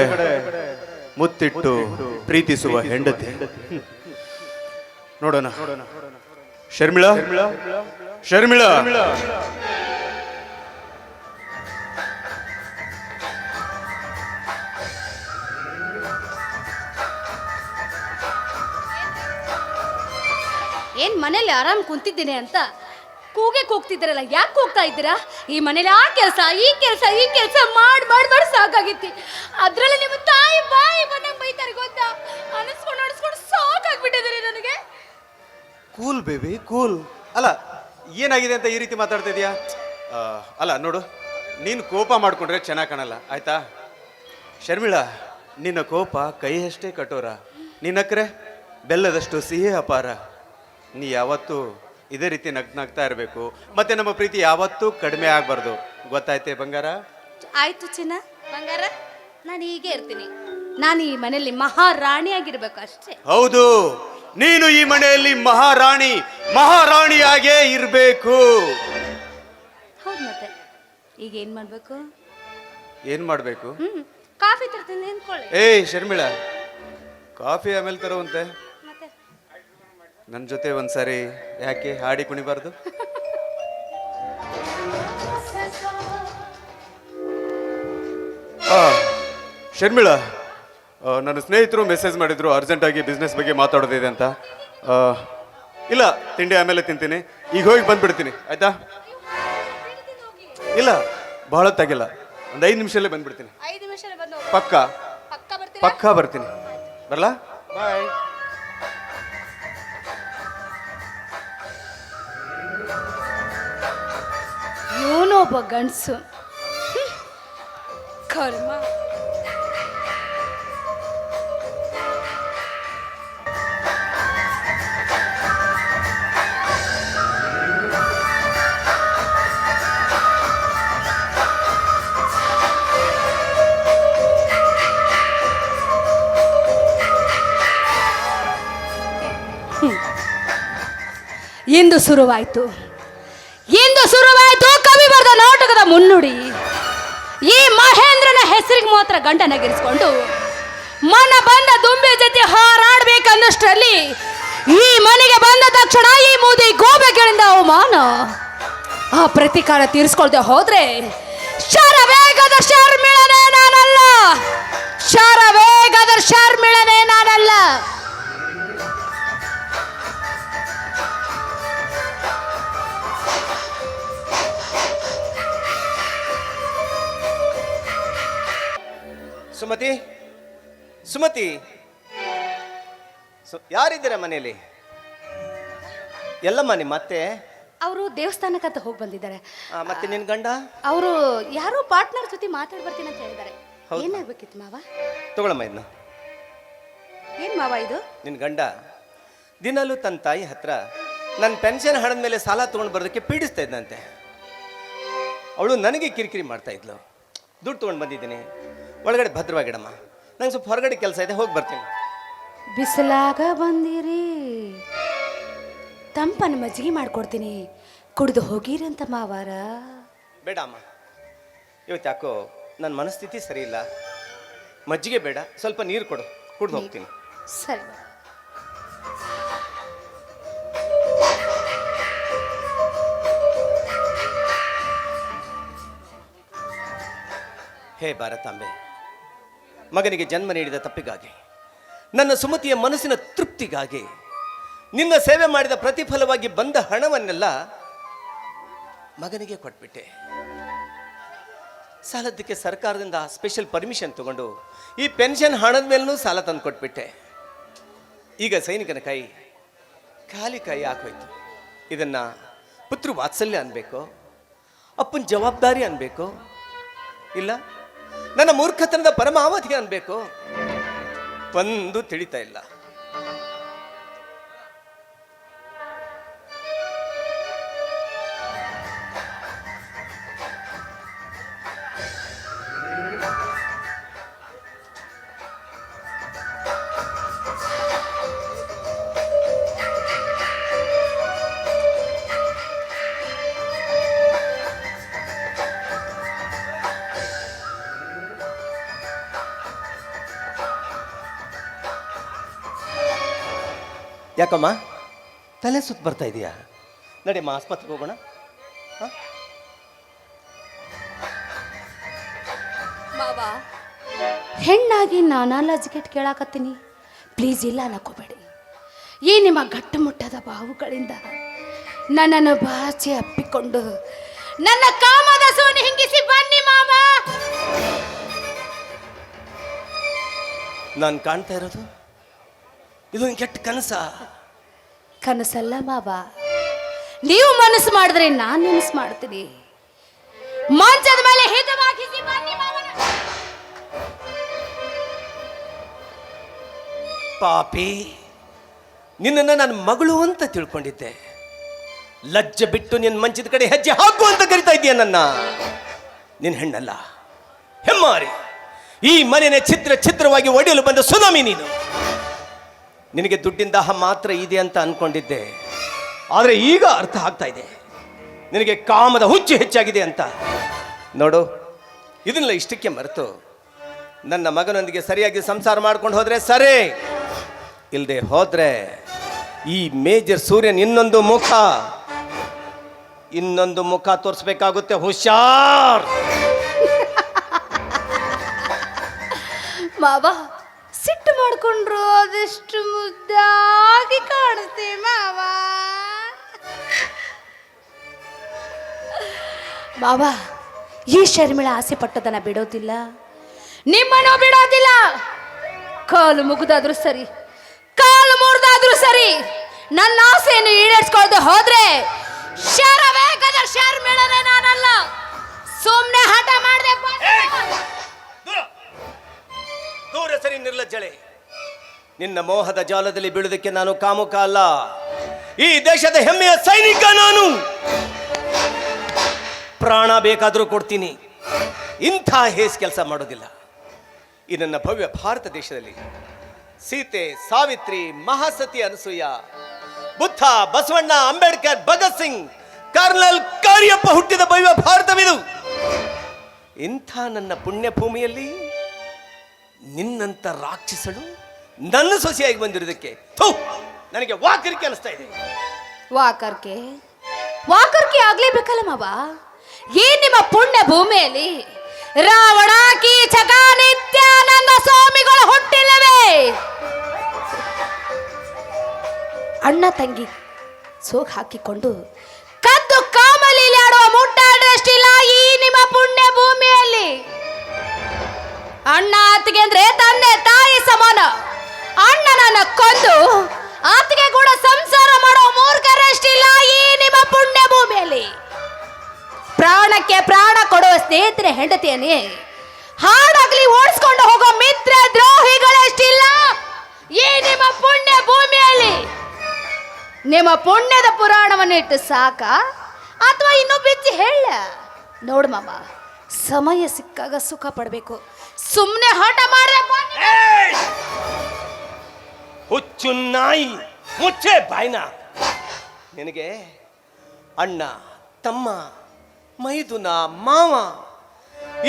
ಮುತ್ತಿಟ್ಟು ಪ್ರೀತಿಸುವ ಹೆಂಡತಿ. ನೋಡೋಣ. ಶರ್ಮಿಳಾ, ಶರ್ಮಿಳಾ, ಏನ್ ಮನೇಲಿ ಆರಾಮ್ ಕುಂತಿದ್ದೀನಿ ಅಂತ ಕೂಗ್ತಿದ್ದೀರಲ್ಲ, ಯಾಕೆ ಕೂಗ್ತಾ ಇದ್ದೀರಾ? ಈ ಮನೇಲಿ ಆ ಕೆಲಸ ಈ ಕೆಲಸ ಈ ಕೆಲಸ ಮಾಡಿ ಮಾಡಿ ಮಾಡಿ ಸಾಕಾಗಿತ್ತು. ಅದ್ರಲ್ಲಿ ನಿಮ್ಮ ತಾಯಿ ಬಾಯಿ ಬಂದಂಗೆ ಬೈತಾರೆ ಗೊತ್ತಾ? ಅನಿಸ್ಕೊಂಡು ಸಾಕಾಗ್ಬಿಟ್ಟಿದ್ದೀರಿ ನನಗೆ. Cool baby cool. ಅಲ್ಲ, ಏನಾಗಿದೆ ಅಂತ ಈ ರೀತಿ ಮಾತಾಡ್ತಾ ಇದೀಯಾ? ಅಲ್ಲ ನೋಡು, ನೀನು ಕೋಪ ಮಾಡ್ಕೊಂಡ್ರೆ ಚೆನ್ನಾಗಿ ಕಾಣಲ್ಲ, ಆಯ್ತಾ? ಶರ್ಮಿಳಾ, ನಿನ್ನ ಕೋಪ ಕೈಯಷ್ಟೇ ಕಠೋರ, ನಿನ್ನಕ್ರೆ ಬೆಲ್ಲದಷ್ಟು ಸಿಹಿ ಅಪಾರ. ನೀ ಯಾವತ್ತೂ ಇದೇ ರೀತಿ ನಗ್ನಾಗ್ತಾ ಇರಬೇಕು, ಮತ್ತೆ ನಮ್ಮ ಪ್ರೀತಿ ಯಾವತ್ತೂ ಕಡಿಮೆ ಆಗಬಾರ್ದು. ಗೊತ್ತಾಯ್ತೆ ಬಂಗಾರ? ಆಯ್ತು ಚಿನ್ನ ಬಂಗಾರ, ನಾನು ಹೀಗೆ ಇರ್ತೀನಿ. ನಾನು ಈ ಮನೆಯಲ್ಲಿ ಮಹಾರಾಣಿಯಾಗಿರ್ಬೇಕು ಅಷ್ಟೇ. ಹೌದು, ನೀನು ಈ ಮನೆಯಲ್ಲಿ ಮಹಾರಾಣಿಯಾಗೇ ಇರಬೇಕು. ಹೌದು, ಮತ್ತೆ ಈಗ ಏನ್ ಮಾಡ್ಬೇಕು? ಏನ್ ಮಾಡ್ಬೇಕು? ಕಾಫಿ ತರ್ತೀನಿ ನಿಂತ್ಕೊಳ್ಳಿ. ಏಯ್ ಶರ್ಮಿಳಾ, ಕಾಫಿ ಆಮೇಲೆ ತರುವಂತೆ. ಮತ್ತೆ ನನ್ನ ಜೊತೆ ಒಂದ್ಸಾರಿ ಯಾಕೆ ಹಾಡಿ ಕುಣಿಬಾರ್ದು? ಶರ್ಮಿಳಾ, ನನ್ನ ಸ್ನೇಹಿತರು ಮೆಸೇಜ್ ಮಾಡಿದ್ರು ಅರ್ಜೆಂಟಾಗಿ ಬಿಸ್ನೆಸ್ ಬಗ್ಗೆ ಮಾತಾಡೋದಿದೆ ಅಂತ. ಇಲ್ಲ, ತಿಂಡಿ ಆಮೇಲೆ ತಿಂತೀನಿ, ಈಗ ಹೋಗಿ ಬಂದ್ಬಿಡ್ತೀನಿ, ಆಯ್ತಾ? ಇಲ್ಲ, ಬಹಳ ಹೊತ್ತಾಗಿಲ್ಲ, ಒಂದು 5 ನಿಮಿಷಲ್ಲೇ ಬಂದ್ಬಿಡ್ತೀನಿ. 5 ನಿಮಿಷ ಬಂದು ಪಕ್ಕ ಪಕ್ಕ ಬರ್ತೀನಿ. ಪಕ್ಕ ಬರ್ತೀನಿ. ಬರಲಾ? ಬಾಯ್. ಇವನು ಒಬ್ಬ ಗಂಡಸು, ಕರ್ಮ. ಇಂದು ಶುರುವಾಯಿತು ಕವಿ ಬರೆದ ನಾಟಕದ ಮುನ್ನುಡಿ. ಈ ಮಹೇಂದ್ರನ ಹೆಸರಿಗೆ ಮಾತ್ರ ಗಂಡನಗಿರಿಸಿಕೊಂಡು ಮನ ಬಂದ ದುಂಬಿ ಜೊತೆ ಹಾರಾಡ್ಬೇಕನ್ನಷ್ಟರಲ್ಲಿ ಈ ಮನೆಗೆ ಬಂದ ತಕ್ಷಣ ಈ ಮೂದಿ ಗೋಬೆಗಳಿಂದ ಅವಮಾನ. ಆ ಪ್ರತಿಕಾರ ತೀರಿಸ್ಕೊಳ್ದೆ ಹೋದ್ರೆ ಶರವೇಗದ ಶರ್ಮಿಳನೇ ನಾನಲ್ಲ, ಶರವೇಗದ ಶರ್ಮಿಳನೇ ನಾನಲ್ಲ. ಸುಮತಿ, ಸುಮತಿ, ಯಾರಿದ್ದೀರ ಮನೆಯಲ್ಲಿ? ಎಲ್ಲಮ್ಮ ನಿಮ್ಮ ಅತ್ತೆ? ಅವರು ದೇವಸ್ಥಾನಕ್ಕಂತ ಹೋಗಿ ಬಂದಿದ್ದಾರೆ. ಮತ್ತೆ ನಿನ್ ಗಂಡ? ಅವರು ಯಾರೋ ಪಾರ್ಟ್ನರ್ ಜೊತೆ ಮಾತಾಡ್ ಬರ್ತೀನಿ ಅಂತ ಹೇಳಿದ್ದಾರೆ. ಏನಾಗ್ಬೇಕಿತ್ತು ಮಾವ? ತಗೊಳಮ್ಮ ಇದನ್ನ. ಏನ್ ಮಾವ ಇದು? ನಿನ್ ಗಂಡ ದಿನಲ್ಲೂ ತನ್ನ ತಾಯಿ ಹತ್ರ ನನ್ನ ಪೆನ್ಷನ್ ಹಣದ ಮೇಲೆ ಸಾಲ ತೊಗೊಂಡು ಬರೋದಕ್ಕೆ ಪೀಡಿಸ್ತಾ ಇದ್ದಂತೆ. ಅವಳು ನನಗೆ ಕಿರಿಕಿರಿ ಮಾಡ್ತಾ ಇದ್ಲು. ದುಡ್ಡು ತೊಗೊಂಡು ಬಂದಿದ್ದೀನಿ, ಒಳಗಡೆ ಭದ್ರವಾಗಿಡಮ್ಮ, ನಂಗೆ ಸ್ವಲ್ಪ ಹೊರಗಡೆ ಕೆಲಸ ಇದೆ, ಹೋಗಿ ಬರ್ತೀನಿ. ಬಿಸಿಲಾಗ ಬಂದಿರಿ, ತಂಪನ ಮಜ್ಜಿಗೆ ಮಾಡ್ಕೊಡ್ತೀನಿ, ಕುಡಿದು ಹೋಗಿರಿ ಅಂತ ಮಾವಾರ. ಬೇಡ ಅಮ್ಮ, ಇವತ್ತು ಯಾಕೋ ನನ್ನ ಮನಸ್ಥಿತಿ ಸರಿ ಇಲ್ಲ. ಮಜ್ಜಿಗೆ ಬೇಡ, ಸ್ವಲ್ಪ ನೀರು ಕೊಡು, ಕುಡಿದು ಹೋಗ್ತೀನಿ. ಸರಿ. ಹೇ ಭಾರತಾಂಬೆ, ಮಗನಿಗೆ ಜನ್ಮ ನೀಡಿದ ತಪ್ಪಿಗಾಗಿ, ನನ್ನ ಸುಮತಿಯ ಮನಸ್ಸಿನ ತೃಪ್ತಿಗಾಗಿ, ನಿನ್ನ ಸೇವೆ ಮಾಡಿದ ಪ್ರತಿಫಲವಾಗಿ ಬಂದ ಹಣವನ್ನೆಲ್ಲ ಮಗನಿಗೆ ಕೊಟ್ಬಿಟ್ಟೆ. ಸಾಲದಕ್ಕೆ ಸರ್ಕಾರದಿಂದ ಸ್ಪೆಷಲ್ ಪರ್ಮಿಷನ್ ತಗೊಂಡು ಈ ಪೆನ್ಷನ್ ಹಣದ ಮೇಲೂ ಸಾಲ ತಂದು ಕೊಟ್ಬಿಟ್ಟೆ. ಈಗ ಸೈನಿಕನ ಕೈ ಖಾಲಿ ಕೈ ಹಾಕೋಯ್ತು. ಇದನ್ನ ಪುತ್ರ ವಾತ್ಸಲ್ಯ ಅನ್ಬೇಕು, ಅಪ್ಪನ ಜವಾಬ್ದಾರಿ ಅನ್ಬೇಕು, ಇಲ್ಲ ನನ್ನ ಮೂರ್ಖತನದ ಪರಮಾವಧಿ ಅನ್ಬೇಕು? ಒಂದು ತಿಳಿತಾ ಇಲ್ಲ. ಯಾಕಮ್ಮ ತಲೆ ಸುತ್ತ ಬರ್ತಾ ಇದೆಯಾ? ನಡಿಯಮ್ಮ ಆಸ್ಪತ್ರೆಗೆ ಹೋಗೋಣ. ಮಾವ, ಹೆಣ್ಣಾಗಿ ನಾನಲ್ಲ ಜಿಕೆಟ್ ಕೇಳಾಕತ್ತೀನಿ, ಪ್ಲೀಸ್ ಇಲ್ಲ ಅನ್ನಕೋಬೇಡಿ. ಈ ನಿಮ್ಮ ಗಟ್ಟುಮುಟ್ಟದ ಬಾವುಗಳಿಂದ ನನ್ನನ್ನು ಬಾಚಿ ಅಪ್ಪಿಕೊಂಡು ನನ್ನ ಕಾಮದ ಸೋನಿ ಹಿಂಗಿಸಿ ಬನ್ನಿ ಮಾವ. ನಾನು ಕಾಣ್ತಾ ಇರೋದು ಇದೊಂದು ಕೆಟ್ಟ ಕನಸ? ಕನಸಲ್ಲ ಮಾವ, ನೀವು ಮನಸ್ಸು ಮಾಡಿದ್ರೆ ನಾನು ಮನಸ್ಸು ಮಾಡ್ತೀನಿ. ಮಂಚದ ಮೇಲೆ ಹಿತವಾಗಿಸಿ ಬನ್ನಿ ಮಾವನ. ಪಾಪಿ, ನಿನ್ನನ್ನು ನನ್ನ ಮಗಳು ಅಂತ ತಿಳ್ಕೊಂಡಿದ್ದೆ. ಲಜ್ಜೆ ಬಿಟ್ಟು ನಿನ್ನ ಮಂಚದ ಕಡೆ ಹೆಜ್ಜೆ ಹಾಕು ಅಂತ ಕರಿತಾ ಇದೀಯ ನನ್ನ. ನಿನ್ನ ಹೆಣ್ಣಲ್ಲ, ಹೆಮ್ಮಾರಿ. ಈ ಮನೆಯ ಛಿದ್ರವಾಗಿ ಒಡೆಯಲು ಬಂದ ಸುನಾಮಿ ನೀನು. ನಿನಗೆ ದುಡ್ಡಿನ ದಾಹ ಮಾತ್ರ ಇದೆ ಅಂತ ಅನ್ಕೊಂಡಿದ್ದೆ, ಆದರೆ ಈಗ ಅರ್ಥ ಆಗ್ತಾ ಇದೆ ನಿನಗೆ ಕಾಮದ ಹುಚ್ಚು ಹೆಚ್ಚಾಗಿದೆ ಅಂತ. ನೋಡು, ಇದನ್ನೆಲ್ಲ ಇಷ್ಟಕ್ಕೆ ಮರೆತು ನನ್ನ ಮಗನೊಂದಿಗೆ ಸರಿಯಾಗಿ ಸಂಸಾರ ಮಾಡ್ಕೊಂಡು ಹೋದ್ರೆ ಸರಿ, ಇಲ್ಲದೆ ಹೋದ್ರೆ ಈ ಮೇಜರ್ ಸೂರ್ಯನ್ ಇನ್ನೊಂದು ಮುಖ ತೋರಿಸ್ಬೇಕಾಗುತ್ತೆ. ಹುಷಾರ್. ಮಾವ, ಸಿಟ್ಟು ಮಾಡ್ಕೊಂಡ್ರು ಅದೆಷ್ಟು ಮುದ್ದಾಗಿ ಕಾಣುತ್ತೆ ಮಾವ. ಮಾವ, ಈ ಶರ್ಮಿಳ ಆಸೆ ಪಟ್ಟದನ್ನ ಬಿಡೋದಿಲ್ಲ, ನಿಮ್ಮನ್ನು ಬಿಡೋದಿಲ್ಲ. ಕಾಲು ಮುಗಿದಾದ್ರೂ ಸರಿ, ಕಾಲು ಮುರಿದಾದ್ರೂ ಸರಿ, ನನ್ನ ಆಸೆಯನ್ನು ಈಡೇರಿಸ್ಕೊಳ್ದೆ ಹೋದ್ರೆ ಶರವೇಗದ ಶರ್ಮಿಳನೆ ನಾನಲ್ಲ. ಸುಮ್ಮನೆ ಹಠ ಮಾಡದೆ ದೂರ ಸರಿ ನಿರ್ಲಜ್ಜಳೆ. ನಿನ್ನ ಮೋಹದ ಜಾಲದಲ್ಲಿ ಬೀಳುವುದಕ್ಕೆ ನಾನು ಕಾಮುಕ ಅಲ್ಲ, ಈ ದೇಶದ ಹೆಮ್ಮೆಯ ಸೈನಿಕ ನಾನು. ಪ್ರಾಣ ಬೇಕಾದರೂ ಕೊಡ್ತೀನಿ, ಇಂಥ ಹೇಸ್ ಕೆಲಸ ಮಾಡೋದಿಲ್ಲ. ಈ ನನ್ನ ಭವ್ಯ ಭಾರತ ದೇಶದಲ್ಲಿ ಸೀತೆ, ಸಾವಿತ್ರಿ, ಮಹಾಸತಿ ಅನಸೂಯ, ಬುದ್ಧ, ಬಸವಣ್ಣ, ಅಂಬೇಡ್ಕರ್, ಭಗತ್ ಸಿಂಗ್, ಕರ್ನಲ್ ಕಾರ್ಯಪ್ಪ ಹುಟ್ಟಿದ ಭವ್ಯ ಭಾರತವಿದು. ಇಂಥ ನನ್ನ ಪುಣ್ಯ ಭೂಮಿಯಲ್ಲಿ ನಿನ್ನಂತ ರಾಕ್ಷಸಳು ನನ್ನ ಸೊಸೆಯಾಗಿ ಬಂದಿರೋದಕ್ಕೆ ನನಗೆ ವಾಕರಿಕೆ ಅನಿಸ್ತಾ ಇದೆ. ವಾಕರ್ಕೆ ಆಗ್ಲೇಬೇಕಲ್ಲ ಮಾವ. ಏನ್ ನಿಮ್ಮ ಪುಣ್ಯ ಭೂಮಿಯಲ್ಲಿ ರಾವಣ, ಕೀಚಕ, ನಿತ್ಯಾನಂದ ಸ್ವಾಮಿಗಳು ಹುಟ್ಟಿಲ್ಲವೇ? ಅಣ್ಣ ತಂಗಿ ಸೋಗ್ ಹಾಕಿಕೊಂಡು ಕದ್ದು ಕಾಮಲೀಲಿ ಆಡುವ ಮುಟ್ಟಾಡ್ರಷ್ಟಿಲ್ಲ ಈ ನಿಮ್ಮ ಪುಣ್ಯ ಭೂಮಿಯಲ್ಲಿ. ಅಣ್ಣ ಆತಿಗೆ ಅಂದ್ರೆ ತಂದೆ ತಾಯಿ ಸಮಾನ. ಅಣ್ಣನನ್ನ ಕೊಂದು ಆತಿಗೆ ಕೂಡ ಸಂಸಾರ ಮಾಡೋ ಮೂರ್ಖರಷ್ಟಿಲ್ಲ ಈ ನಿಮ್ಮ ಪುಣ್ಯ ಭೂಮಿಯಲ್ಲಿ. ಪ್ರಾಣಕ್ಕೆ ಪ್ರಾಣ ಕೊಡುವ ಸ್ನೇಹಿತರ ಹೆಂಡತಿಯನ್ನೇ ಹಾಡಾಗ್ಲಿ ಓಡಿಸ್ಕೊಂಡು ಹೋಗೋ ಮಿತ್ರ ದ್ರೋಹಿಗಳಷ್ಟಿಲ್ಲ ಈ ನಿಮ್ಮ ಪುಣ್ಯ ಭೂಮಿಯಲ್ಲಿ. ನಿಮ್ಮ ಪುಣ್ಯದ ಪುರಾಣವನ್ನು ಇಟ್ಟು ಸಾಕ ಅಥವಾ ಇನ್ನೂ ಬಿಚ್ಚಿ ಹೇಳ? ನೋಡು ಮಾಮ, ಸಮಯ ಸಿಕ್ಕಾಗ ಸುಖ ಪಡಬೇಕು, ಸುಮ್ಮನೆ ಹಠ ಮಾಡ್ರೆ ಹುಚ್ಚು ನಾಯಿ, ಮುಚ್ಚೆ ಬಾಯ್ನ. ನಿನಗೆ ಅಣ್ಣ, ತಮ್ಮ, ಮೈದುನ, ಮಾವ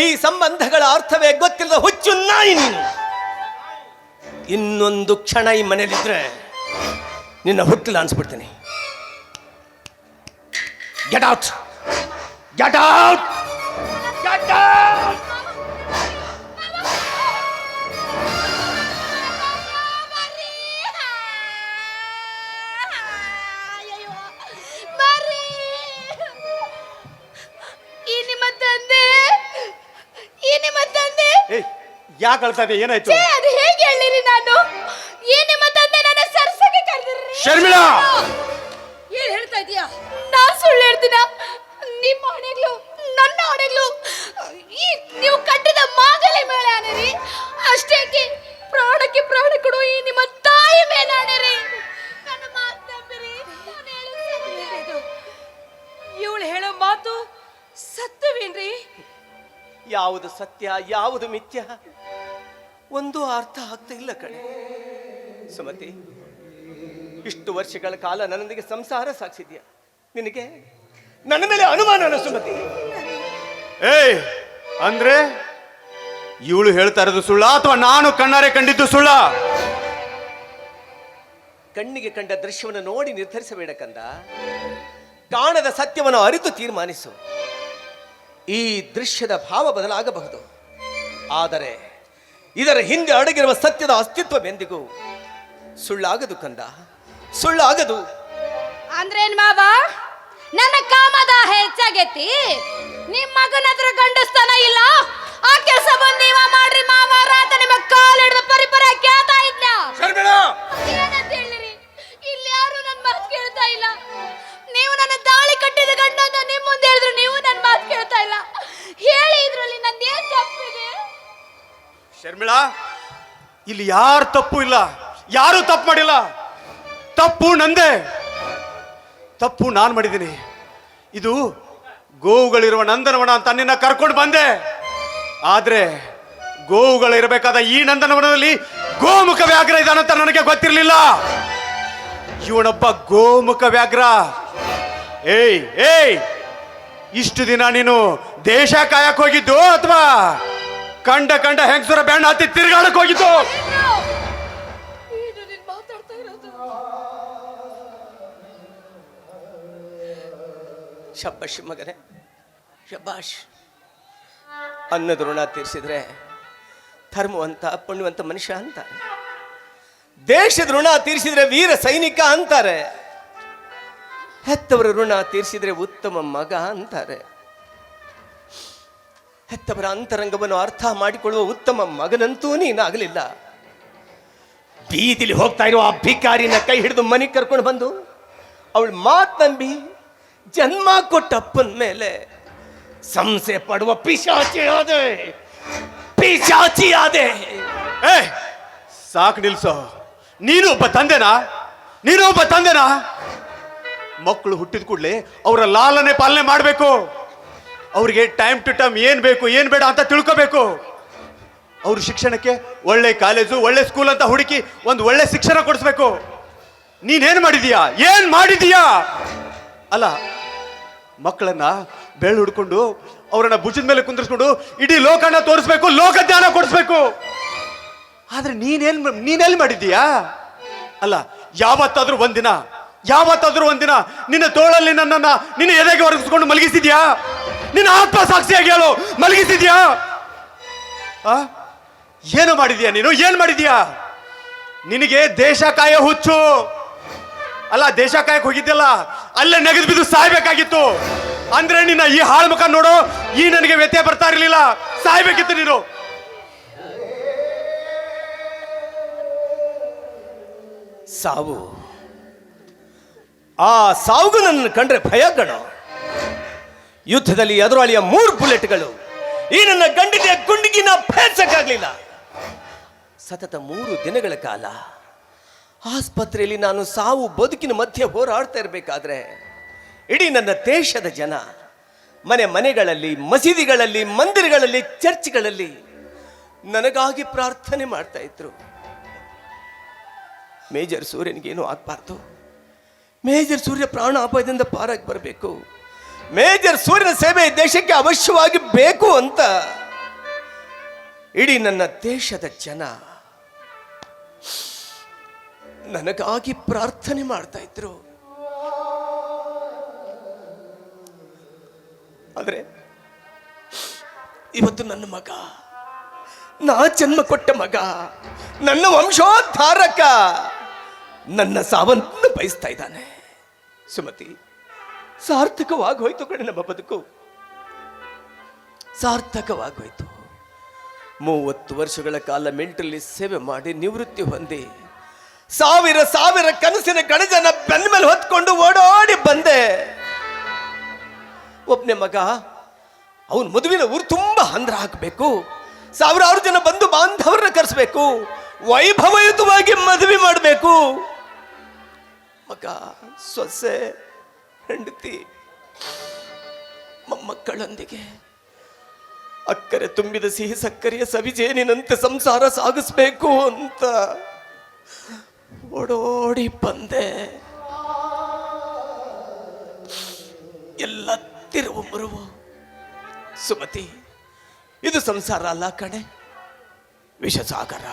ಈ ಸಂಬಂಧಗಳ ಅರ್ಥವೇ ಗೊತ್ತಿಲ್ಲದ ಹುಚ್ಚು ನಾಯಿ ನೀನು. ಇನ್ನೊಂದು ಕ್ಷಣ ಈ ಮನೇಲಿದ್ರೆ ನಿನ್ನ ಹುಟ್ಟಿಲ್ಲ ಅನ್ಸ್ಬಿಡ್ತೀನಿ. Get out, get out, get out. ಯಾಕೆ ಅಳ್ತಾ ಇದೆ? ಏನಾಯ್ತು? ಛೇ, ಅದು ಹೇಗೆ ಹೇಳಿರಿ ನಾನು? ಈ ನಿಮ್ಮ ತಂದೆ ನನ್ನ ಸರ್ಸಕ್ಕೆ ಕರೆದಿರಿ. ಶರ್ಮಿಳಾ, ಏನ್ ಹೇಳ್ತಾ ಇದೀಯಾ? ನಾನ್ ಸುಳ್ಳು ಹೇಳ್ತೀನ? ನಿಮ್ಮ ಹಣೆಗ್ಲು ನನ್ನ ಹಣೆಗ್ಲು ಈ ನೀವು ಕಟ್ಟಿದ ಮಾಗಲಿ ಮೇಲೆ ಆನೆರಿ. ಅಷ್ಟೇಕೆ ಪ್ರಾಣಕ್ಕೆ ಪ್ರಾಣ ಕೊಡು ಈ ನಿಮ್ಮ ತಾಯಿ ಮೇಲೆ ಆನೆರಿ. ನನ್ನ ಮಾತು ನಂಬಿರಿ. ನಾನು ಹೇಳೋದು ಇವಳು ಹೇಳೋ ಮಾತು ಸತ್ಯವೇನ್ರಿ? ಯಾವುದು ಸತ್ಯ ಯಾವುದು ಮಿಥ್ಯ ಒಂದು ಅರ್ಥ ಆಗ್ತಾ ಇಲ್ಲ ಕಣೆ. ಸುಮತಿ, ಇಷ್ಟು ವರ್ಷಗಳ ಕಾಲ ನನ್ನೊಂದಿಗೆ ಸಂಸಾರ ಸಾಗಿಸಿದ್ಯಾ, ನಿನಗೆ ನನ್ನ ಮೇಲೆ ಅನುಮಾನ ಸುಮತಿ? ಏಯ್, ಅಂದ್ರೆ ಇವಳು ಹೇಳ್ತಾ ಇರೋದು ಸುಳ್ಳ ಅಥವಾ ನಾನು ಕಣ್ಣಾರೆ ಕಂಡಿದ್ದು ಸುಳ್ಳ? ಕಣ್ಣಿಗೆ ಕಂಡ ದೃಶ್ಯವನ್ನು ನೋಡಿ ನಿರ್ಧರಿಸಬೇಡ ಕಂದ, ಕಾಣದ ಸತ್ಯವನ್ನು ಅರಿತು ತೀರ್ಮಾನಿಸು. ಈ ದೃಶ್ಯದ ಭಾವ ಬದಲಾಗಬಹುದು, ಆದರೆ ಇದರ ಹಿಂದೆ ಅಡಗಿರುವ ಸತ್ಯದ ಅಸ್ತಿತ್ವವೆಂದಿಗೂ ಸುಳ್ಳಾಗದು ಕಂದ, ಸುಳ್ಳಾಗದು. ಅಂದ್ರೇನ್ ಮಾವ, ನನ್ನ ಕಾಮದ ಹೆಚ್ಚಾಗೈತಿ? ನಿಮ್ ಮಗನ ಹತ್ರ ಗಂಡಸ್ತನ ಇಲ್ಲ, ಆ ಕೆಲಸ ಬಂದು ನೀವ ಮಾಡ್ರಿ ಮಾವಾರ ಅಂತ ನಿಮ್ಮ ಕಾಲ್ ಹಿಡಿದು ಪರಿಪರ ಕೇಳ್ತಾ ಇದ್ನ. ಏನಂತ ಹೇಳಿರಿ? ಇಲ್ಲಿ ಯಾರು ನನ್ನ ಮಾತು ಕೇಳ್ತಾ ಇಲ್ಲ. ನೀವು ನನ್ನ ತಾಳಿ ಕಟ್ಟಿದ ಗಂಡ ಅಂತ ನಿಮ್ ಮುಂದೆ ಹೇಳಿದ್ರು, ನೀವು ನನ್ನ ಮಾತು ಕೇಳ್ತಾ ಇಲ್ಲ. ಹೇಳಿ, ಇದ್ರಲ್ಲಿ ನಂದೇನ್ ತಪ್ಪಿದೆ? ಶರ್ಮಿಳಾ, ಇಲ್ಲಿ ಯಾರು ತಪ್ಪು ಇಲ್ಲ, ಯಾರು ತಪ್ಪು ಮಾಡಿಲ್ಲ. ತಪ್ಪು ನಂದೇ, ತಪ್ಪು ನಾನು ಮಾಡಿದ್ದೀನಿ. ಇದು ಗೋವುಗಳಿರುವ ನಂದನವನ ಅಂತ ನಿನ್ನ ಕರ್ಕೊಂಡು ಬಂದೆ. ಆದ್ರೆ ಗೋವುಗಳಿರಬೇಕಾದ ಈ ನಂದನವನದಲ್ಲಿ ಗೋಮುಖ ವ್ಯಾಘ್ರ ಇದಾನಂತ ನನಗೆ ಗೊತ್ತಿರಲಿಲ್ಲ. ಇವನೊಬ್ಬ ಗೋಮುಖ ವ್ಯಾಘ್ರ. ಏಯ್ ಏಯ್, ಇಷ್ಟು ದಿನ ನೀನು ದೇಶ ಕಾಯಕ್ ಹೋಗಿದ್ದು ಅಥವಾ ಕಂಡ ಕಂಡ ಹೆಂಗಸರ ಬ್ಯಾಂಡ್ ಹತ್ತಿ ತಿರ್ಗಾಡಕ್ ಹೋಗಿದ್ದು? ಏನು ನೀನ್ ಮಾತಾಡ್ತಾ ಇರೋದು? ಶಬ್ಬಾಷ್ ಮಗನೇ, ಶಬ್ಬಾಷ್. ಅನ್ನದ ಋಣ ತೀರಿಸಿದ್ರೆ ಧರ್ಮವಂತ ಪುಣ್ಯವಂತ ಮನುಷ್ಯ ಅಂತಾರೆ, ದೇಶದ ಋಣ ತೀರಿಸಿದ್ರೆ ವೀರ ಸೈನಿಕ ಅಂತಾರೆ, ಹೆತ್ತವರ ಋಣ ತೀರಿಸಿದ್ರೆ ಉತ್ತಮ ಮಗ ಅಂತಾರೆ. ಹೆತ್ತವರ ಅಂತರಂಗವನ್ನು ಅರ್ಥ ಮಾಡಿಕೊಳ್ಳುವ ಉತ್ತಮ ಮಗನಂತೂ ನೀನಾಗಲಿಲ್ಲ. ಬೀದಿಲಿ ಹೋಗ್ತಾ ಇರುವ ಆ ಭಿಕಾರಿನ ಕೈ ಹಿಡಿದು ಮನೆಗೆ ಕರ್ಕೊಂಡು ಬಂದು ಅವಳು ಮಾತು ನಂಬಿ ಜನ್ಮ ಕೊಟ್ಟ ಅಪ್ಪನ ಮೇಲೆ ಸಂಶಯ ಪಡುವ ಪಿಶಾಚಿ ಆದೆ, ಪಿಶಾಚಿ ಆದೆ. ಏ, ಸಾಕು ನಿಲ್ಸೋ. ನೀನು ಒಬ್ಬ ತಂದೆನಾ? ನೀನು ಒಬ್ಬ ತಂದೆನಾ? ಮಕ್ಕಳು ಹುಟ್ಟಿದ ಕೂಡಲೇ ಅವರ ಲಾಲನೆ ಪಾಲನೆ ಮಾಡಬೇಕು. ಅವ್ರಿಗೆ ಟೈಮ್ ಟು ಟೈಮ್ ಏನ್ ಬೇಕು ಏನ್ ಬೇಡ ಅಂತ ತಿಳ್ಕೋಬೇಕು. ಅವ್ರ ಶಿಕ್ಷಣಕ್ಕೆ ಒಳ್ಳೆ ಕಾಲೇಜು ಒಳ್ಳೆ ಸ್ಕೂಲ್ ಅಂತ ಹುಡುಕಿ ಒಂದು ಒಳ್ಳೆ ಶಿಕ್ಷಣ ಕೊಡಿಸ್ಬೇಕು. ನೀನೇನ್ ಮಾಡಿದೀಯಾ? ಏನ್ ಮಾಡಿದೀಯಾ? ಅಲ್ಲ, ಮಕ್ಕಳನ್ನ ಬೆಳ್ಳು ಹುಡ್ಕೊಂಡು ಅವರನ್ನ ಭುಜದ ಮೇಲೆ ಕುಂದಿರಿಸ್ಕೊಂಡು ಇಡೀ ಲೋಕನ ತೋರಿಸ್ಬೇಕು, ಲೋಕ ಜ್ಞಾನ ಕೊಡಿಸ್ಬೇಕು. ಆದ್ರೆ ನೀನೆಲ್ಲಿ ಮಾಡಿದೀಯಾ? ಅಲ್ಲ, ಯಾವತ್ತಾದ್ರೂ ಒಂದಿನ ನಿನ್ನ ತೋಳಲ್ಲಿ ನನ್ನನ್ನ ನಿನ್ನ ಎದೆಗೆ ಒರಗಿಸ್ಕೊಂಡು ಮಲಗಿಸಿದ್ಯಾ? ನಿನ್ನ ಆತ್ಮ ಸಾಕ್ಷಿಯಾಗಿ ಹೇಳು, ಮಲಗಿಸಿದ್ಯಾ? ಏನು ಮಾಡಿದ್ಯಾ ನೀನು? ಏನ್ ಮಾಡಿದ್ಯಾ? ನಿನಗೆ ದೇಶ ಕಾಯ ಹುಚ್ಚು. ಅಲ್ಲ, ದೇಶ ಕಾಯಕ್ ಹೋಗಿದ್ಯಲ್ಲ, ಅಲ್ಲೇ ನೆಗೆದು ಬಿದ್ದು ಸಾಯ್ಬೇಕಾಗಿತ್ತು. ಅಂದ್ರೆ ನಿನ್ನ ಈ ಹಾಳು ಮುಖ ನೋಡು, ಈ ನನಗೆ ವ್ಯತ್ಯಯ ಬರ್ತಾ ಇರಲಿಲ್ಲ, ಸಾಯ್ಬೇಕಿತ್ತು ನೀನು. ಸಾವು, ಆ ಸಾವುಗೂ ನನ್ನ ಕಂಡ್ರೆ ಭಯ ಕಣೋ. ಯುದ್ಧದಲ್ಲಿ ಎದುರಾಳಿಯ 3 ಬುಲೆಟ್ಗಳು ಈ ನನ್ನ ಗಂಡಿಗೆ ಗುಂಡಿಗಿನ ಭೇಸಕ್ಕಾಗ್ಲಿಲ್ಲ. ಸತತ 3 ದಿನಗಳ ಕಾಲ ಆಸ್ಪತ್ರೆಯಲ್ಲಿ ನಾನು ಸಾವು ಬದುಕಿನ ಮಧ್ಯೆ ಹೋರಾಡ್ತಾ ಇರಬೇಕಾದ್ರೆ ಇಡೀ ನನ್ನ ದೇಶದ ಜನ ಮನೆಗಳಲ್ಲಿ, ಮಸೀದಿಗಳಲ್ಲಿ, ಮಂದಿರಗಳಲ್ಲಿ, ಚರ್ಚ್ಗಳಲ್ಲಿ ನನಗಾಗಿ ಪ್ರಾರ್ಥನೆ ಮಾಡ್ತಾ ಇದ್ರು. ಮೇಜರ್ ಸೂರ್ಯನಿಗೇನು ಆಗ್ಬಾರ್ದು, ಮೇಜರ್ ಸೂರ್ಯ ಪ್ರಾಣ ಅಪಾಯದಿಂದ ಪಾರಾಗಿ ಬರಬೇಕು, ಮೇಜರ್ ಸೂರ್ಯನ ಸೇವೆ ದೇಶಕ್ಕೆ ಅವಶ್ಯವಾಗಿ ಬೇಕು ಅಂತ ಇಡೀ ನನ್ನ ದೇಶದ ಜನ ನನಗಾಗಿ ಪ್ರಾರ್ಥನೆ ಮಾಡ್ತಾ ಇದ್ರು. ಆದ್ರೆ ಇವತ್ತು ನನ್ನ ಮಗ, ನಾ ಜನ್ಮ ಕೊಟ್ಟ ಮಗ, ನನ್ನ ವಂಶೋದ್ಧಾರಕ ನನ್ನ ಸಾವನ್ನು ಬಯಸ್ತಾ ಇದ್ದಾನೆ. ಸುಮತಿ, ಸಾರ್ಥಕವಾಗಿ ಹೋಯ್ತು ಕಡೆ ನಮ್ಮ ಬದುಕು, ಸಾರ್ಥಕವಾಗಿ ಹೋಯ್ತು. 30 ವರ್ಷಗಳ ಕಾಲ ಮಿಲಿಟರಿಲಿ ಸೇವೆ ಮಾಡಿ ನಿವೃತ್ತಿ ಹೊಂದಿ ಸಾವಿರ ಕನಸಿನ ಗಣಜನ ಬೆನ್ನ ಮೇಲೆ ಹೊತ್ಕೊಂಡು ಓಡೋಡಿ ಬಂದೆ. ಒಬ್ಬನೇ ಮಗ, ಅವನ ಮದುವಿನ ಊರು ತುಂಬಾ ಹಂದ್ರ ಹಾಕಬೇಕು, ಸಾವಿರಾರು ಜನ ಬಂದು ಬಾಂಧವರನ್ನ ಕರೆಸಬೇಕು, ವೈಭವಯುತವಾಗಿ ಮದುವೆ ಮಾಡಬೇಕು. ಮಗ, ಸೊಸೆ, ಹೆಂಡತಿ, ಮೊಮ್ಮಕ್ಕಳೊಂದಿಗೆ ಅಕ್ಕರೆ ತುಂಬಿದ ಸಿಹಿ ಸಕ್ಕರೆಯ ಸವಿಜೇನಿನಂತೆ ಸಂಸಾರ ಸಾಗಿಸ್ಬೇಕು ಅಂತ ಓಡೋಡಿ ಬಂದೆ. ಎಲ್ಲ ತಿರುವು ಮುರುವು. ಸುಮತಿ, ಇದು ಸಂಸಾರ ಅಲ್ಲ ಕಣೆ, ವಿಷಸಾಗರ.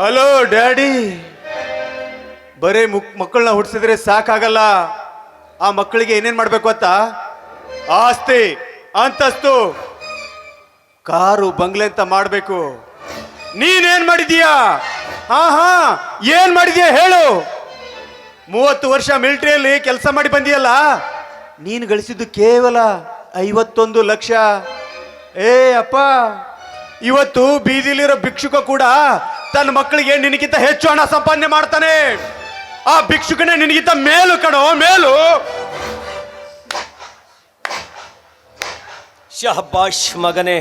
ಹಲೋ ಡ್ಯಾಡಿ, ಬರೇ ಮಕ್ಕಳನ್ನ ಹುಟ್ಟಿಸಿದ್ರೆ ಸಾಕಾಗಲ್ಲ. ಆ ಮಕ್ಕಳಿಗೆ ಏನೇನ್ ಮಾಡ್ಬೇಕು ಅಂತ? ಆಸ್ತಿ, ಅಂತಸ್ತು, ಕಾರು, ಬಂಗ್ಲೆ ಅಂತ ಮಾಡ್ಬೇಕು. ನೀನೇನ್ ಮಾಡಿದೀಯಾ? ಹಾ ಏನ್ ಮಾಡಿದೀಯ ಹೇಳು. 30 ವರ್ಷ ಮಿಲಿಟರಿಯಲ್ಲಿ ಕೆಲಸ ಮಾಡಿ ಬಂದಿಯಲ್ಲ, ನೀನು ಗಳಿಸಿದ್ದು ಕೇವಲ 51 ಲಕ್ಷ. ಏ ಅಪ್ಪ, ಇವತ್ತು ಬೀದಿಲಿರೋ ಭಿಕ್ಷುಕ ಕೂಡ ತನ್ನ ಮಕ್ಕಳಿಗೆ ನಿನಗಿಂತ ಹೆಚ್ಚು ಹಣ ಸಂಪಾದನೆ ಮಾಡ್ತಾನೆ. ಆ ಭಿಕ್ಷುಕನೇ ನಿನಗಿಂತ ಮೇಲು ಕಣೋ, ಮೇಲು. ಶಹಬಾಷ್ ಮಗನೇ,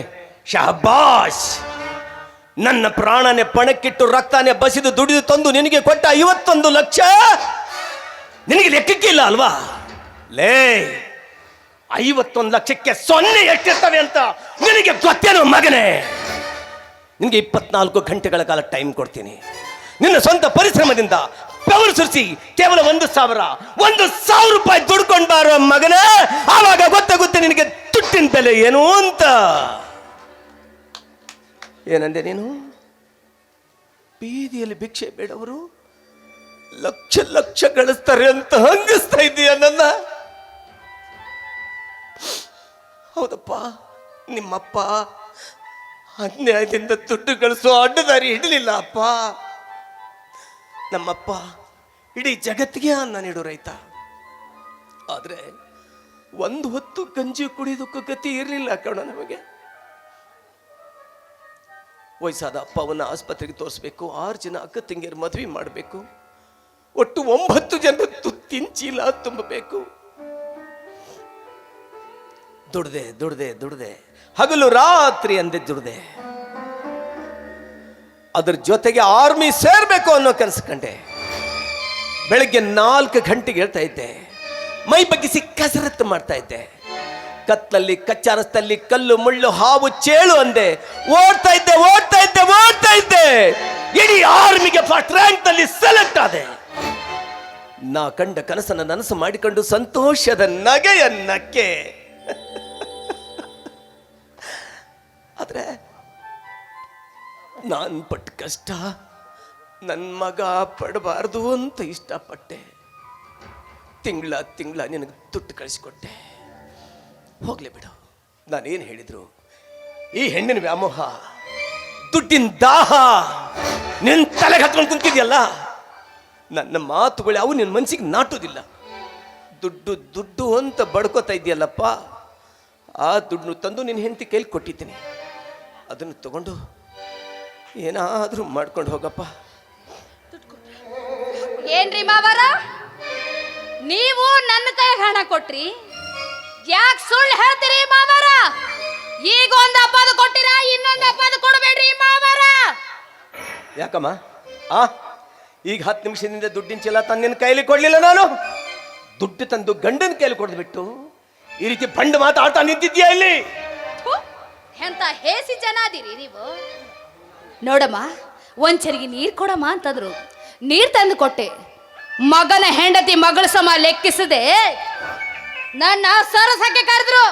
ಶಹಬಾಷ್. ನನ್ನ ಪ್ರಾಣನೆ ಪಣಕ್ಕಿಟ್ಟು ರಕ್ತಾನೆ ಬಸಿದು ದುಡಿದು ತಂದು ನಿನಗೆ ಕೊಟ್ಟ 51 ಲಕ್ಷ ನಿನಗೆ ಲೆಕ್ಕಕ್ಕಿಲ್ಲ ಅಲ್ವಾ? ಲೇ, 51 ಲಕ್ಷಕ್ಕೆ 0 ಎಷ್ಟಿರ್ತವೆ ಅಂತ ನಿನಗೆ ಗೊತ್ತೇನೋ ಮಗನೇ? ನಿನಗೆ 24 ಗಂಟೆಗಳ ಕಾಲ ಟೈಮ್ ಕೊಡ್ತೀನಿ. ನಿನ್ನ ಸ್ವಂತ ಪರಿಶ್ರಮದಿಂದ ಬೆವರು ಸುರಿಸಿ ಕೇವಲ 1,000 ರೂಪಾಯಿ ದುಡ್ಕೊಂಡು ಬಾರೋ ಮಗನೇ. ಆವಾಗ ಗೊತ್ತಾಗುತ್ತೆ ನಿನಗೆ ತುಟ್ಟಿನ ಬೆಲೆ ಏನು ಅಂತ. ಏನಂದೆ ನೀನು? ಬೀದಿಯಲ್ಲಿ ಭಿಕ್ಷೆ ಬೇಡವರು ಲಕ್ಷ ಗಳಿಸ್ತಾರೆ ಅಂತ ಹಂಗಿಸ್ತಾ ಇದ್ದೀಯ ನನ್ನ? ಹೌದಪ್ಪ, ನಿಮ್ಮಪ್ಪ ಅನ್ಯಾಯದಿಂದ ದುಡ್ಡು ಗಳಿಸೋ ಅಡ್ಡದಾರಿ ಹಿಡಲಿಲ್ಲ ಅಪ್ಪ. ನಮ್ಮಪ್ಪ ಇಡೀ ಜಗತ್ತಿಗೆ ಅನ್ನ ನೀಡೋ ರೈತ. ಆದ್ರೆ ಒಂದು ಹೊತ್ತು ಗಂಜಿ ಕುಡಿಯೋದಕ್ಕೂ ಗತಿ ಇರಲಿಲ್ಲ ಕಣ ನಮಗೆ. ವಯಸ್ಸಾದ ಅಪ್ಪವನ್ನ ಆಸ್ಪತ್ರೆಗೆ ತೋರಿಸ್ಬೇಕು, 6 ಜನ ಅಕ್ಕ ತಂಗಿಯರು ಮದುವೆ ಮಾಡಬೇಕು, ಒಟ್ಟು 9 ಜನ ತುತ್ತಿನ ಚೀಲ ತುಂಬಬೇಕು. ದುಡ್ದೆ ಹಗಲು ರಾತ್ರಿ ಅಂದೆ ದುಡ್ದೆ. ಅದ್ರ ಜೊತೆಗೆ ಆರ್ಮಿ ಸೇರ್ಬೇಕು ಅನ್ನೋ ಕನಸು ಕಂಡೆ. ಬೆಳಗ್ಗೆ 4 ಗಂಟೆಗೆ ಹೇಳ್ತಾ ಇದ್ದೆ, ಮೈ ಬಗ್ಗಿಸಿ ಕಸರತ್ತು ಮಾಡ್ತಾ ಇದ್ದೆ. ಕತ್ತಲಲ್ಲಿ ಕಚ್ಚಾರಸ್ತಲ್ಲಿ ಕಲ್ಲು ಮುಳ್ಳು ಹಾವು ಚೇಳು ಅಂದೆ. ಓಡ್ತಾ ಇದ್ದೆ. ಇಡೀ ಆರ್ಮಿಗೆ ಫಸ್ಟ್ ರ್ಯಾಂಕ್ ನಲ್ಲಿ ಸೆಲೆಕ್ಟ್ ಆದೆ. ನಾ ಕಂಡ ಕನಸನ್ನ ನನಸು ಮಾಡಿಕೊಂಡು ಸಂತೋಷದ ನಗೆಯನ್ನಕ್ಕೆ. ಆದ್ರೆ ನಾನ್ ಪಟ್ಟ ಕಷ್ಟ ನನ್ನ ಮಗ ಪಡಬಾರ್ದು ಅಂತ ಇಷ್ಟಪಟ್ಟೆ. ತಿಂಗಳ ನಿನಗೆ ದುಡ್ಡು ಕಳಿಸಿಕೊಟ್ಟೆ. ಹೋಗ್ಲಿ ಬಿಡು, ನಾನೇನು ಹೇಳಿದ್ರು ಈ ಹೆಣ್ಣಿನ ವ್ಯಾಮೋಹ, ದುಡ್ಡಿನ ದಾಹ ನಿನ್ನ ತಲೆಗೆ ಹತ್ಕೊಂಡು ಕುಂತಿದ್ಯಲ್ಲ. ನನ್ನ ಮಾತುಗಳು ಅವು ನಿನ್ನ ಮನಸ್ಸಿಗೆ ನಾಟೋದಿಲ್ಲ. ದುಡ್ಡು ಅಂತ ಬಡ್ಕೋತಾ ಇದೆಯಲ್ಲಪ್ಪ, ಆ ದುಡ್ಡು ತಂದು ನಿನ್ನ ಹೆಂಡತಿ ಕೈಲಿ ಕೊಟ್ಟಿದ್ದೀನಿ. ಅದನ್ನು ತಗೊಂಡು ಏನಾದರೂ ಮಾಡ್ಕೊಂಡು ಹೋಗಪ್ಪ. ಏನ್ರಿ ಮಾವರ, ನೀವು ನನ್ನ ಕೈಗೆ ಹಣ ಕೊಟ್ರಿ, ಯಾಕೆ ಸುಳ್ಳು ಹೇಳ್ತೀರಿ ಮಾವರ? ಈಗ ಒಂದು ಹಬ್ಬದ ಕೊಟ್ಟಿರ, ಇನ್ನೊಂದು ಹಬ್ಬದ ಕೊಡಬೇಡ್ರಿ ಮಾವರ. ಯಾಕಮ್ಮ? ಈಗ 10 ನಿಮಿಷದಿಂದ ದುಡ್ಡಿನ ಚೀಲ ತಂದಿನ ಕೈಲಿ ಕೊಡ್ಲಿಲ್ಲ ನಾನು. ದುಡ್ಡು ತಂದು ಗಂಡನ ಕೈಲಿ ಕೊಡ್ಬಿಟ್ಟು ಈ ರೀತಿ ಬಂಡು ಮಾತಾಡ್ತಾ ನಿಂತಿದ್ಯಾ ಇಲ್ಲಿ? ಎಂತ ಹೇಸಿ ಜನ ಅದೀರಿ ನೀವು. ನೋಡಮ್ಮ, ಒಂಚರಿಗೆ ನೀರು ಕೊಡಮ್ಮ ಅಂತಂದ್ರು, ನೀರು ತಂದು ಕೊಟ್ಟೆ. ಮಗನ ಹೆಂಡತಿ ಮಗಳ ಸಮ ಲೆಕ್ಕಿಸದೆ ನನ್ನ ಸರಸಕ್ಕೆ ಕರೆದ್ರು.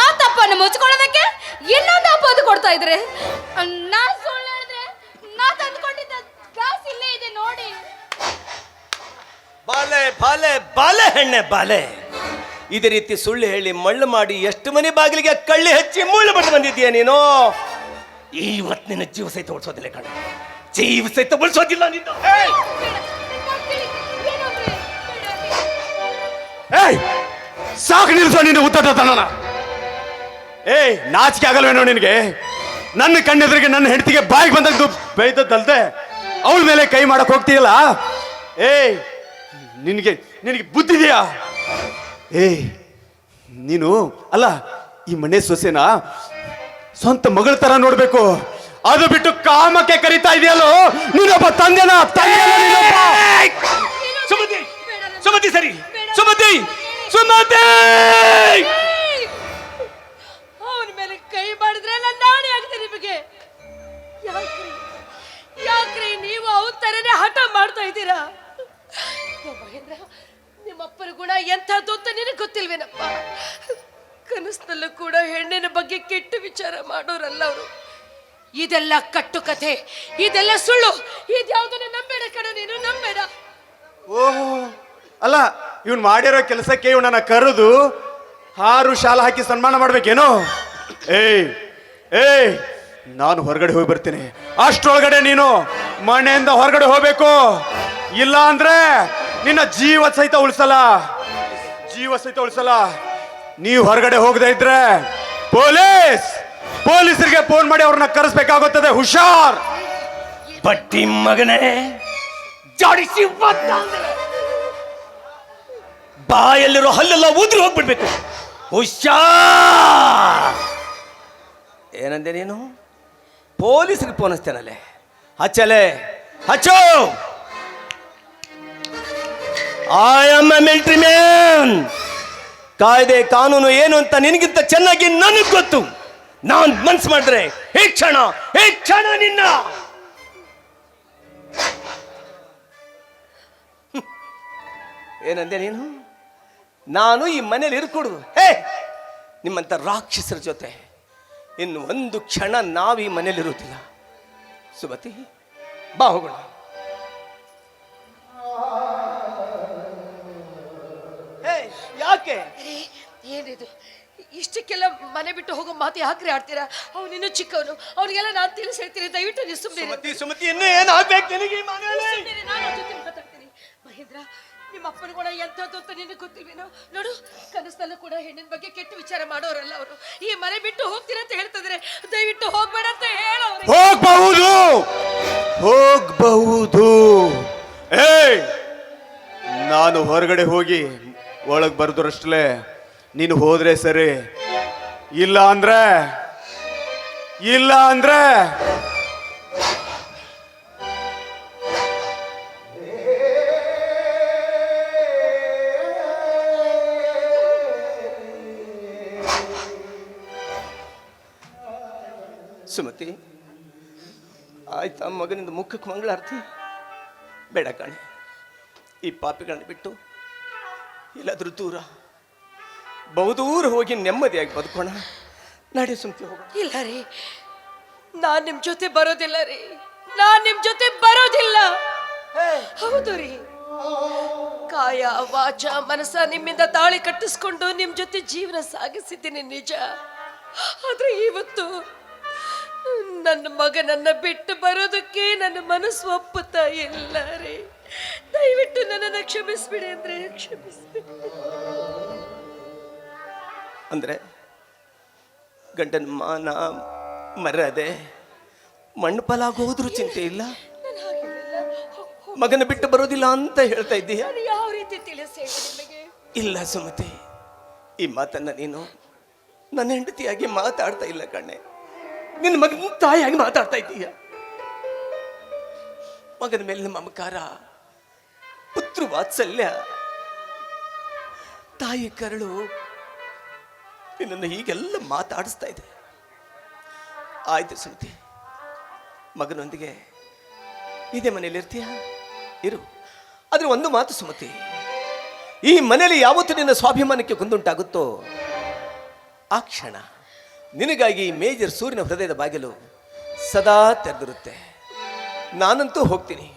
ಆ ತಪ್ಪನ್ನು ಮುಚ್ಕೊಳ್ಳೋದಕ್ಕೆ ಇನ್ನೊಂದು ಹಬ್ಬದ ಕೊಡ್ತಾ ಇದ್ರೆ, ನಾ ಸುಳ್ಳು ಹೇಳಿದ್ರೆ ನಾ ತಂದು ಕೊಟ್ಟಿದ್ದ ಗ್ಲಾಸ್ ಇಲ್ಲೇ ಇದೆ ನೋಡಿ. ಬಾಲೆ ಹೆಣ್ಣೆ ಬಾಲೆ. ಇದೇ ರೀತಿ ಸುಳ್ಳು ಹೇಳಿ ಮಳ್ಳು ಮಾಡಿ ಎಷ್ಟು ಮನೆ ಬಾಗಿಲಿಗೆ ಕಳ್ಳಿ ಹಚ್ಚಿ ಮುಳ್ಳು ಬಿಟ್ಟು ಬಂದಿದ್ದೀಯ ನೀನು. ಇವತ್ತು ನಿನ್ನ ಜೀವ ಸಹಿತ ಉಳಿಸೋದಿಲ್ಲ ಕಣ, ಜೀವ ಸಹಿತ ಉಳಿಸೋದಿಲ್ಲ ನೀನು. ಸಾಕು ನಿಲ್ಸೋ ನಿನ್ನ ಉದ್ದತನ. ಏಯ್, ನಾಚಿಕೆ ಆಗಲ್ವೇನೋ ನಿನಗೆ? ನನ್ನ ಕಣ್ಣೆದುರಿಗೆ ನನ್ನ ಹೆಂಡತಿಗೆ ಬಾಯಿಗೆ ಬಂದದ್ದು ಬೈದದ್ದಲ್ದೆ ಅವಳ ಮೇಲೆ ಕೈ ಮಾಡಕ್ ಹೋಗ್ತೀಯಲ್ಲ? ಏಯ್, ನಿನಗೆ ನಿನಗೆ ಬುದ್ಧಿದೆಯಾ? ಏಯ್, ನೀನು ಅಲ್ಲ, ಈ ಮನೆ ಸೊಸೆನ ಸ್ವಂತ ಮಗಳ ತರ ನೋಡ್ಬೇಕು. ಅದು ಬಿಟ್ಟು ಕಾಮಕ್ಕೆ ಕರಿತಾ ಇದೆಯಲ್ಲೋ ನೀನೊಬ್ಬ ತಂದೆನ. ಸುಮತಿ, ಸುಮತಿ, ಸರಿ, ಸುಮತಿ, ಸುಮತಿ. ಅವನ ಮೇಲೆ ಕೈ ಮಾಡಿದ್ರೆ ನಾನು ನಾಣೆ ಆಗ್ತೀನಿ ನಿಮಗೆ. ಯಾಕ್ರಿ ಯಾಕ್ರಿ ನೀವು ಅವನ ತರನೇ ಹಠ ಮಾಡ್ತಾ ಇದ್ದೀರಾ? ಮಹೇಂದ್ರ, ನಿಮ್ಮಪ್ಪನ ಗುಣ ಎಂಥದ್ದು ಅಂತ ನಿನಗೆ ಗೊತ್ತಿಲ್ವೇನಪ್ಪ? ಕನಸಿನಲ್ಲೂ ಕೂಡ ಹೆಣ್ಣಿನ ಬಗ್ಗೆ ಕೆಟ್ಟ ವಿಚಾರ ಮಾಡೋರಲ್ಲ ಅವರು. ಇದೆಲ್ಲ ಕಟ್ಟು ಕಥೆ, ಇದೆಲ್ಲ ಸುಳ್ಳು. ಇದ್ಯಾವುದನ್ನು ನಂಬೇಡ ಕಣ, ನೀನು ನಂಬೇಡ. ಓಹೋ, ಅಲ್ಲ, ಇವನ್ ಮಾಡಿರೋ ಕೆಲಸಕ್ಕೆ ಇವನನ್ನ ಕರೆದು 6 ಶಾಲ ಹಾಕಿ ಸನ್ಮಾನ ಮಾಡ್ಬೇಕೇನೋ? ಏಯ್ ಏಯ್, ನಾನು ಹೊರಗಡೆ ಹೋಗಿ ಬರ್ತೀನಿ. ಅಷ್ಟರೊಳಗಡೆ ನೀನು ಮನೆಯಿಂದ ಹೊರಗಡೆ ಹೋಗ್ಬೇಕು. ಇಲ್ಲ ಅಂದ್ರೆ ನಿನ್ನ ಜೀವ ಸಹಿತ ಉಳಿಸಲ್ಲ, ಜೀವ ಸಹಿತ ಉಳಿಸಲ್ಲ. ನೀವು ಹೊರಗಡೆ ಹೋಗದೆ ಇದ್ರೆ ಪೊಲೀಸರಿಗೆ ಫೋನ್ ಮಾಡಿ ಅವ್ರನ್ನ ಕರೆಸ್ಬೇಕಾಗುತ್ತದೆ. ಹುಷಾರ್. ಬಟ್ಟಿ ಮಗನೇ, ಜಾಡಿಸಿ ಬಾಯಲ್ಲಿರೋ ಹಲ್ಲೆಲ್ಲ ಉದುರಿ ಹೋಗ್ಬಿಡ್ಬೇಕು. ಹುಷಾರ್. ಏನಂದೆ ನೀನು? ಪೊಲೀಸರಿಗೆ ಫೋನ್ ಹಚ್ತೇನಲ್ಲೇ? ಹಚ್ಚಲೆ, ಹಚ್ಚೋ. I am a military man. ಕಾಯ್ದೆ ಕಾನೂನು ಏನು ಅಂತ ನಿನಗಿಂತ ಚೆನ್ನಾಗಿ ನನಗೆ ಗೊತ್ತು. ನಾನು ಮನ್ಸು ಮಾಡಿದ್ರೆ ಈ ಕ್ಷಣ ನಿನ್ನ ಏನಂದೆ ನೀನು? ನಾನು ಈ ಮನೇಲಿ ಇರ್ಕೊಡುದು. ನಿಮ್ಮಂತ ರಾಕ್ಷಸರ ಜೊತೆ ಇನ್ನು ಒಂದು ಕ್ಷಣ ನಾವು ಈ ಮನೇಲಿ ಇರುತ್ತಿಲ್ಲ. ಸುಮತಿ, ಬಾ ಹೋಗೋಣ. ಯಾಕೆ? ಏನಿದು ಇಷ್ಟಕ್ಕೆಲ್ಲ ಮನೆ ಬಿಟ್ಟು ಹೋಗೋ ಮಾತು ಯಾಕ್ರಿ ಆಡ್ತೀರಾ? ಅವನಿನ್ನು ಚಿಕ್ಕವನು, ಅವನಿಗೆಲ್ಲ ನಾನು ತಿಳಿಸಿ ಹೇಳ್ತೀನಿ. ದಯವಿಟ್ಟು ನೀವು ಸುಮ್ಮನೆ. ಸುಮತಿ, ಇನ್ನೂ ಏನಾಗ್ಬೇಕು ನಿನಗೆ? ನಾನು ಜೊತೆ ಮಾತಾಡ್ತೀನಿ. ಮಹೇಂದ್ರ, ನಿಮ್ಮ ಅಪ್ಪನ ಕೂಡ ಎಂಥದ್ದು ಅಂತ ನಿನಗೆ ಗೊತ್ತಿಲ್ವೇನೋ? ನೋಡು, ಕನಸಲ್ಲೂ ಕೂಡ ಹೆಣ್ಣಿನ ಬಗ್ಗೆ ಕೆಟ್ಟ ವಿಚಾರ ಮಾಡೋರಲ್ಲ ಅವರು. ಈ ಮನೆ ಬಿಟ್ಟು ಹೋಗ್ತೀನಿ ಅಂತ ಹೇಳ್ತಿದ್ರೆ ದಯವಿಟ್ಟು ಹೋಗ್ಬೇಡ ಅಂತ ಹೇಳೋರು. ಹೋಗ್ಬಹುದು. ಏಯ್, ನಾನು ಹೊರಗಡೆ ಹೋಗಿ ಒಳಗೆ ಬರೆದ್ರಷ್ಟಲೇ ನೀನು ಹೋದ್ರೆ ಸರಿ. ಇಲ್ಲ ಅಂದ್ರೆ ಸುಮತಿ, ಆಯ್ತಾ ಮಗನಿಂದ ಮುಖಕ್ಕೆ ಮಂಗಳಾರತಿ? ಬೇಡ ಕಾಣೆ, ಈ ಪಾಪಿಗಳನ್ನ ಬಿಟ್ಟು ಇಲ್ಲಾದ್ರೂ ಬಹುದೂರ ಹೋಗಿ ನೆಮ್ಮದಿಯಾಗಿ ಬದುಕೋಣ. ನಡೆ ಸುಮ್ತಿ, ಹೋಗೋಣ. ಇಲ್ಲ ರೀ, ನಾನ್ ನಿಮ್ ಜೊತೆ ಬರೋದಿಲ್ಲ ರೀ. ನಾನ್ ನಿಮ್ ಜೊತೆ ಬರೋದಿಲ್ಲ. ಹೌದು ರೀ, ಕಾಯ ವಾಚ ಮನಸ್ಸ ನಿಮ್ಮಿಂದ ತಾಳಿ ಕಟ್ಟಿಸ್ಕೊಂಡು ನಿಮ್ ಜೊತೆ ಜೀವನ ಸಾಗಿಸಿದ್ದೀನಿ ನಿಜ. ಆದ್ರೆ ಇವತ್ತು ನನ್ನ ಮಗನನ್ನ ಬಿಟ್ಟು ಬರೋದಕ್ಕೆ ನನ್ನ ಮನಸ್ಸು ಒಪ್ಪುತ್ತಾ ಇಲ್ಲ ರೀ. ದಯವಿಟ್ಟು ನನ್ನನ್ನು ಕ್ಷಮಿಸ್ಬಿಡಿ ಅಂದ್ರೆ ಕ್ಷಮಿಸ್ಬಿಡಿ. ಅಂದ್ರೆ ಗಂಡನ ಮಾನ ಮರ್ಯಾದೆ ಮಣ್ಣು ಪಾಲಾಗೋದ್ರೂ ಚಿಂತೆ ಇಲ್ಲ, ಮಗನ ಬಿಟ್ಟು ಬರೋದಿಲ್ಲ ಅಂತ ಹೇಳ್ತಾ ಇದ್ದೀಯ? ಯಾವ ರೀತಿ ತಿಳಿಸಿ ನಿಮಗೆ? ಇಲ್ಲ ಸುಮತಿ, ಈ ಮಾತನ್ನ ನೀನು ನನ್ನ ಹೆಂಡತಿಯಾಗಿ ಮಾತಾಡ್ತಾ ಇಲ್ಲ ಕಣ್ಣೆ, ನಿನ್ನ ಮಗನ ತಾಯಿಯಾಗಿ ಮಾತಾಡ್ತಾ ಇದ್ದೀಯ. ಮಗನ ಮೇಲಿನ ಮಮಕಾರ, ಪುತ್ರ ವಾತ್ಸಲ್ಯ, ತಾಯಿ ಕರಳು ನಿನ್ನನ್ನು ಹೀಗೆಲ್ಲ ಮಾತಾಡಿಸ್ತಾ ಇದೆ. ಆಯ್ತು ಸುಮತಿ, ಮಗನೊಂದಿಗೆ ಇದೇ ಮನೇಲಿ ಇರ್ತೀಯ? ಇರು. ಆದ್ರೆ ಒಂದು ಮಾತು ಸುಮತಿ, ಈ ಮನೆಯಲ್ಲಿ ಯಾವತ್ತು ನಿನ್ನ ಸ್ವಾಭಿಮಾನಕ್ಕೆ ಕುಂದುಂಟಾಗುತ್ತೋ ಆ ಕ್ಷಣ ನಿನಗಾಗಿ ಮೇಜರ್ ಸೂರ್ಯನ ಹೃದಯದ ಬಾಗಿಲು ಸದಾ ತೆರೆದಿರುತ್ತೆ. ನಾನಂತೂ ಹೋಗ್ತೀನಿ.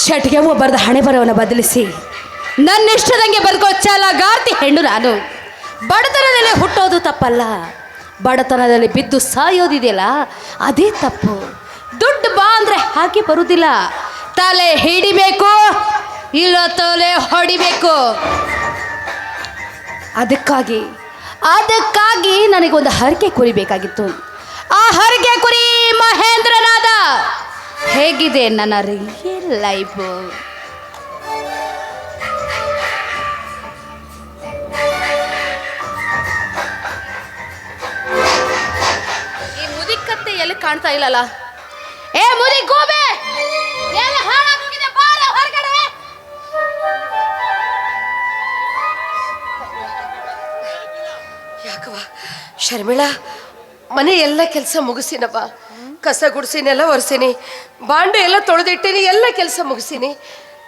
ಶಟ್ಗೆ ಒಬ್ಬರದ ಹಣೆ ಬರವನ್ನು ಬದಲಿಸಿ ನನ್ನಿಷ್ಟದಂಗೆ ಬದುಕೋ ಚಾಲಗಾರ್ತಿ ಹೆಣ್ಣು ನಾನು. ಬಡತನದಲ್ಲಿ ಹುಟ್ಟೋದು ತಪ್ಪಲ್ಲ, ಬಡತನದಲ್ಲಿ ಬಿದ್ದು ಸಾಯೋದಿದೆಯಲ್ಲ ಅದೇ ತಪ್ಪು. ದುಡ್ಡು ಬಾ ಅಂದರೆ ಹಾಕಿ ಬರುವುದಿಲ್ಲ, ತಲೆ ಹಿಡಿಬೇಕು ಇಲ್ಲ ತಲೆ ಹೊಡಿಬೇಕು. ಅದಕ್ಕಾಗಿ ನನಗೊಂದು ಹರಕೆ ಕುರಿ ಬೇಕಾಗಿತ್ತು. ಆ ಹರಕೆ ಕುರಿ ಮಹೇಂದ್ರನಾದ. ಹೇಗಿದೆ ನನ್ನ ರಿಯಲ್ ಲೈಫು? ಈ ಮುದಿಕತ್ತೆ ಎಲ್ಲಿ ಕಾಣ್ತಾ ಇಲ್ಲಲ್ಲ? ಏ ಮುದಿ ಗೋಬೆ, ಎಲ್ಲಿ ಹಾಳಾಗೋಗಿದೆ ಬಾರ ಹೊರಗಡೆ. ಯಾಕವ ಶರ್ಮಿಳಾ, ಮನೆ ಎಲ್ಲ ಕೆಲಸ ಮುಗಿಸಿನಪ್ಪ. ಕಸ ಗುಡಿಸಿ ನೆಲ ಒರೆಸೀನಿ, ಬಾಂಡೆ ಎಲ್ಲ ತೊಳೆದಿಟ್ಟಿನಿ, ಎಲ್ಲ ಕೆಲಸ ಮುಗಿಸೀನಿ.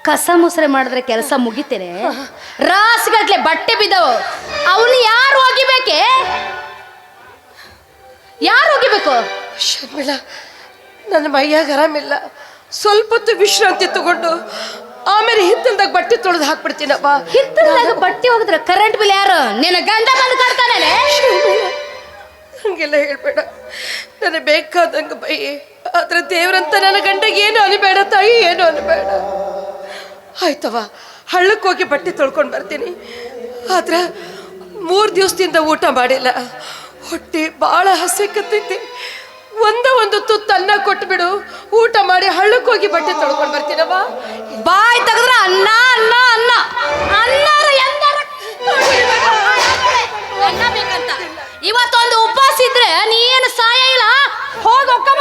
ಕಸ ಮುಸ್ರೆ ಮಾಡಿದ್ರೆ ಕೆಲಸ ಮುಗಿತೇನೆ? ರಾಸ್ಗಟ್ಲೆ ಬಟ್ಟೆ ಬಿದ್ದವು, ಅವನು ಯಾರು ಒಗಿಬೇಕೆ? ಯಾರು ಒಗಿಬೇಕು? ಶರ್ಮಿಳಾ, ನನ್ನ ಮೈಯಾಗ ಆರಾಮಿಲ್ಲ, ಸ್ವಲ್ಪ ಹೊತ್ತು ವಿಶ್ರಾಂತಿ ತಗೊಂಡು ಆಮೇಲೆ ಹಿತ್ತಲ್ದಾಗ ಬಟ್ಟೆ ತೊಳೆದು ಹಾಕ್ಬಿಡ್ತೀನಪ್ಪ. ಹಿತ್ತಲ್ದಾಗ ಬಟ್ಟೆ ಹೋಗಿದ್ರೆ ಕರೆಂಟ್ ಬಿಲ್ ಯಾರು? ನಿನ್ನ ಗಂಡ ಬಂದು ಕಟ್ತಾನೆ. ಹಂಗೆಲ್ಲ ಹೇಳ್ಬೇಡ, ನನಗೆ ಬೇಕಾದಂಗೆ ಬೈ. ಆದ್ರೆ ದೇವ್ರಂತ ನನ್ನ ಗಂಡಗೆ ಏನು ಅನಿಬೇಡ ತಾಯಿ, ಏನು ಅನಿಬೇಡ. ಆಯ್ತವ, ಹಳ್ಳಕ್ಕೆ ಹೋಗಿ ಬಟ್ಟೆ ತೊಳ್ಕೊಂಡು ಬರ್ತೀನಿ. ಆದ್ರೆ 3 ದಿವಸದಿಂದ ಊಟ ಮಾಡಿಲ್ಲ, ಹೊಟ್ಟೆ ಭಾಳ ಹಸಿಕತ್ತೈತಿ. ಒಂದು ತುತ್ತು ಅನ್ನ ಕೊಟ್ಬಿಡು, ಊಟ ಮಾಡಿ ಹಳ್ಳಕ್ಕೆ ಹೋಗಿ ಬಟ್ಟೆ ತೊಳ್ಕೊಂಡು ಬರ್ತೀನವ. ಬಾಯ್ ತೆಗೆದ್ರೆ ಅನ್ನ ಅನ್ನ ಅನ್ನ ಅನ್ನ ಬೇಕಂತ. ಇವತ್ತೊಂದು ಉಪವಾಸ ಇದ್ರೆ ನೀನು ಸಾಯ ಇಲ್ಲ, ಹೋಗಿ ಒಕ್ಕಮ್ಮ.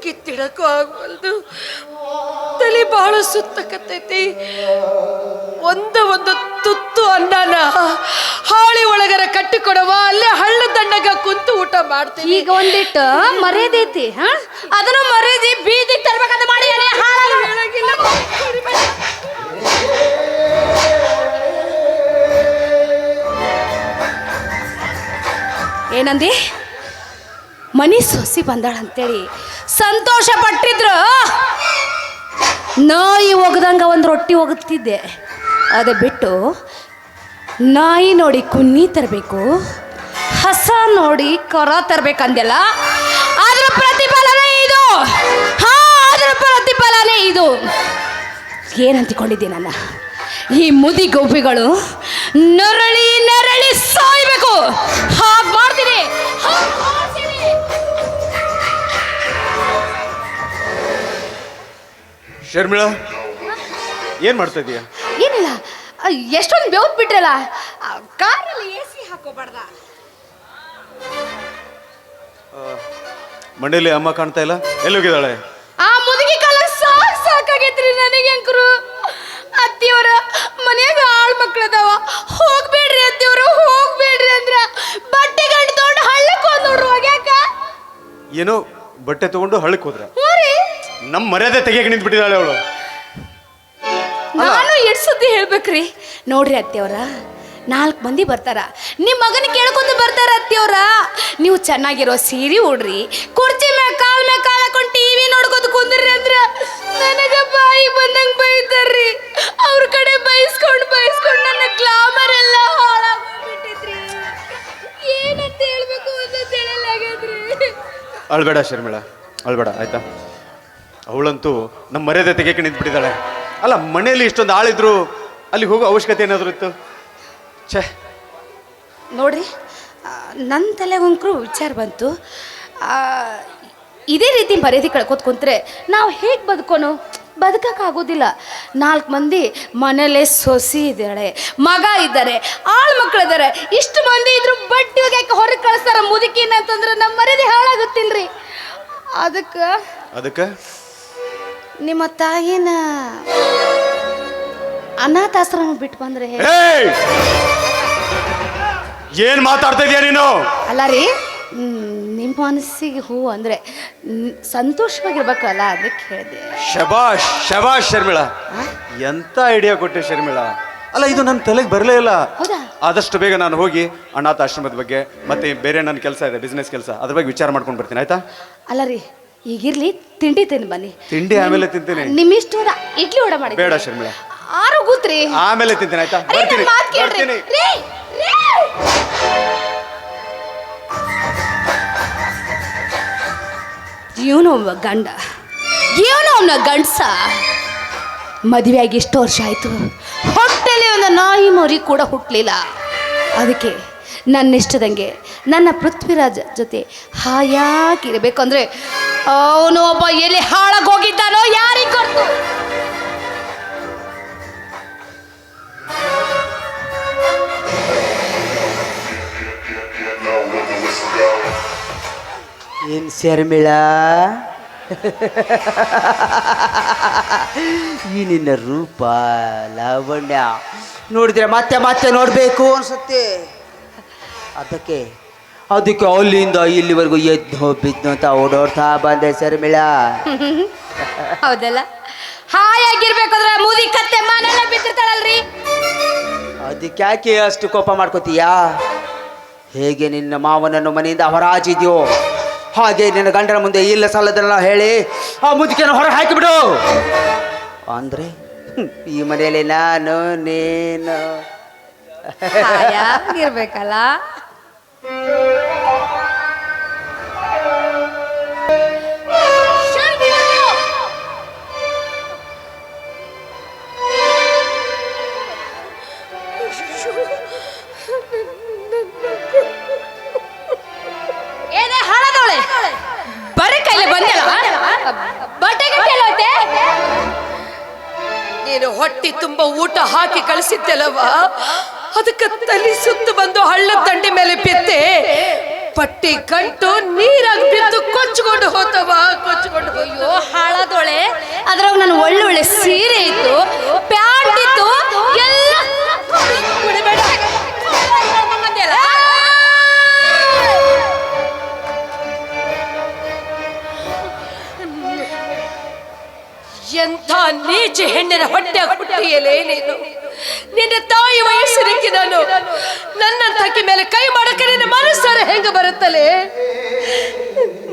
ಕಿತ್ತಿಡಕ್ಕೂ ಆಗವಲ್ದು, ತಲೆ ಬಹಳ ಸುತ್ತಕತ್ತೈತಿ. ಒಂದು ತುತ್ತು ಅನ್ನನ ಹಾಳಿ ಒಳಗರ ಕಟ್ಟಿಕೊಡವ, ಅಲ್ಲೇ ಹಳ್ಳ ದಂಡಗ ಕುಂತು ಊಟ ಮಾಡ್ತೀನಿ. ಈಗ ಒಂದಿಟ್ಟು ಮರ್ಯಾದೈತಿ, ಅದನ್ನು ಮರ್ಯಾದೆ ಬೀದಿಗೆ ತರ್ಬೇಕಂತ ಮಾಡಿ ಏನಂದಿ? ಮನಿ ಸೊಸಿ ಬಂದಾಳಂತೇಳಿ ಸಂತೋಷ ಪಟ್ಟಿದ್ರು, ನಾಯಿ ಒಗದಂಗ ಒಂದು ರೊಟ್ಟಿ ಒಗುತ್ತಿದ್ದೆ. ಅದು ಬಿಟ್ಟು ನಾಯಿ ನೋಡಿ ಕುನ್ನಿ ತರಬೇಕು, ಹಸ ನೋಡಿ ಕರ ತರಬೇಕಂದೆಲ್ಲ. ಅದ್ರ ಪ್ರತಿಫಲನೇ ಇದು. ಅದ್ರ ಪ್ರತಿಫಲನೇ ಇದು. ಏನಂತಿಕೊಂಡಿದ್ದೆ ನನ್ನ ಈ ಮುದಿ ಗೋಪಿಗಳು? ನರಳಿ ಸಾಯ್ಬೇಕು, ಹಾಗೆ ಮಾಡ್ತೀನಿ. ಶರ್ಮಿಳಾ ಏನು ಮಾಡ್ತಾ ಇದೀಯ? ಏನಿಲ್ಲ, ಎಷ್ಟೊಂದು ಬೆವ್ತ್ ಬಿಟ್ರಲ್ಲ, ಕಾರಲ್ಲಿ AC ಹಾಕೋಬಾರ್ದ? ಮಂಡೇಲಿ ಅಮ್ಮ ಕಾಣ್ತಾ ಇಲ್ಲ, ಎಲ್ಲೋಗಿದ್ದಾಳೆ? ಆ ಮುದುಗಿ ಕಾಲ ಸಾಕಾಗೈತ್ರಿ ನನಗೆ ಅಂಕರು. ಅತ್ತಿಯವರ ಮನ್ಯಾಗ ಆಳ್ ಮಕ್ಳದಾವ, ಹೋಗ್ಬೇಡ್ರಿ ಅತ್ತಿಯವರು, ಹೋಗ್ಬೇಡ್ರಿ ಅಂದ್ರ ಬಟ್ಟೆ ಗಂಟು ತಗೊಂಡು ಹಳ್ಳಕ್ಕೆ ಹೋದ್ ನೋಡ್ರಿ ಹೋಗ್ಯಾಕ. ಏನೋ ಬಟ್ಟೆ ತಗೊಂಡು ಹಳ್ಳಕ್ಕೆ ಹೋದ್ರ? ಹೋರಿ, ನಮ್ಮ ಮರ್ಯಾದೆ ತೆಗಿಯಕ್ಕೆ ನಿಂತ್ಬಿಟ್ಟಿದ್ದಾಳೆ ಅವಳು. ನಾನು ಎಷ್ಟು ಸುದ್ದಿ ಹೇಳ್ಬೇಕ್ರಿ. ನೋಡ್ರಿ ಅತ್ತಿಯವರ, 4 ಮಂದಿ ಬರ್ತಾರ, ನಿಮ್ಮ ಮಗನ ಕೇಳ್ಕೊಂತ ಬರ್ತಾರ ಅತ್ತಿಯವರ. ನೀವು ಚೆನ್ನಾಗಿರೋ ಸೀರೆ ಉಡ್ರಿ, ಕುರ್ಚಿ ಮ್ಯಾಗ ಕಾಲ್ ಹಾಕೊಂಡು TV ನೋಡ್ಕೊತ ಕುಂದ್ರಿ ಅಂದ್ರ ನನಗ ಬಾಯಿ ಬಂದಂಗ ಬೈತಾರ್ರಿ. ಅವ್ರ ಕಡೆ ಬೈಸ್ಕೊಂಡು ನನ್ನ ಗ್ಲಾಮರ್ ಎಲ್ಲ ಹಾಳಾಗ್ಬಿಟ್ಟಿದ್ರಿ. ಏನಂತ ಹೇಳ್ಬೇಕು ಅಂತ ತಿಳಿಯಲಾಗ್ಯದ್ರಿ. ಅಳ್ಬೇಡ ಶರ್ಮಿಳಾ, ಅಳ್ಬೇಡ ಆಯ್ತಾ? ಅವಳಂತೂ ನಮ್ಮ ಮರ್ಯಾದೆ ತೆಗಿಯಕ್ಕೆ ನಿಂತ್ಬಿಟ್ಟಿದ್ದಾಳೆ. ಅಲ್ಲ, ಮನೆಯಲ್ಲಿ ಇಷ್ಟೊಂದು ಆಳಿದ್ರು ಅಲ್ಲಿ ಹೋಗೋ ಅವಶ್ಯಕತೆ ಏನಾದರೂ ಇತ್ತು? ಛೇ, ನೋಡ್ರಿ, ನನ್ನ ತಲೆಗೊಂಕ್ರು ವಿಚಾರ ಬಂತು. ಇದೇ ರೀತಿ ಮರ್ಯಾದೆ ಕಳ್ಕೊತ ಕುಂತ್ರೆ ನಾವು ಹೇಗೆ ಬದುಕೋಕ್ಕಾಗೋದಿಲ್ಲ. 4 ಮಂದಿ ಮನೇಲೆ ಸೊಸಿ ಇದ್ದಾಳೆ, ಮಗ ಇದ್ದಾರೆ, ಆಳ್ ಮಕ್ಕಳಿದ್ದಾರೆ. ಇಷ್ಟು ಮಂದಿ ಇದ್ರು ಬಟ್ಟೆ ಒಗ್ಯಾಕೆ ಹೊರಗೆ ಕಳಿಸ್ತಾರ ಮುದುಕಿನ ಅಂತಂದ್ರೆ ನಮ್ಮ ಮರ್ಯಾದೆ ಹಾಳಾಗುತ್ತಿಲ್ರಿ. ಅದಕ್ಕೆ ನಿಮ್ಮ ತಾಯಿನ ಅನಾಥಾಶ್ರಮ ಬಿಟ್ಟು ಬಂದ್ರೆ ಏನ್ ಮಾತಾಡ್ತಾ ಇದೀಯ ನೀನು? ಅಲ್ಲ ರೀ, ನಿಮ್ಮ ಮನಸ್ಸಿಗೆ ಹೂ ಅಂದ್ರೆ ಸಂತೋಷವಾಗಿರ್ಬೇಕಲ್ಲ, ಅದಕ್ಕೆ ಹೇಳಿದೆ. ಶಬಾಷ್ ಶಬಾಷ್ ಶರ್ಮಿಳಾ, ಎಂತ ಐಡಿಯಾ ಕೊಟ್ಟೆ ಶರ್ಮಿಳಾ. ಅಲ್ಲ, ಇದು ನನ್ನ ತಲೆಗೆ ಬರಲೇ ಇಲ್ಲ. ಹೌದಾ? ಆದಷ್ಟು ಬೇಗ ನಾನು ಹೋಗಿ ಅನಾಥಾಶ್ರಮದ ಬಗ್ಗೆ ಮತ್ತೆ ಬೇರೆ ನನ್ನ ಕೆಲಸ ಇದೆ, ಬಿಸ್ನೆಸ್ ಕೆಲಸ, ಅದ್ರ ಬಗ್ಗೆ ವಿಚಾರ ಮಾಡ್ಕೊಂಡು ಬರ್ತೀನಿ, ಆಯ್ತಾ? ಅಲ್ಲ ರೀ, ಈಗಿರ್ಲಿ, ತಿಂಡಿ ತಿಂದು ಬನ್ನಿ. ತಿಂಡಿ ಆಮೇಲೆ ತಿಂತೀನಿ. ನಿಮ್ಮ ಇಷ್ಟ ಇಡ್ಲಿ ವಡ ಮಾಡಿ. ಬೇಡ ಶರ್ಮಿಳಾ, ಆರೋಗುತ್ರಿ, ಆಮೇಲೆ ತಿಂತೀನಿ, ಆಯ್ತಾ? ಬರ್ತೀನಿ. ಇವನು ಗಂಡ, ಇವನು ಅವನ ಗಂಡಸ. ಮದುವೆಯಾಗಿ ಎಷ್ಟು ವರ್ಷ ಆಯ್ತು, ಹೊಟ್ಟೆಲಿ ಒಂದು ನಾಯಿ ಮರಿ ಕೂಡ ಹುಟ್ಟಲಿಲ್ಲ. ಅದಕ್ಕೆ ನನ್ನ ಇಷ್ಟದಂಗೆ ನನ್ನ ಪೃಥ್ವಿರಾಜ್ ಜೊತೆ ಹಾಯಾಗಿರ್ಬೇಕಂದ್ರೆ ಅವನು ಒಬ್ಬ ಎಲ್ಲಿ ಹಾಳಾಗೋಗಿದ್ದಾನೋ ಯಾರಿಗೆ ಗೊತ್ತು. ಏನ್ ಶರ್ಮಿಳಾ, ಈ ನಿನ್ನ ರೂಪ ಲಾವಣ್ಯ ನೋಡಿದ್ರೆ ಮತ್ತೆ ಮತ್ತೆ ನೋಡಬೇಕು ಅನ್ಸುತ್ತೆ. ಅದಕ್ಕೆ ಅಲ್ಲಿಂದ ಇಲ್ಲಿವರೆಗೂ ಎದ್ದು ಬಿದ್ದು ಅಂತ ಓಡೋಡ್ತಾ ಬಂದೆ ಶರ್ಮಿಳಾ. ಹೌದಲ್ಲ, ಹಾಯಾಗಿರ್ಬೇಕಂದ್ರೆ ಮುದಿ ಕತ್ತೆ ಮನೆಲ್ಲ ಬಿದ್ದಿರ್ತಾಳಲ್ರಿ. ಅದಕ್ಕೆ ಯಾಕೆ ಅಷ್ಟು ಕೋಪ ಮಾಡ್ಕೋತೀಯಾ? ಹೇಗೆ ನಿನ್ನ ಮಾವನನ್ನು ಮನೆಯಿಂದ ಹೊರಹಾಚಿದ್ಯೋ ಹಾಗೆ ನಿನ್ನ ಗಂಡನ ಮುಂದೆ ಇಲ್ಲ ಸಲ್ಲದನ್ನ ಹೇಳಿ ಆ ಮುದುಕಿಯನ್ನು ಹೊರ ಹಾಕಿಬಿಡು. ಅಂದ್ರೆ ಈ ಮನೆಯಲ್ಲಿ ನಾನು ನೀನು ಇರ್ಬೇಕಲ್ಲ. ಏನೇ ಹಾಳದವಳೆ, ಬರೀ ಕೈಲಿ ಬಂದಿಲ್ಲ, ಬಟ್ಟೆಗೆ ಕೇಳೋತೆ. ನೀನು ಹೊಟ್ಟಿ ತುಂಬ ಊಟ ಹಾಕಿ ಕಳಿಸಿದ್ದೆಲ್ಲವ, ಅದಕ್ಕೆ ತಲೆ ಸುತ್ತು ಬಂದು ಹಳ್ಳದ ದಂಡೆ ಮೇಲೆ ಬಿದ್ದೆ. ಪಟ್ಟಿ ಗಂಟು ನೀರಾಗಿ ಬಿದ್ದು ಕೊಚ್ಚಿಕೊಂಡು ಹೋತವ, ಕೊಚ್ಚಿಕೊಂಡು. ಅಯ್ಯೋ ಹಾಳದವಳೆ, ಅದ್ರಾಗ ನಾನು ಒಳ್ಳೊಳ್ಳೆ ಸೀರೆ ಇತ್ತು, ಪ್ಯಾಂಟ್ ಇತ್ತು, ಎಲ್ಲ ಕುಡಿಬೇಡ. ಎಂಥ ನೀಚ ಹೆಣ್ಣಿನ ಹೊಟ್ಟೆ ಹುಟ್ಟಿಯಲೇ ನೀನು. ನಿನ್ನ ತಾಯಿ ವಯಸ್ಸಿನಕ್ಕೆ ನಾನು ನನ್ನಂತಕಿ ಮೇಲೆ ಕೈ ಮಾಡಕ್ಕೆ ನಿನ್ನ ಮನಸ್ಸಾರ ಹೆಂಗ ಬರುತ್ತಲೇ?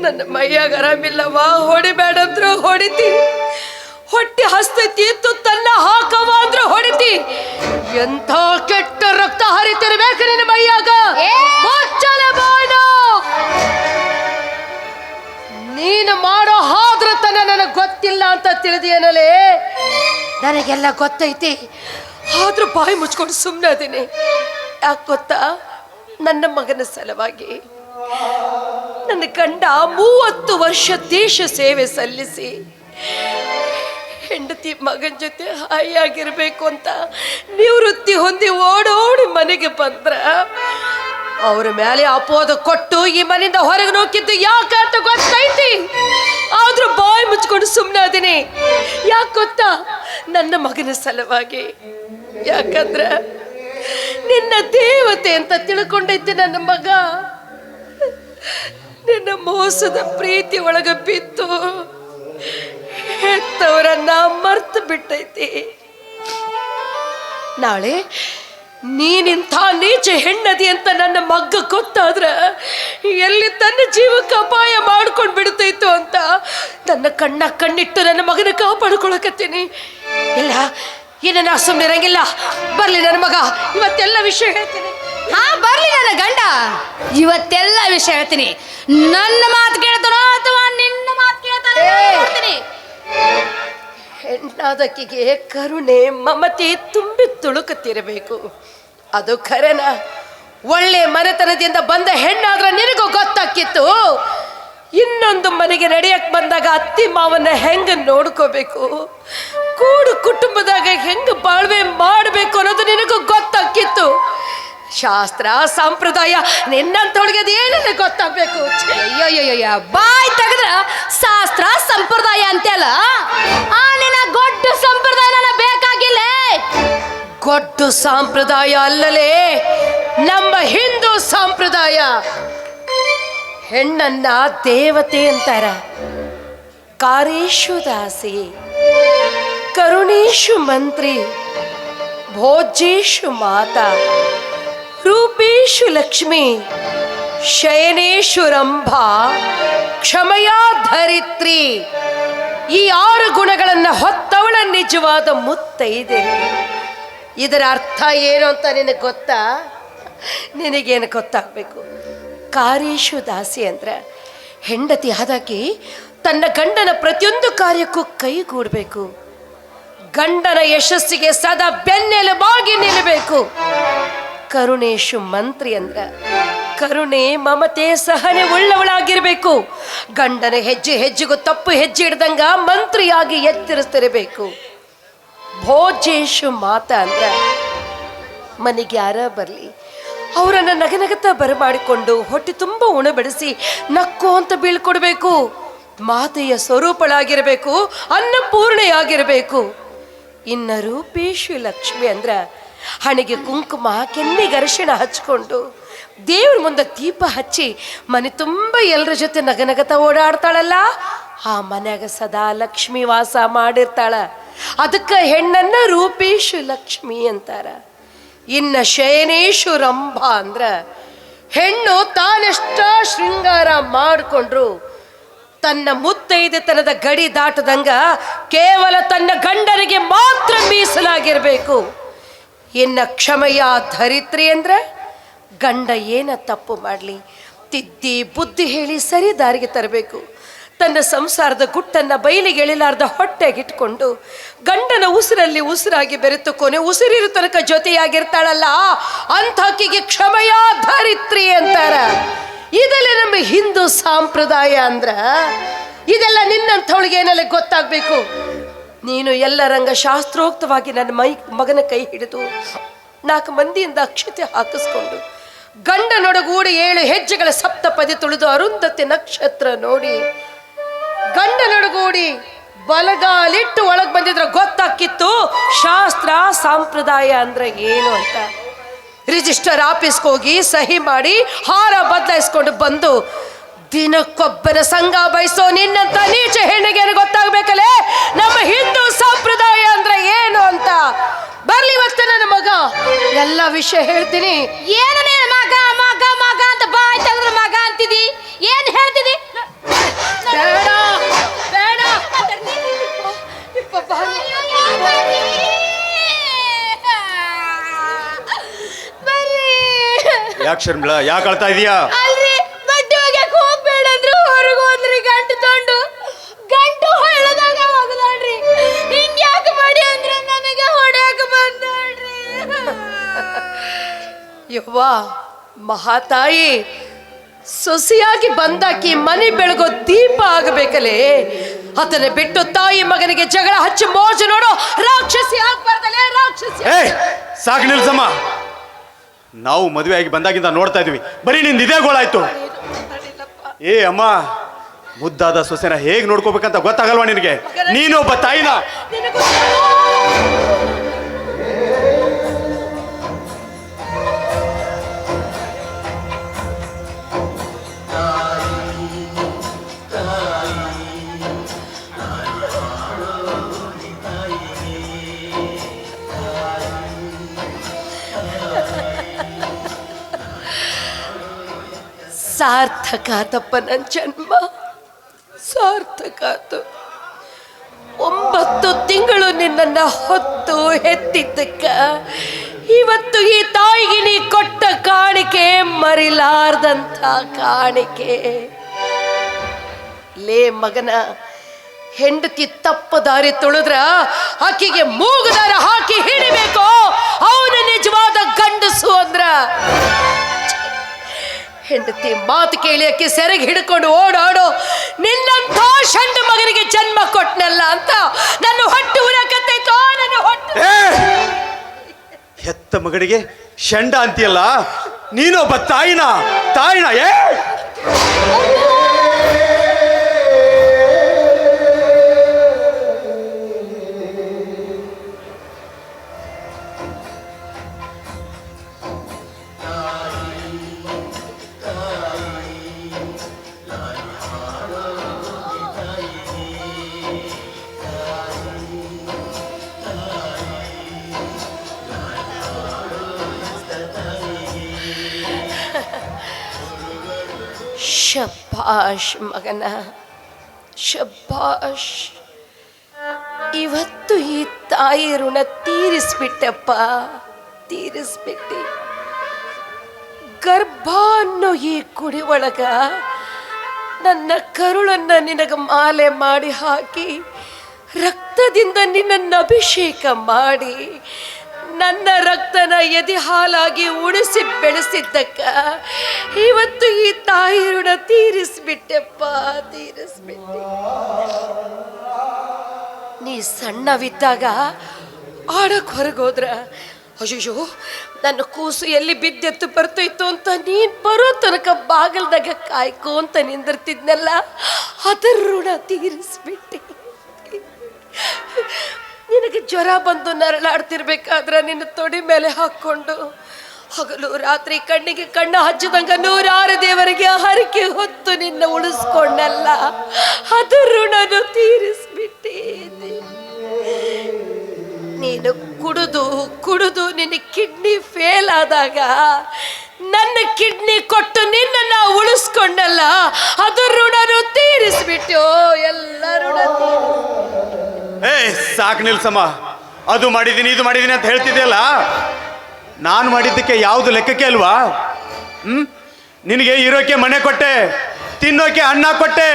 ನನ್ನ ಮೈಯಾಗ ಆರಾಮಿಲ್ಲವ, ಹೊಡಿಬೇಡಂದ್ರು ಹೊಡಿತಿ, ಹೊಟ್ಟೆ ಹಸ್ತೈತಿ ತುತ್ತನ್ನ ಹಾಕವ ಅಂದ್ರು ಹೊಡಿತಿ. ಎಂಥ ಕೆಟ್ಟ ರಕ್ತ ಹರಿತಿರ್ಬೇಕು ನಿನ್ನ ಮೈಯಾಗ. ನೀನು ಮಾಡೋ ಹಾದ್ರತನ ನನಗೆ ಗೊತ್ತಿಲ್ಲ ಅಂತ ತಿಳಿದೇನಲೇ? ನನಗೆಲ್ಲ ಗೊತ್ತೈತಿ, ಆದ್ರೂ ಬಾಯಿ ಮುಚ್ಕೊಂಡು ಸುಮ್ಮನೆ ಅದೀನಿ. ಯಾಕೆ ಗೊತ್ತಾ? ನನ್ನ ಮಗನ ಸಲುವಾಗಿ. ನನ್ನ ಗಂಡ 30 ವರ್ಷ ದೇಶ ಸೇವೆ ಸಲ್ಲಿಸಿ ಹೆಂಡತಿ ಮಗನ ಜೊತೆ ಹಾಯಾಗಿರ್ಬೇಕು ಅಂತ ನಿವೃತ್ತಿ ಹೊಂದಿ ಓಡೋಡಿ ಮನೆಗೆ ಬಂದ್ರ ಅವ್ರ ಮೇಲೆ ಅಪೋದ ಕೊಟ್ಟು ಈ ಮನೆಯಿಂದ ಹೊರಗೆ ನೋಕಿದ್ದು ಯಾಕಂತ ಗೊತ್ತೈತಿ. ಆದ್ರೂ ಬಾಯಿ ಮುಚ್ಕೊಂಡು ಸುಮ್ಮನೆ ಅದೀನಿ. ಯಾಕೆ ಗೊತ್ತಾ? ನನ್ನ ಮಗನ ಸಲುವಾಗಿ. ಯಾಕಂದ್ರ ನಿನ್ನ ದೇವತೆ ಅಂತ ತಿಳ್ಕೊಂಡೈತಿ ನನ್ನ ಮಗ. ನಿನ್ನ ಮೋಸದ ಪ್ರೀತಿ ಒಳಗ ಬಿತ್ತು ಹೆತ್ತವರನ್ನ ಮರ್ತು ಬಿಟ್ಟೈತಿ. ನಾಳೆ ನೀನಿಂಥ ನೀಚ ಹೆಣ್ಣದಿ ಅಂತ ನನ್ನ ಮಗ್ಗ ಗೊತ್ತಾದ್ರ ಎಲ್ಲಿ ತನ್ನ ಜೀವಕ್ಕೆ ಅಪಾಯ ಮಾಡ್ಕೊಂಡು ಬಿಡ್ತೈತು ಅಂತ ನನ್ನ ಕಣ್ಣಿಟ್ಟು ನನ್ನ ಮಗನ ಕಾಪಾಡ್ಕೊಳಕತ್ತೀನಿ. ಇಲ್ಲ ಇನ್ನು ನಾ ಸುಮ್ಮನೆ ಇರಂಗಿಲ್ಲ. ಬರ್ಲಿ ನನ್ನ ಮಗ, ಇವತ್ತೆಲ್ಲ ವಿಷಯ ಹೇಳ್ತೀನಿ. ಹಾ ಬರ್ಲಿ ನನ್ನ ಗಂಡ, ಇವತ್ತೆಲ್ಲ ವಿಷಯ ಹೇಳ್ತೀನಿ. ನನ್ನ ಮಾತು ಕೇಳ್ತಾನೋ ಅಥವಾ ನಿನ್ನ ಮಾತು ಕೇಳ್ತಾನೆ. ಹೆಣ್ಣಾದಕ್ಕಿಗೆ ಕರುಣೆ ಮಮತೆ ತುಂಬಿ ತುಳುಕುತ್ತಿರಬೇಕು. ಅದು ಖರೇನ? ಒಳ್ಳೆ ಮನೆತನದಿಂದ ಬಂದ ಹೆಣ್ಣಾದ್ರೆ ನಿನಗೂ ಗೊತ್ತಾಕಿತ್ತು. ಇನ್ನೊಂದು ಮನೆಗೆ ನಡೆಯಕ್ ಬಂದಾಗ ಅತ್ತಿ ಮಾವನ್ನ ಹೆಂಗ ನೋಡ್ಕೋಬೇಕು, ಕೂಡು ಕುಟುಂಬದಾಗ ಹೆಂಗ ಬಾಳ್ವೆ ಮಾಡಬೇಕು ಅನ್ನೋದು ನಿನಗೂ ಗೊತ್ತಾಕಿತ್ತು. ಶಾಸ್ತ್ರ ಸಂಪ್ರದಾಯ ನಿನ್ನಂತೊಳಗೆ ಅದೇನ ಗೊತ್ತಾಗಬೇಕು. ಅಯ್ಯಯ್ಯಯ್ಯ, ಬಾಯ್ ತೆಗೆದ್ರ ಶಾಸ್ತ್ರ ಸಂಪ್ರದಾಯ ಅಂತೆಲ್ಲ. ಆ ನಿನ್ನ ಗೊಡ್ಡು ಸಂಪ್ರದಾಯ ನನಗೆ ಬೇಕಾಗಿಲ್ಲ. ಗೊಡ್ಡು ಸಂಪ್ರದಾಯ ಅಲ್ಲಲೇ ನಮ್ಮ ಹಿಂದೂ ಸಂಪ್ರದಾಯ. ಹೆಣ್ಣನ್ನ ದೇವತೆ ಅಂತಾರ. ಕಾರೇಶು ದಾಸಿ, ಕರುಣೇಶು ಮಂತ್ರಿ, ಭೋಜೇಶು ಮಾತಾ, ರೂಪೇಶು ಲಕ್ಷ್ಮಿ, ಶಯನೇಶು ರಂಭಾ, ಕ್ಷಮಯಾ ಧರಿತ್ರಿ. ಈ 6 ಗುಣಗಳನ್ನು ಹೊತ್ತವಳ ನಿಜವಾದ ಮುತ್ತೈದೆ. ಇದರ ಅರ್ಥ ಏನು ಅಂತ ನಿನಗೆ ಗೊತ್ತಾ? ನಿನಗೇನು ಗೊತ್ತಾಗಬೇಕು? ಕಾರೇಶು ದಾಸಿ ಅಂದ್ರೆ ಹೆಂಡತಿ ಆದಾಕಿ ತನ್ನ ಗಂಡನ ಪ್ರತಿಯೊಂದು ಕಾರ್ಯಕ್ಕೂ ಕೈಗೂಡಬೇಕು. ಗಂಡನ ಯಶಸ್ಸಿಗೆ ಸದಾ ಬೆನ್ನೆಲುಬಾಗಿ ನಿಲ್ಲಬೇಕು. ಕರುಣೇಶು ಮಂತ್ರಿ ಅಂದ್ರ ಕರುಣೆ ಮಮತೆ ಸಹನೆ ಉಳ್ಳವಳಾಗಿರ್ಬೇಕು. ಗಂಡನ ಹೆಜ್ಜೆ ಹೆಜ್ಜೆಗೂ ತಪ್ಪು ಹೆಜ್ಜೆ ಹಿಡ್ದಂಗ ಮಂತ್ರಿಯಾಗಿ ಎತ್ತರಿಸ್ತಿರಬೇಕು. ಭೋಜೇಶು ಮಾತ ಅಂದ್ರ ಮನೆಗೆ ಯಾರ ಬರಲಿ ಅವರನ್ನು ನಗನಗತ ಬರಮಾಡಿಕೊಂಡು ಹೊಟ್ಟೆ ತುಂಬ ಉಣಬಡಿಸಿ ನಕ್ಕು ಅಂತ ಬೀಳ್ಕೊಡ್ಬೇಕು. ಮಾತೆಯ ಸ್ವರೂಪಳಾಗಿರಬೇಕು, ಅನ್ನಪೂರ್ಣೆಯಾಗಿರಬೇಕು. ಇನ್ನ ರೂಪೇಶು ಲಕ್ಷ್ಮಿ ಅಂದ್ರ ಹಣೆಗೆ ಕುಂಕುಮ, ಕೆನ್ನಿಗೆ ಅರಿಶಿಣ ಹಚ್ಕೊಂಡು ದೇವ್ರ ಮುಂದೆ ದೀಪ ಹಚ್ಚಿ ಮನೆ ತುಂಬ ಎಲ್ಲರ ಜೊತೆ ನಗನಗತ ಓಡಾಡ್ತಾಳಲ್ಲ, ಆ ಮನ್ಯಾಗ ಸದಾ ಲಕ್ಷ್ಮಿ ವಾಸ ಮಾಡಿರ್ತಾಳ. ಅದಕ್ಕೆ ಹೆಣ್ಣನ್ನ ರೂಪೇಶು ಲಕ್ಷ್ಮಿ ಅಂತಾರ. ಇನ್ನ ಶಯನೇಶು ರಂಭ ಅಂದ್ರ ಹೆಣ್ಣು ತಾನೆಷ್ಟ ಶೃಂಗಾರ ಮಾಡಿಕೊಂಡ್ರು ತನ್ನ ಮುತ್ತೈದೆತನದ ಗಡಿ ದಾಟದಂಗ ಕೇವಲ ತನ್ನ ಗಂಡನಿಗೆ ಮಾತ್ರ ಮೀಸಲಾಗಿರ್ಬೇಕು. ಇನ್ನ ಕ್ಷಮೆಯ ಧರಿತ್ರಿ ಅಂದ್ರೆ ಗಂಡ ಏನ ತಪ್ಪು ಮಾಡಲಿ ತಿದ್ದಿ ಬುದ್ಧಿ ಹೇಳಿ ಸರಿ ದಾರಿಗೆ ತರಬೇಕು. ತನ್ನ ಸಂಸಾರದ ಗುಟ್ಟನ್ನು ಬಯಲಿಗೆ ಎಳಿಲಾರ್ದ ಹೊಟ್ಟೆಗಿಟ್ಕೊಂಡು ಗಂಡನ ಉಸಿರಲ್ಲಿ ಉಸಿರಾಗಿ ಬೆರೆತು ಕೊನೆ ಉಸಿರಿರು ತನಕ ಜೊತೆಯಾಗಿರ್ತಾಳಲ್ಲ, ಅಂಥಾಕಿಗೆ ಕ್ಷಮೆಯ ಧರಿತ್ರಿ ಅಂತಾರ. ಇದೆಲ್ಲ ನಮ್ಮ ಹಿಂದೂ ಸಂಪ್ರದಾಯ ಅಂದ್ರ ಇದೆಲ್ಲ ನಿನ್ನಂಥವಳಿಗೆ ಏನೆಲ್ಲ ಗೊತ್ತಾಗಬೇಕು. ನೀನು ಎಲ್ಲ ರಂಗ ಶಾಸ್ತ್ರೋಕ್ತವಾಗಿ ನನ್ನ ಮಗನ ಕೈ ಹಿಡಿದು 4 ಮಂದಿಯಿಂದ ಅಕ್ಷತೆ ಹಾಕಿಸ್ಕೊಂಡು ಗಂಡನೊಡಗೂಡಿ 7 ಹೆಜ್ಜೆಗಳ ಸಪ್ತಪದಿ ತುಳಿದು ಅರುಂಧತಿ ನಕ್ಷತ್ರ ನೋಡಿ ಗಂಡನೊಡಗೂಡಿ ಬಲಗಾಲಿಟ್ಟು ಒಳಗೆ ಬಂದಿದ್ರೆ ಗೊತ್ತಾಕಿತ್ತು ಶಾಸ್ತ್ರ ಸಂಪ್ರದಾಯ ಅಂದ್ರೆ ಏನು ಅಂತ. ರಿಜಿಸ್ಟರ್ ಆಫೀಸ್ಗೆ ಹೋಗಿ ಸಹಿ ಮಾಡಿ ಹಾರ ಬದಲಾಯಿಸ್ಕೊಂಡು ಬಂದು ದಿನಕ್ಕೊಬ್ಬನ ಸಂಘ ಬಯಸೋ ನಿನ್ನಂತ ನೀಚ ಹೆಣ್ಣಿಗೆ ಗೊತ್ತಾಗ್ಬೇಕಲ್ಲೇ ನಮ್ಮ ಹಿಂದೂ ಸಂಪ್ರದಾಯ ಅಂದ್ರೆ ಏನು ಅಂತ. ಬರ್ಲಿ ಇವತ್ತು ನನ್ನ ಮಗ ಎಲ್ಲ ವಿಷಯ ಹೇಳ್ತೀನಿ. ಏನು ನೀನು ಮಗ ಮಗ ಮಗ ಅಂತ ಬಾಯ್ ತೆಗೆದ್ರೆ ಮಗ ಅಂತಿದಿ, ಏನ್ ಹೇಳ್ತಿದಿ? ಬೇಡ ಬೇಡ ಯಾಕೆ ಶರ್ಮಿಳಾ, ಯಾಕೆ ಅಳ್ತಾ ಇದೀಯಾ? ಅಲ್ರಿ ಬಟ್ಟೆ ಒಗ್ಯಾಕ ಹೋಗ್ಬೇಡ ಅಂದ್ರು ಹೊರಗೆ ಹೋದ್ರಿ ಗಂಟು ತೊಂಡು ಗಂಟು ಹೊಳ್ಳದಾಗ ಹೋಗದಾಡ್ರಿ. ಹಿಂಗ್ ಯಾಕೆ ಮಾಡಿ ಅಂದ್ರೆ ನನಗೆ ಹೊಡ್ಯಾಕ ಬಂದಾಡ್ರಿ. ಯವ್ವ ಮಹಾತಾಯಿ ಸೊಸೆಯಾಗಿ ಬಂದಾಕಿ ಮನೆ ಬೆಳಗೋ ದೀಪ ಆಗಬೇಕಲ್ಲೇ. ಅದನ್ನ ಬಿಟ್ಟು ತಾಯಿ ಮಗನಿಗೆ ಜಗಳ ಹಚ್ಚಿ ಮೋಜು ನೋಡು ರಾಕ್ಷಸಿ ಆಗ್ಬಾರ್ದಲೇ ರಾಕ್ಷಸಿ. ಏಯ್ ಸಾಕು ನಿಲ್ಸಮ್ಮ. ನಾವು ಮದುವೆ ಆಗಿ ಬಂದಾಗಿಂದ ನೋಡ್ತಾ ಇದೀವಿ, ಬರೀ ನಿಂದ ಇದೇ ಗೋಳಾಯ್ತು. ಏ ಅಮ್ಮ, ಮುದ್ದಾದ ಸೊಸೆನ ಹೇಗ್ ನೋಡ್ಕೋಬೇಕಂತ ಗೊತ್ತಾಗಲ್ವಾ ನಿನಗೆ? ನೀನು ಒಬ್ಬ ತಾಯಿನ. ಸಾರ್ಥಕ ಆತಪ್ಪ ನನ್ನ ಜನ್ಮ, ಸಾರ್ಥಕ ಆತು. 9 ತಿಂಗಳು ನಿನ್ನನ್ನ ಹೊತ್ತು ಹೆತ್ತಿದ್ದಕ್ಕ ಇವತ್ತು ಈ ತಾಯಿಗೆ ನೀ ಕೊಟ್ಟ ಕಾಣಿಕೆ ಮರಿಲಾರ್ದಂಥ ಕಾಣಿಕೆ. ಲೇ ಮಗನ, ಹೆಂಡತಿ ತಪ್ಪ ದಾರಿ ತುಳಿದ್ರ ಆಕೆಗೆ ಮೂಗುದಾರ ಹಾಕಿ ಹಿಡಿಬೇಕು. ಅವನು ನಿಜವಾದ ಗಂಡಸು ಅಂದ್ರ. ಹೆಂಡತಿ ಮಾತು ಕೇಳಿ ಅಕ್ಕಿ ಸೆರಗಿ ಹಿಡ್ಕೊಂಡು ಓಡಾಡೋ ನಿನ್ನಂಥ ಶಂಡ ಮಗನಿಗೆ ಜನ್ಮ ಕೊಟ್ನಲ್ಲ ಅಂತ ನನ್ನ ಹೊಟ್ಟೆ ಉರಕತ್ತೈತೋ. ನನ್ನ ಹೊಟ್ಟೆ ಹೆತ್ತ ಮಗನಿಗೆ ಶಂಡ ಅಂತೀಯಲ್ಲ, ನೀನೊಬ್ಬ ತಾಯಿನ. ಏ ಶಬ್ಬಾಷ್ ಮಗನ, ಶಬ್ಬಾಷ್. ಇವತ್ತು ಈ ತಾಯಿ ಋಣ ತೀರಿಸ್ಬಿಟ್ಟಪ್ಪ, ತೀರಿಸ್ಬಿಟ್ಟಿ. ಗರ್ಭ ಅನ್ನೋ ಈ ಕುಡಿ ಒಳಗ ನನ್ನ ಕರುಳನ್ನ ನಿನಗ ಮಾಲೆ ಮಾಡಿ ಹಾಕಿ ರಕ್ತದಿಂದ ನಿನ್ನನ್ನು ಅಭಿಷೇಕ ಮಾಡಿ ನನ್ನ ರಕ್ತನ ಎದೆ ಹಾಲಾಗಿ ಉಳಿಸಿ ಬೆಳೆಸಿದ್ದಕ್ಕ ಇವತ್ತು ಈ ತಾಯಿ ಋಣ ತೀರಿಸ್ಬಿಟ್ಟೆಪ್ಪ, ತೀರಿಸ್ಬಿಟ್ಟೆ. ನೀ ಸಣ್ಣವಿದ್ದಾಗ ಆಡಕ್ಕೆ ಹೊರಗೋದ್ರ ಅಯ್ಯೋ ನನ್ನ ಕೂಸು ಎಲ್ಲಿ ಬಿದ್ದೆತ್ತು ಬರ್ತೈತು ಅಂತ ನೀನು ಬರೋ ತನಕ ಬಾಗಿಲ್ದಾಗ ಕಾಯ್ಕೋ ಅಂತ ನಿಂದಿರ್ತಿದ್ನಲ್ಲ, ಅದರ ಋಣ ತೀರಿಸ್ಬಿಟ್ಟೆ. ನಿನಗೆ ಜ್ವರ ಬಂದು ನರಳಾಡ್ತಿರ್ಬೇಕಾದ್ರೆ ನಿನ್ನ ತೊಡಿ ಮೇಲೆ ಹಾಕ್ಕೊಂಡು ಹಗಲು ರಾತ್ರಿ ಕಣ್ಣಿಗೆ ಕಣ್ಣು ಹಚ್ಚಿದಂಗ 106 ದೇವರಿಗೆ ಹರಕೆ ಹೊತ್ತು ನಿನ್ನ ಉಳಿಸ್ಕೊಂಡಲ್ಲ, ಅದು ಋಣನು ತೀರಿಸ್ಬಿಟ್ಟೆ. ನೀನು ಕುಡಿದು ಕುಡಿದು ನಿನ್ನ ಕಿಡ್ನಿ ಫೇಲ್ ಆದಾಗ ನನ್ನ ಕಿಡ್ನಿ ಕೊಟ್ಟು ನಿನ್ನ ಉಳಿಸ್ಕೊಂಡಲ್ಲ, ಅದು ಋಣನು ತೀರಿಸ್ಬಿಟ್ಟು. ಎಲ್ಲ ಋಣ ಏ ಸಾಕು ನಿಲ್ಸಮ್ಮ. ಅದು ಮಾಡಿದ್ದೀನಿ ಇದು ಮಾಡಿದ್ದೀನಿ ಅಂತ ಹೇಳ್ತಿದ್ದೆಯಲ್ಲ, ನಾನು ಮಾಡಿದ್ದಕ್ಕೆ ಯಾವುದು ಲೆಕ್ಕಕ್ಕೆ ಅಲ್ವಾ? ನಿನಗೆ ಇರೋಕೆ ಮನೆ ಕೊಟ್ಟೆ, ತಿನ್ನೋಕೆ ಅನ್ನ ಕೊಟ್ಟೆ,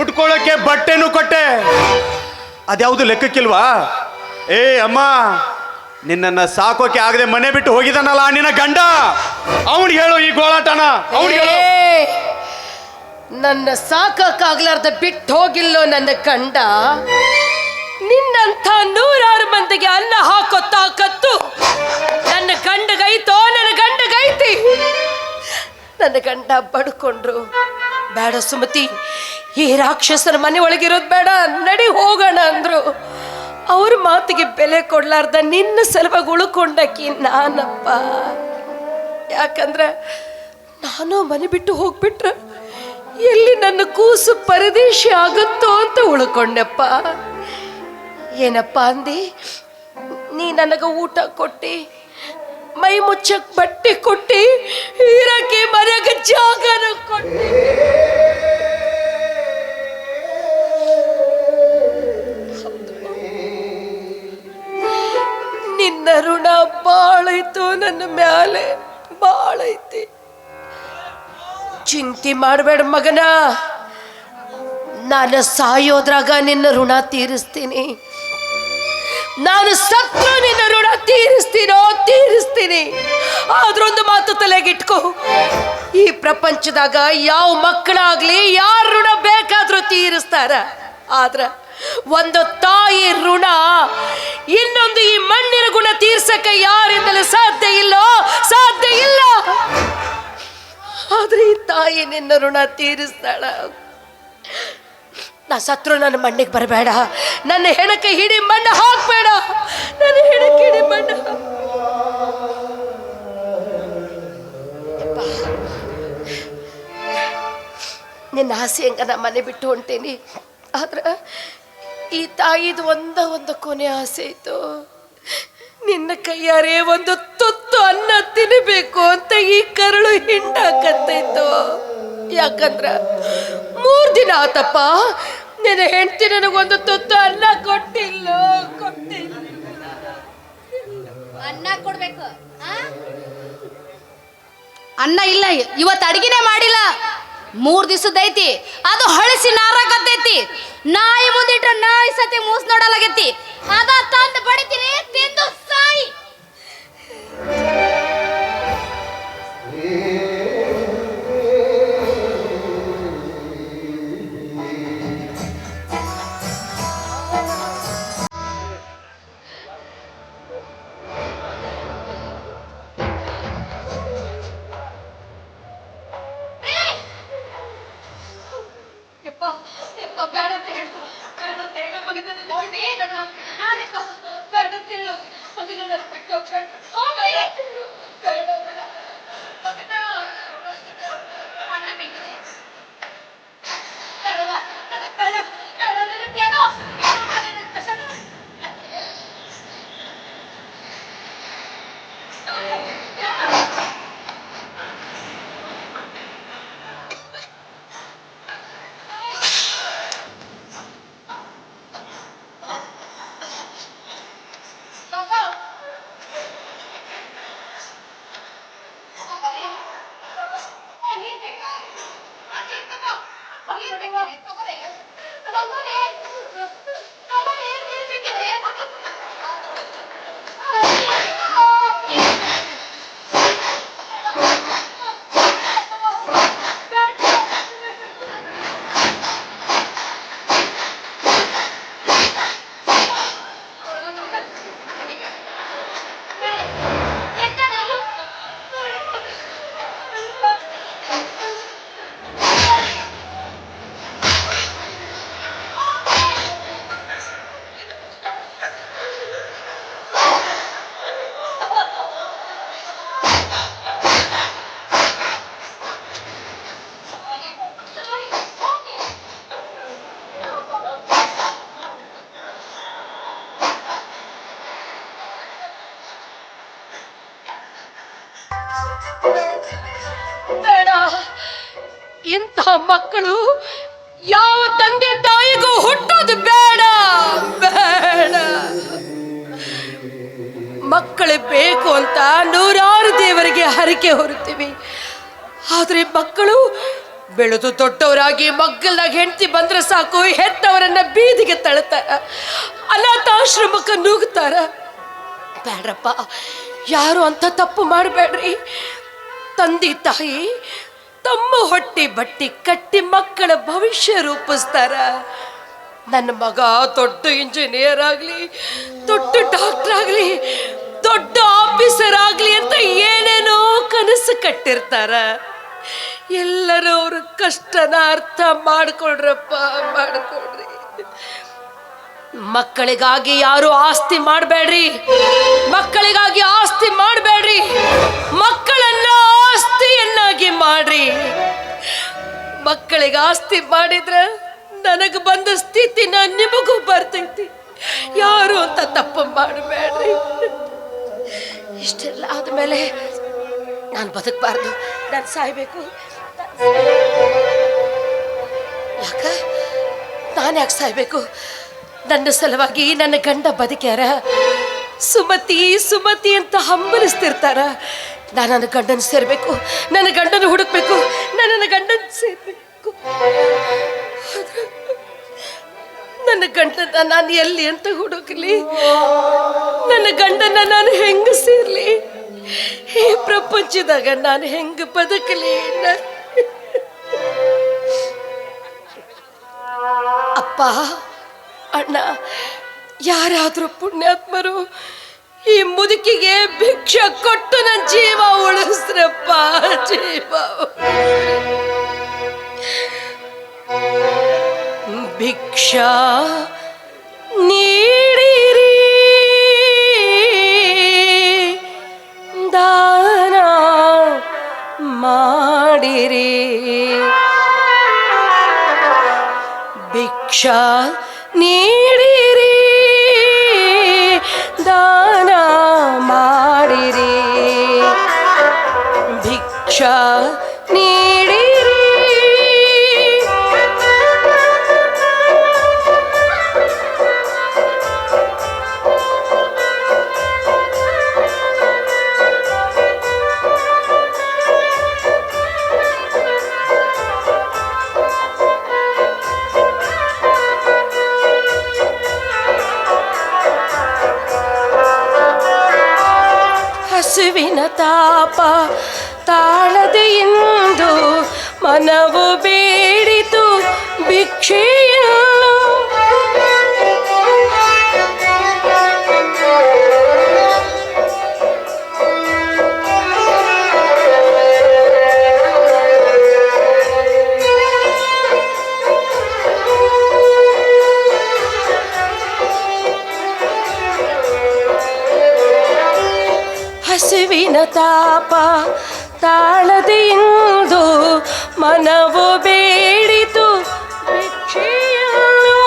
ಉಟ್ಕೊಳ್ಳೋಕೆ ಬಟ್ಟೆನೂ ಕೊಟ್ಟೆ, ಅದ್ಯಾವುದು ಲೆಕ್ಕಕ್ಕಿಲ್ವಾ? ಏ ಅಮ್ಮ, ನಿನ್ನನ್ನು ಸಾಕೋಕೆ ಆಗದೆ ಮನೆ ಬಿಟ್ಟು ಹೋಗಿದಾನಲ್ಲ ನಿನ್ನ ಗಂಡ, ಅವನಿಗೆ ಹೇಳು ಈ ಗೋಳಾಟನ. ಅವನಿಗೆ ಹೇಳು. ನನ್ನ ಸಾಕಾಗ್ಲಾರ್ದ ಬಿಟ್ಟು ಹೋಗಿಲ್ಲೋ ನನ್ನ ಗಂಡ. ನಿನ್ನಂಥ 106 ಮಂದಿಗೆ ಅನ್ನ ಹಾಕೋ ತಾಕತ್ತು ನನ್ನ ಗಂಡಗೈತೋ, ನನ್ನ ಗಂಡಗೈತಿ. ನನ್ನ ಗಂಡ ಬಡ್ಕೊಂಡ್ರು, ಬೇಡ ಸುಮತಿ, ಈ ರಾಕ್ಷಸರ ಮನೆ ಒಳಗಿರೋದು ಬೇಡ, ನಡಿ ಹೋಗೋಣ ಅಂದ್ರು. ಅವ್ರ ಮಾತಿಗೆ ಬೆಲೆ ಕೊಡ್ಲಾರ್ದ ನಿನ್ನ ಸಲುವಾಗಿ ಉಳ್ಕೊಂಡಾಕಿ ನಾನಪ್ಪ. ಯಾಕಂದ್ರೆ ನಾನು ಮನೆ ಬಿಟ್ಟು ಹೋಗ್ಬಿಟ್ರೆ ಎಲ್ಲಿ ನನ್ನ ಕೂಸು ಪರದೇಶಿ ಆಗುತ್ತೋ ಅಂತ ಉಳ್ಕೊಂಡೆಪ್ಪ. ಏನಪ್ಪ ಅಂದಿ? ನೀ ನನಗೆ ಊಟ ಕೊಟ್ಟಿ, ಮೈ ಮುಚ್ಚಕ್ ಬಟ್ಟೆ ಕೊಟ್ಟಿ, ಇರಕ್ಕೆ ಮನೆಗೆ ಜಾಗನ ಕೊಟ್ಟಿ. ನಿನ್ನ ಋಣ ಬಾಳೈತು ನನ್ನ ಮ್ಯಾಲೆ, ಬಾಳೈತಿ. ಚಿಂತೆ ಮಾಡಬೇಡ ಮಗನ, ನಾನು ಸಾಯೋದ್ರಾಗ ನಿನ್ನ ಋಣ ತೀರಿಸ್ತೀನಿ. ನಾನು ಸತ್ತು ನಿನ್ನ ಋಣ ತೀರಿಸ್ತೀನಿ. ಆದ್ರೊಂದು ಮಾತು ತಲೆಗಿಟ್ಕೋ, ಈ ಪ್ರಪಂಚದಾಗ ಯಾವ ಮಕ್ಕಳಾಗ್ಲಿ ಯಾರ ಋಣ ಬೇಕಾದ್ರೂ ತೀರಿಸ್ತಾರ. ಆದ್ರ ಒಂದು ತಾಯಿ ಋಣ ಇನ್ನೊಂದು ಈ ಮಣ್ಣಿನ ಗುಣ ತೀರ್ಸಕ್ಕೆ ಯಾರಿಂದಲೂ ಸಾಧ್ಯ ಇಲ್ಲ. ಆದ್ರೆ ಈ ತಾಯಿ ನಿನ್ನ ಋಣ ತೀರಿಸ್ತಾಳ. ನಾ ಸತ್ರು ನನ್ನ ಮಣ್ಣಿಗೆ ಬರಬೇಡ, ನನ್ನ ಹೆಣಕ್ಕೆ ಹಿಡಿ ಮಣ್ಣು ಹಾಕ್ಬೇಡ, ನನ್ನ ಹೆಣಕ್ಕೆ ಹಿಡಿ ಮಣ್ಣು ನಿನ್ನ ಆಸೆ ಹೆಂಗ ನಾ ಮನೆ ಬಿಟ್ಟು ಹೊಂಟೇನಿ. ಆದ್ರೆ ಈ ತಾಯಿದು ಒಂದು ಕೊನೆ ಆಸೆ ಇತ್ತು, ನಿನ್ನ ಕೈಯಾರೆ ಒಂದು ತುತ್ತು ಅನ್ನ ತಿನ್ನಬೇಕು ಅಂತ ಈ ಕರಳು ಹಿಂಡಾಕತ್ತೈತು. ಯಾಕಂದ್ರ 3 ದಿನ ಆತಪ್ಪ ನಿನ್ನ ಹೆಂಡತಿ ನನಗೊಂದು ತುತ್ತು ಅನ್ನ ಕೊಟ್ಟಿಲ್ಲ. ಅನ್ನ ಕೊಡ್ಬೇಕು. ಅನ್ನ ಇಲ್ಲ, ಇವತ್ತು ಅಡಿಗೆನೆ ಮಾಡಿಲ್ಲ. 3 ದಿವಸದೈತಿ, ಅದು ಹಳಸಿ ನಾರಾಕತ್ತೈತಿ. ನಾಯಿ ಮುಂದಿಟ್ರೆ ನಾಯಿ ಸತಿ ಮೂಸ್ ನೋಡಲಾಗೈತಿ. ಅದ ತಂದು ಬಡಿತೀನಿ, ತಿಂದು ಸಾಯಿ. ಬೇಡ, ಇಂಥ ಮಕ್ಕಳು ಯಾವ ತಂದೆ ತಾಯಿಗೂ ಹುಟ್ಟೋದು ಬೇಡ. ಮಕ್ಕಳು ಬೇಕು ಅಂತ 100 ದೇವರಿಗೆ ಹರಕೆ ಹೊರುತ್ತೀವಿ. ಆದ್ರೆ ಮಕ್ಕಳು ಬೆಳೆದು ದೊಡ್ಡವರಾಗಿ ಮಗ್ಗಲ್ನಾಗ ಹೆಂಡತಿ ಬಂದ್ರೆ ಸಾಕು, ಹೆತ್ತವರನ್ನ ಬೀದಿಗೆ ತಳ್ತಾರ, ಅನಾಥಾಶ್ರಮಕ್ಕೆ ನುಗ್ತಾರ. ಬೇಡ್ರಪ್ಪ, ಯಾರು ಅಂತ ತಪ್ಪು ಮಾಡಬೇಡ್ರಿ. ತಂದೆ ತಾಯಿ ತಮ್ಮ ಹೊಟ್ಟೆ ಬಟ್ಟಿ ಕಟ್ಟಿ ಮಕ್ಕಳ ಭವಿಷ್ಯ ರೂಪಿಸ್ತಾರ. ನನ್ನ ಮಗ ದೊಡ್ಡ ಇಂಜಿನಿಯರ್ ಆಗಲಿ, ದೊಡ್ಡ ಡಾಕ್ಟರ್ ಆಗಲಿ, ದೊಡ್ಡ ಆಫೀಸರ್ ಆಗಲಿ ಅಂತ ಏನೇನೋ ಕನಸು ಕಟ್ಟಿರ್ತಾರ. ಎಲ್ಲರೂ ಅವ್ರ ಕಷ್ಟನ ಅರ್ಥ ಮಾಡ್ಕೊಳ್ರಪ್ಪ, ಮಾಡ್ಕೊಳ್ರಿ. ಮಕ್ಕಳಿಗಾಗಿ ಯಾರು ಆಸ್ತಿ ಮಾಡಬೇಡ್ರಿ, ಮಕ್ಕಳಿಗಾಗಿ ಆಸ್ತಿ ಮಾಡಬೇಡ್ರಿ. ಮಕ್ಕಳನ್ನ ಆಸ್ತಿಯನ್ನಾಗಿ ಮಾಡ್ರಿ. ಮಕ್ಕಳಿಗೆ ಆಸ್ತಿ ಮಾಡಿದ್ರೆ ನನಗೆ ಬಂದ ಸ್ಥಿತಿನ ನಿಮಗೂ ಬರ್ತೈತಿ. ಯಾರು ಅಂತ ತಪ್ಪು ಮಾಡಬೇಡ್ರಿ. ಇಷ್ಟೆಲ್ಲ ಆದ್ಮೇಲೆ ನಾನು ಬದುಕಬಾರ್ದು, ನಾನು ಸಾಯ್ಬೇಕು. ಯಾಕ ನಾನು ಯಾಕೆ ಸಾಯ್ಬೇಕು? ನನ್ನ ಸಲುವಾಗಿ ನನ್ನ ಗಂಡ ಬದುಕ್ಯಾರ. ಸುಮತಿ ಸುಮತಿ ಅಂತ ಹಂಬಲಿಸ್ತಿರ್ತಾರ. ನಾನು ನನ್ನ ಗಂಡನ ಸೇರ್ಬೇಕು, ನನ್ನ ಗಂಡನ ಹುಡುಕ್ಬೇಕು, ನನ್ನ ಗಂಡನ ಸೇರ್ಬೇಕು. ನನ್ನ ಗಂಡನ ನಾನು ಎಲ್ಲಿ ಅಂತ ಹುಡುಕಲಿ? ನನ್ನ ಗಂಡನ ನಾನು ಹೆಂಗ ಸೇರ್ಲಿ? ಈ ಪ್ರಪಂಚದಾಗ ನಾನು ಹೆಂಗ ಬದುಕಲಿ? ಅಪ್ಪ, ಅಪ್ಪ ಅಣ್ಣ, ಯಾರಾದ್ರೂ ಪುಣ್ಯಾತ್ಮರು ಈ ಮುದುಕಿಗೆ ಭಿಕ್ಷೆ ಕೊಟ್ಟು ನನ್ನ ಜೀವ ಉಳಿಸ್ರಪ್ಪ, ಜೀವ ಭಿಕ್ಷಾ ನೀಡಿರಿ, ದಾನ ಮಾಡಿರಿ, ಭಿಕ್ಷಾ ನೀಡಿರಿ, ದಾನ ಮಾಡಿರಿ, ಭಿಕ್ಷಾ ನೀಡಿರಿ. ಹಸುವಿನ ತಾಪ ತಾಳದೆ ಇಂದು ಮನವು ಬೇಡಿತು ಭಿಕ್ಷೆಯನ್ನು, ಹಸುವಿನ ತಾಪ ತಾಳದೆ ಇಂದು ಮನವು ಬೇಡಿತು ಭಿಕ್ಷೆಯನ್ನು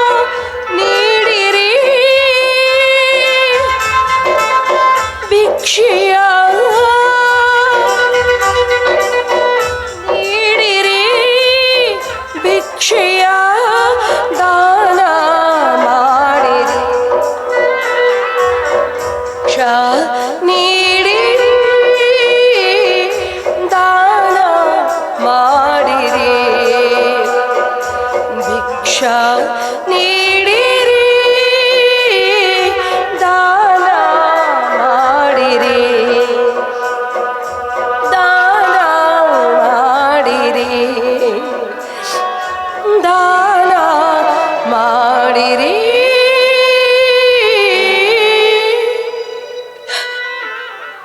ನೀಡಿರಿ, ಭಿಕ್ಷೆಯ ನೀಡಿರಿ, ಭಿಕ್ಷೆಯ ದಾನ ಮಾಡಿರಿ, ಭಿಕ್ಷಾ ನೀಡಿರಿ, ದಾನ ಮಾಡಿರಿ, ಭಿಕ್ಷಾ ನೀಡಿರಿ, ದಾನ ಮಾಡಿರಿ, ದಾನ ಮಾಡಿರಿ, ದಾನ ಮಾಡಿರಿ.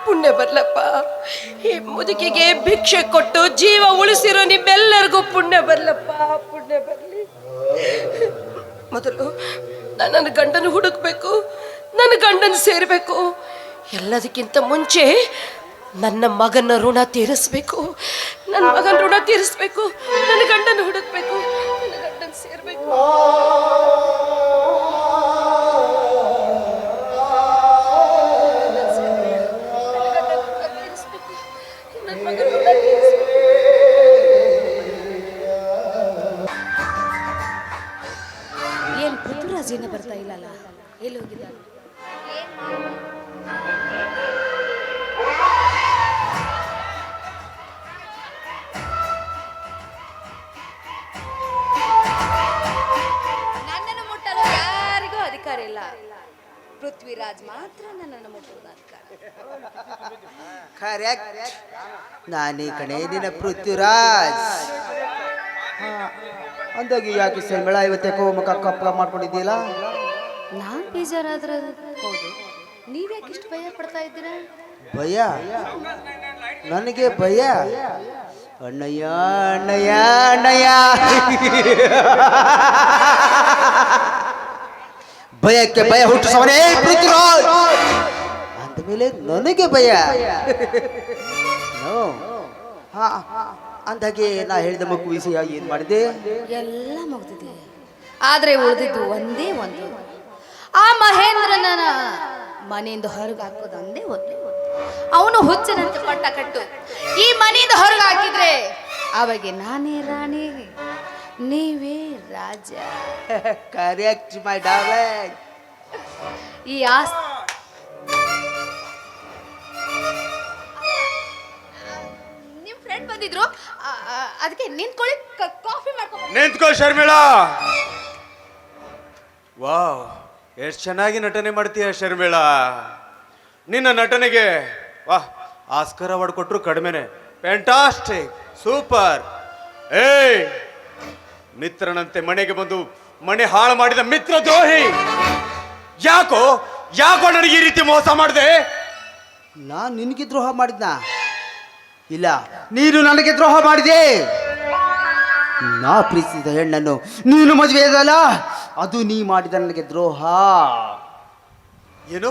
ಪುಣ್ಯ ಬರ್ಲಪ್ಪ, ಈ ಮುದುಕಿಗೆ ಭಿಕ್ಷೆ ಕೊಟ್ಟು ಜೀವ ಉಳಿಸಿರೋ ನಿಮ್ಮೆಲ್ಲರಿಗೂ ಪುಣ್ಯ ಬರ್ಲಪ್ಪ, ಪುಣ್ಯ ಬರ್ಲಿ. ಮೊದಲು ನಾನು ನನ್ನ ಗಂಡನ ಹುಡುಕ್ಬೇಕು, ನನ್ನ ಗಂಡನ ಸೇರ್ಬೇಕು. ಎಲ್ಲದಕ್ಕಿಂತ ಮುಂಚೆ ನನ್ನ ಮಗನ ಋಣ ತೀರಿಸ್ಬೇಕು, ನನ್ನ ಮಗನ ಋಣ ತೀರಿಸ್ಬೇಕು, ನನ್ನ ಗಂಡನ ಹುಡುಕ್ಬೇಕು, ನನ್ನ ಗಂಡನ ಸೇರ್ಬೇಕು. ಏನ್ ಪೃಥ್ವಿರಾಜೇನ ಬರ್ತಾ ಇಲ್ಲಲ್ಲ, ಎಲ್ಲಿ ಹೋಗಿದ್ದಾನೆ? ನನ್ನನ್ನು ಮುಟ್ಟಲು ಯಾರಿಗೂ ಅಧಿಕಾರ ಇಲ್ಲ, ಪೃಥ್ವಿರಾಜ್ ಮಾತ್ರ ನನ್ನನ್ನು ಮುಟ್ಟುವುದು ಅಧಿಕಾರ. ನಾನೇ ಕಣೆ ನಿನ್ನ ಪೃಥ್ವಿರಾಜ್. ಅಂದಾಗಿ ಯಾಕೆ ಸಂಬಳ ಇವತ್ತೇಕೋ ಮುಖ ಕಪ್ಪ ಮಾಡ್ಕೊಂಡಿದ್ದೀಯಲ್ಲ? ನಾನ್ ಬೇಜಾರಾದ್ರೆ ಹೌದು, ನೀವ್ಯಾಕೆ ಇಷ್ಟು ಭಯ ಪಡ್ತಾ ಇದ್ದೀರಾ? ಭಯ? ನನಗೆ ಭಯ? ಅಣ್ಣಯ್ಯ ಅಣ್ಣಯ್ಯ ಅಣ್ಣಯ್ಯ, ಭಯಕ್ಕೆ ಭಯ ಹುಟ್ಟಿಸವನೇ ಪೃಥ್ವಿರಾಜ್. ಅಂದಮೇಲೆ ನನಗೆ ಭಯ? ಹಾ, ಅಂದಾಗೆ ನಾ ಹೇಳಿದ ಮಗು ವಿಷಯ ಏನ್ ಮಾಡಿದೆ? ಎಲ್ಲ ಮುಗ್ದಿದೆ, ಆದ್ರೆ ಉಳಿದಿದ್ದು ಒಂದೇ ಒಂದು, ಆ ಮಹೇಂದ್ರನ ಮನೆಯಿಂದ ಹೊರಗೆ ಹಾಕೋದು ಒಂದೇ ಒಂದು. ಅವನು ಹುಚ್ಚನಂತೆ ಪಟ್ಟ ಕಟ್ಟು ಈ ಮನೆಯಿಂದ ಹೊರಗೆ ಹಾಕಿದ್ರೆ ಅವಾಗ ನಾನೇ ರಾಣಿ, ನೀವೇ ರಾಜ. Correct my darling. ಈ ನಿಮ್ ಫ್ರೆಂಡ್ ಬಂದಿದ್ರು, ಅದಕ್ಕೆ ನಿಂತ್ಕೊಳ್ಳಿ, ಕಾಫಿ ಮಾಡ್ಕೊಂಡು. ನಿಂತ್ಕೋ ಶರ್ಮಿಳಾ. ವಾವ್, ಎಷ್ಟು ಚೆನ್ನಾಗಿ ನಟನೆ ಮಾಡ್ತೀಯ ಶರ್ಮಿಳಾ. ನಿನ್ನ ನಟನೆಗೆ ವಾಹ್, ಆಸ್ಕರ್ ಅವಾರ್ಡ್ ಕೊಟ್ಟರು ಕಡಿಮೆನೆ. Fantastic, super. ಏಯ್, ಮಿತ್ರನಂತೆ ಮನೆಗೆ ಬಂದು ಮನೆ ಹಾಳು ಮಾಡಿದ ಮಿತ್ರ ದ್ರೋಹಿ. ಯಾಕೋ ಯಾಕೋ ನನಗೆ ಈ ರೀತಿ ಮೋಸ ಮಾಡಿದೆ? ನಾನು ನಿನಗೆ ದ್ರೋಹ ಮಾಡಿದ್ನ? ಇಲ್ಲ, ನೀನು ನನಗೆ ದ್ರೋಹ ಮಾಡಿದೆ. ನಾ ಪ್ರೀತಿಸಿದ ಹೆಣ್ಣನ್ನು ನೀನು ಮದುವೆ ಅದಲ್ಲ, ಅದು ನೀ ಮಾಡಿದ ನನಗೆ ದ್ರೋಹ. ಏನು,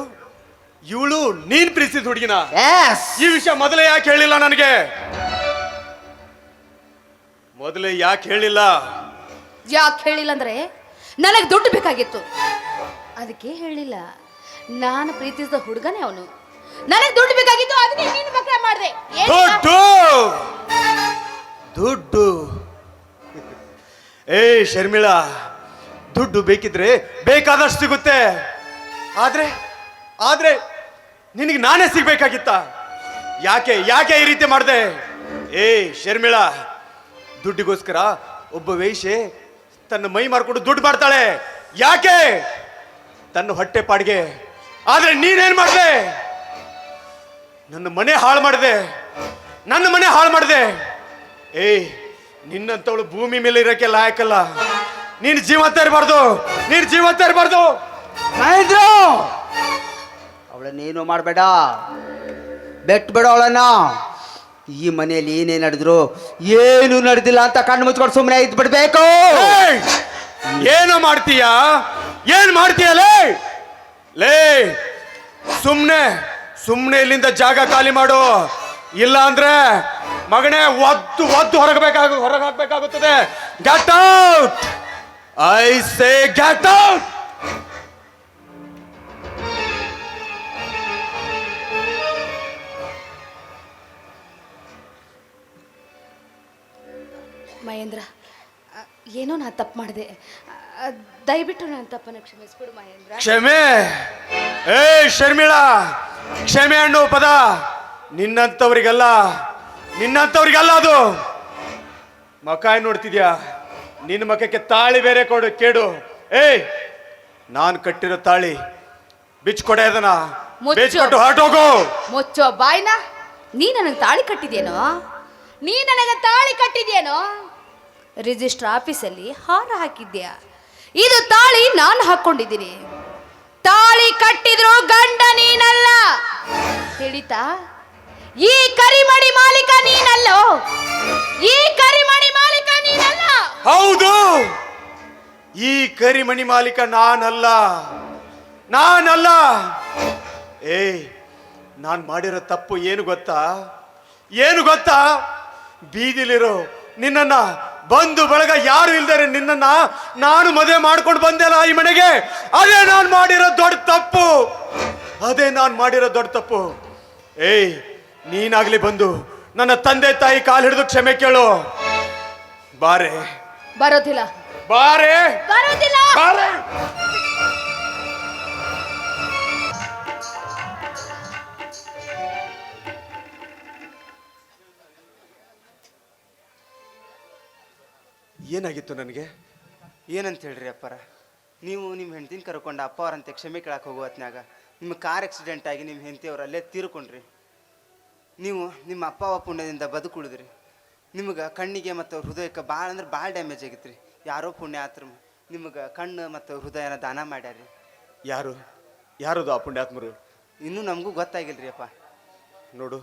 ಇವಳು ನೀನ್ ಪ್ರೀತಿಸಿದ ಹುಡುಗಿನ? ಎಸ್. ಈ ವಿಷಯ ಮೊದಲೇ ಯಾಕೆ ಹೇಳಿಲ್ಲ ನನಗೆ? ಮೊದಲೇ ಯಾಕೆ ಹೇಳಿಲ್ಲ? ಯಾಕೆ ಹೇಳಿಲ್ಲ ಅಂದ್ರೆ ನನಗೆ ದುಡ್ಡು ಬೇಕಾಗಿತ್ತು, ಅದಕ್ಕೆ ಹೇಳಿಲ್ಲ. ನಾನು ಪ್ರೀತಿಸಿದ ಹುಡುಗನೇ ಅವನು, ನನಗೆ ದುಡ್ಡು ಬೇಕಾಗಿತ್ತು, ಅದಕ್ಕೆ ನೀನು ಮಕ್ಕಳ ಮಾಡಿದೆ. ದುಡ್ಡು ದುಡ್ಡು ಏ ಶರ್ಮಿಳಾ, ದುಡ್ಡು ಬೇಕಿದ್ರೆ ಬೇಕಾದಷ್ಟು ಸಿಗುತ್ತೆ. ಆದ್ರೆ ಆದ್ರೆ ನಿನಗೆ ನಾನೇ ಸಿಗ್ಬೇಕಾಗಿತ್ತ? ಯಾಕೆ ಯಾಕೆ ಈ ರೀತಿ ಮಾಡಿದೆ? ಏ ಶರ್ಮಿಳಾ, ದುಡ್ಡಿಗೋಸ್ಕರ ಒಬ್ಬ ವೇಶ್ಯೆ ತನ್ನ ಮೈ ಮಾರ್ಕೊಂಡು ದುಡ್ಡು ಮಾಡ್ತಾಳೆ. ಯಾಕೆ? ತನ್ನ ಹೊಟ್ಟೆ ಪಾಡಿಗೆ. ಆದ್ರೆ ನೀನೇನ್ ಮಾಡಿದೆ? ನನ್ನ ಮನೆ ಹಾಳು ಮಾಡಿದೆ, ನನ್ನ ಮನೆ ಹಾಳು ಮಾಡಿದೆ. ಏಯ್, ನಿನ್ನಂತವಳು ಭೂಮಿ ಮೇಲೆ ಇರಕ್ಕೆ ಲಾಯಕಲ್ಲ. ನೀನು ಜೀವಂತ ಇರಬಾರ್ದು, ನೀನು ಜೀವಂತ ಇರಬಾರ್ದು. ಮಹೇಂದ್ರ, ಅವಳನ್ನೇನು ಮಾಡಬೇಡ, ಬೆಟ್ಬೇಡ ಅವಳನ್ನ. ಈ ಮನೆಯಲ್ಲಿ ಏನೇ ನಡೆದ್ರು ಏನು ನಡೆದಿಲ್ಲ ಅಂತ ಕಣ್ಣು ಮುಚ್ಕೊಂಡು ಸುಮ್ಮನೆ ಇದ್ ಬಿಡ್ಬೇಕು. ಏಯ್, ಏನು ಮಾಡ್ತೀಯಾ? ಏನ್ ಮಾಡ್ತೀಯಲೇ? ಲೇ, ಸುಮ್ನೆ ಸುಮ್ನೆ ಇಲ್ಲಿಂದ ಜಾಗ ಖಾಲಿ ಮಾಡು. ಇಲ್ಲ ಅಂದ್ರೆ ಮಗನೇ ಒದ್ದು ಒದ್ದು ಹೊರಗೆ ಹಾಕ್ಬೇಕಾಗುತ್ತದೆ. Get out, I say get out. Mahendra, ಏನೋ ನಾನು ತಪ್ಪು ಮಾಡಿದೆ, ದಯವಿಟ್ಟು ನನ್ನ ತಪ್ಪನ್ನು ಕ್ಷಮಿಸ್ಬಿಡು ಮಹೇಂದ್ರ. ಕ್ಷಮೆ? ಏ ಶರ್ಮಿಳಾ, ಕ್ಷಮೆ ಅನ್ನೋ ಪದ ನಿನ್ನಂತವ್ರಿಗಲ್ಲ, ನಿನ್ನಂತವ್ರಿಗಲ್ಲ. ಅದು ಮಕ ನೋಡ್ತಿದ್ಯಾ? ನಿನ್ನ ಮಕಕ್ಕೆ ತಾಳಿ ಬೇರೆ ಕೊಡು ಕೇಡು. ಏಯ್, ನಾನು ಕಟ್ಟಿರೋ ತಾಳಿ ಬಿಚ್ಕೊಡೆ, ಅದನ್ನ ಬಿಚ್ಕೊಟ್ಟು ಹೊರಟೋಗು. ಮುಚ್ಚೋ ಬಾಯ್ನ. ನೀ ನನಗೆ ತಾಳಿ ಕಟ್ಟಿದ್ಯೇನೋ? ನೀ ನನಗೆ ತಾಳಿ ಕಟ್ಟಿದ್ಯೇನೋ? ರಿಜಿಸ್ಟರ್ ಆಫೀಸಲ್ಲಿ ಹಾರ ಹಾಕಿದ್ಯಾ? ಇದು ತಾಳಿ ನಾನು ಹಾಕೊಂಡಿದ್ದೀನಿ. ತಾಳಿ ಕಟ್ಟಿದ್ರು ಗಂಡ ನೀನಲ್ಲ, ತಿಳಿತಾ? ಈ ಕರಿಮಣಿ ಮಾಲೀಕ ನೀನಲ್ಲೋ, ಈ ಕರಿಮಣಿ ಮಾಲೀಕ ನೀನಲ್ಲ. ಹೌದು, ಈ ಕರಿಮಣಿ ಮಾಲೀಕ ನಾನಲ್ಲ, ನಾನಲ್ಲ. ಏಯ್, ನಾನು ಮಾಡಿರೋ ತಪ್ಪು ಏನು ಗೊತ್ತಾ? ಏನು ಗೊತ್ತಾ? ಬೀದಿಲಿರೋ ನಿನ್ನನ್ನ, ಬಂಧು ಬಳಗ ಯಾರು ಇಲ್ದರೆ ನಿನ್ನನ್ನ ನಾನು ಮದುವೆ ಮಾಡ್ಕೊಂಡು ಬಂದೆಲ್ಲ ಈ ಮನೆಗೆ. ಅದೇ ನಾನು ಮಾಡಿರೋ ದೊಡ್ಡ ತಪ್ಪು, ಅದೇ ನಾನು ಮಾಡಿರೋ ದೊಡ್ಡ ತಪ್ಪು. ಏಯ್, ನೀನಾಗ್ಲಿ ಬಂದು ನನ್ನ ತಂದೆ ತಾಯಿ ಕಾಲು ಹಿಡಿದು ಕ್ಷಮೆ ಕೇಳು. ಬಾರೆ. ಬರೋದಿಲ್ಲ, ಬಾರೆ, ಬರೋದಿಲ್ಲ. ಬಾರೆ. ಏನಾಗಿತ್ತು ನನಗೆ? ಏನಂತ ಹೇಳ್ರಿ ಅಪ್ಪರ, ನೀವು ನಿಮ್ಮ ಹೆಂಡತಿನ ಕರ್ಕೊಂಡು ಅಪ್ಪ ಅವರಂತೆ ಕ್ಷಮೆ ಕೇಳಕ್ಕೆ ಹೋಗೋ ಹೊತ್ನ್ಯಾಗ ನಿಮ್ಮ ಕಾರ್ ಆಕ್ಸಿಡೆಂಟ್ ಆಗಿ ನಿಮ್ಮ ಹೆಂಡತಿಯವ್ರು ಅಲ್ಲೇ ತೀರ್ಕೊಂಡ್ರಿ. ನೀವು ನಿಮ್ಮ ಅಪ್ಪ ಅವ್ವ ಪುಣ್ಯದಿಂದ ಬದುಕುಳಿದ್ರಿ. ನಿಮಗೆ ಕಣ್ಣಿಗೆ ಮತ್ತು ಹೃದಯಕ್ಕೆ ಭಾಳ ಅಂದ್ರೆ ಭಾಳ ಡ್ಯಾಮೇಜ್ ಆಗಿತ್ತು ರೀ. ಯಾರೋ ಪುಣ್ಯಾತ್ಮ ನಿಮಗೆ ಕಣ್ಣು ಮತ್ತು ಹೃದಯನ ದಾನ ಮಾಡ್ಯಾರ್ರಿ. ಯಾರು ಯಾರದು ಆ ಪುಣ್ಯಾತ್ಮರು? ಇನ್ನೂ ನಮಗೂ ಗೊತ್ತಾಗಿಲ್ರಿ ಅಪ್ಪ. ನೋಡು,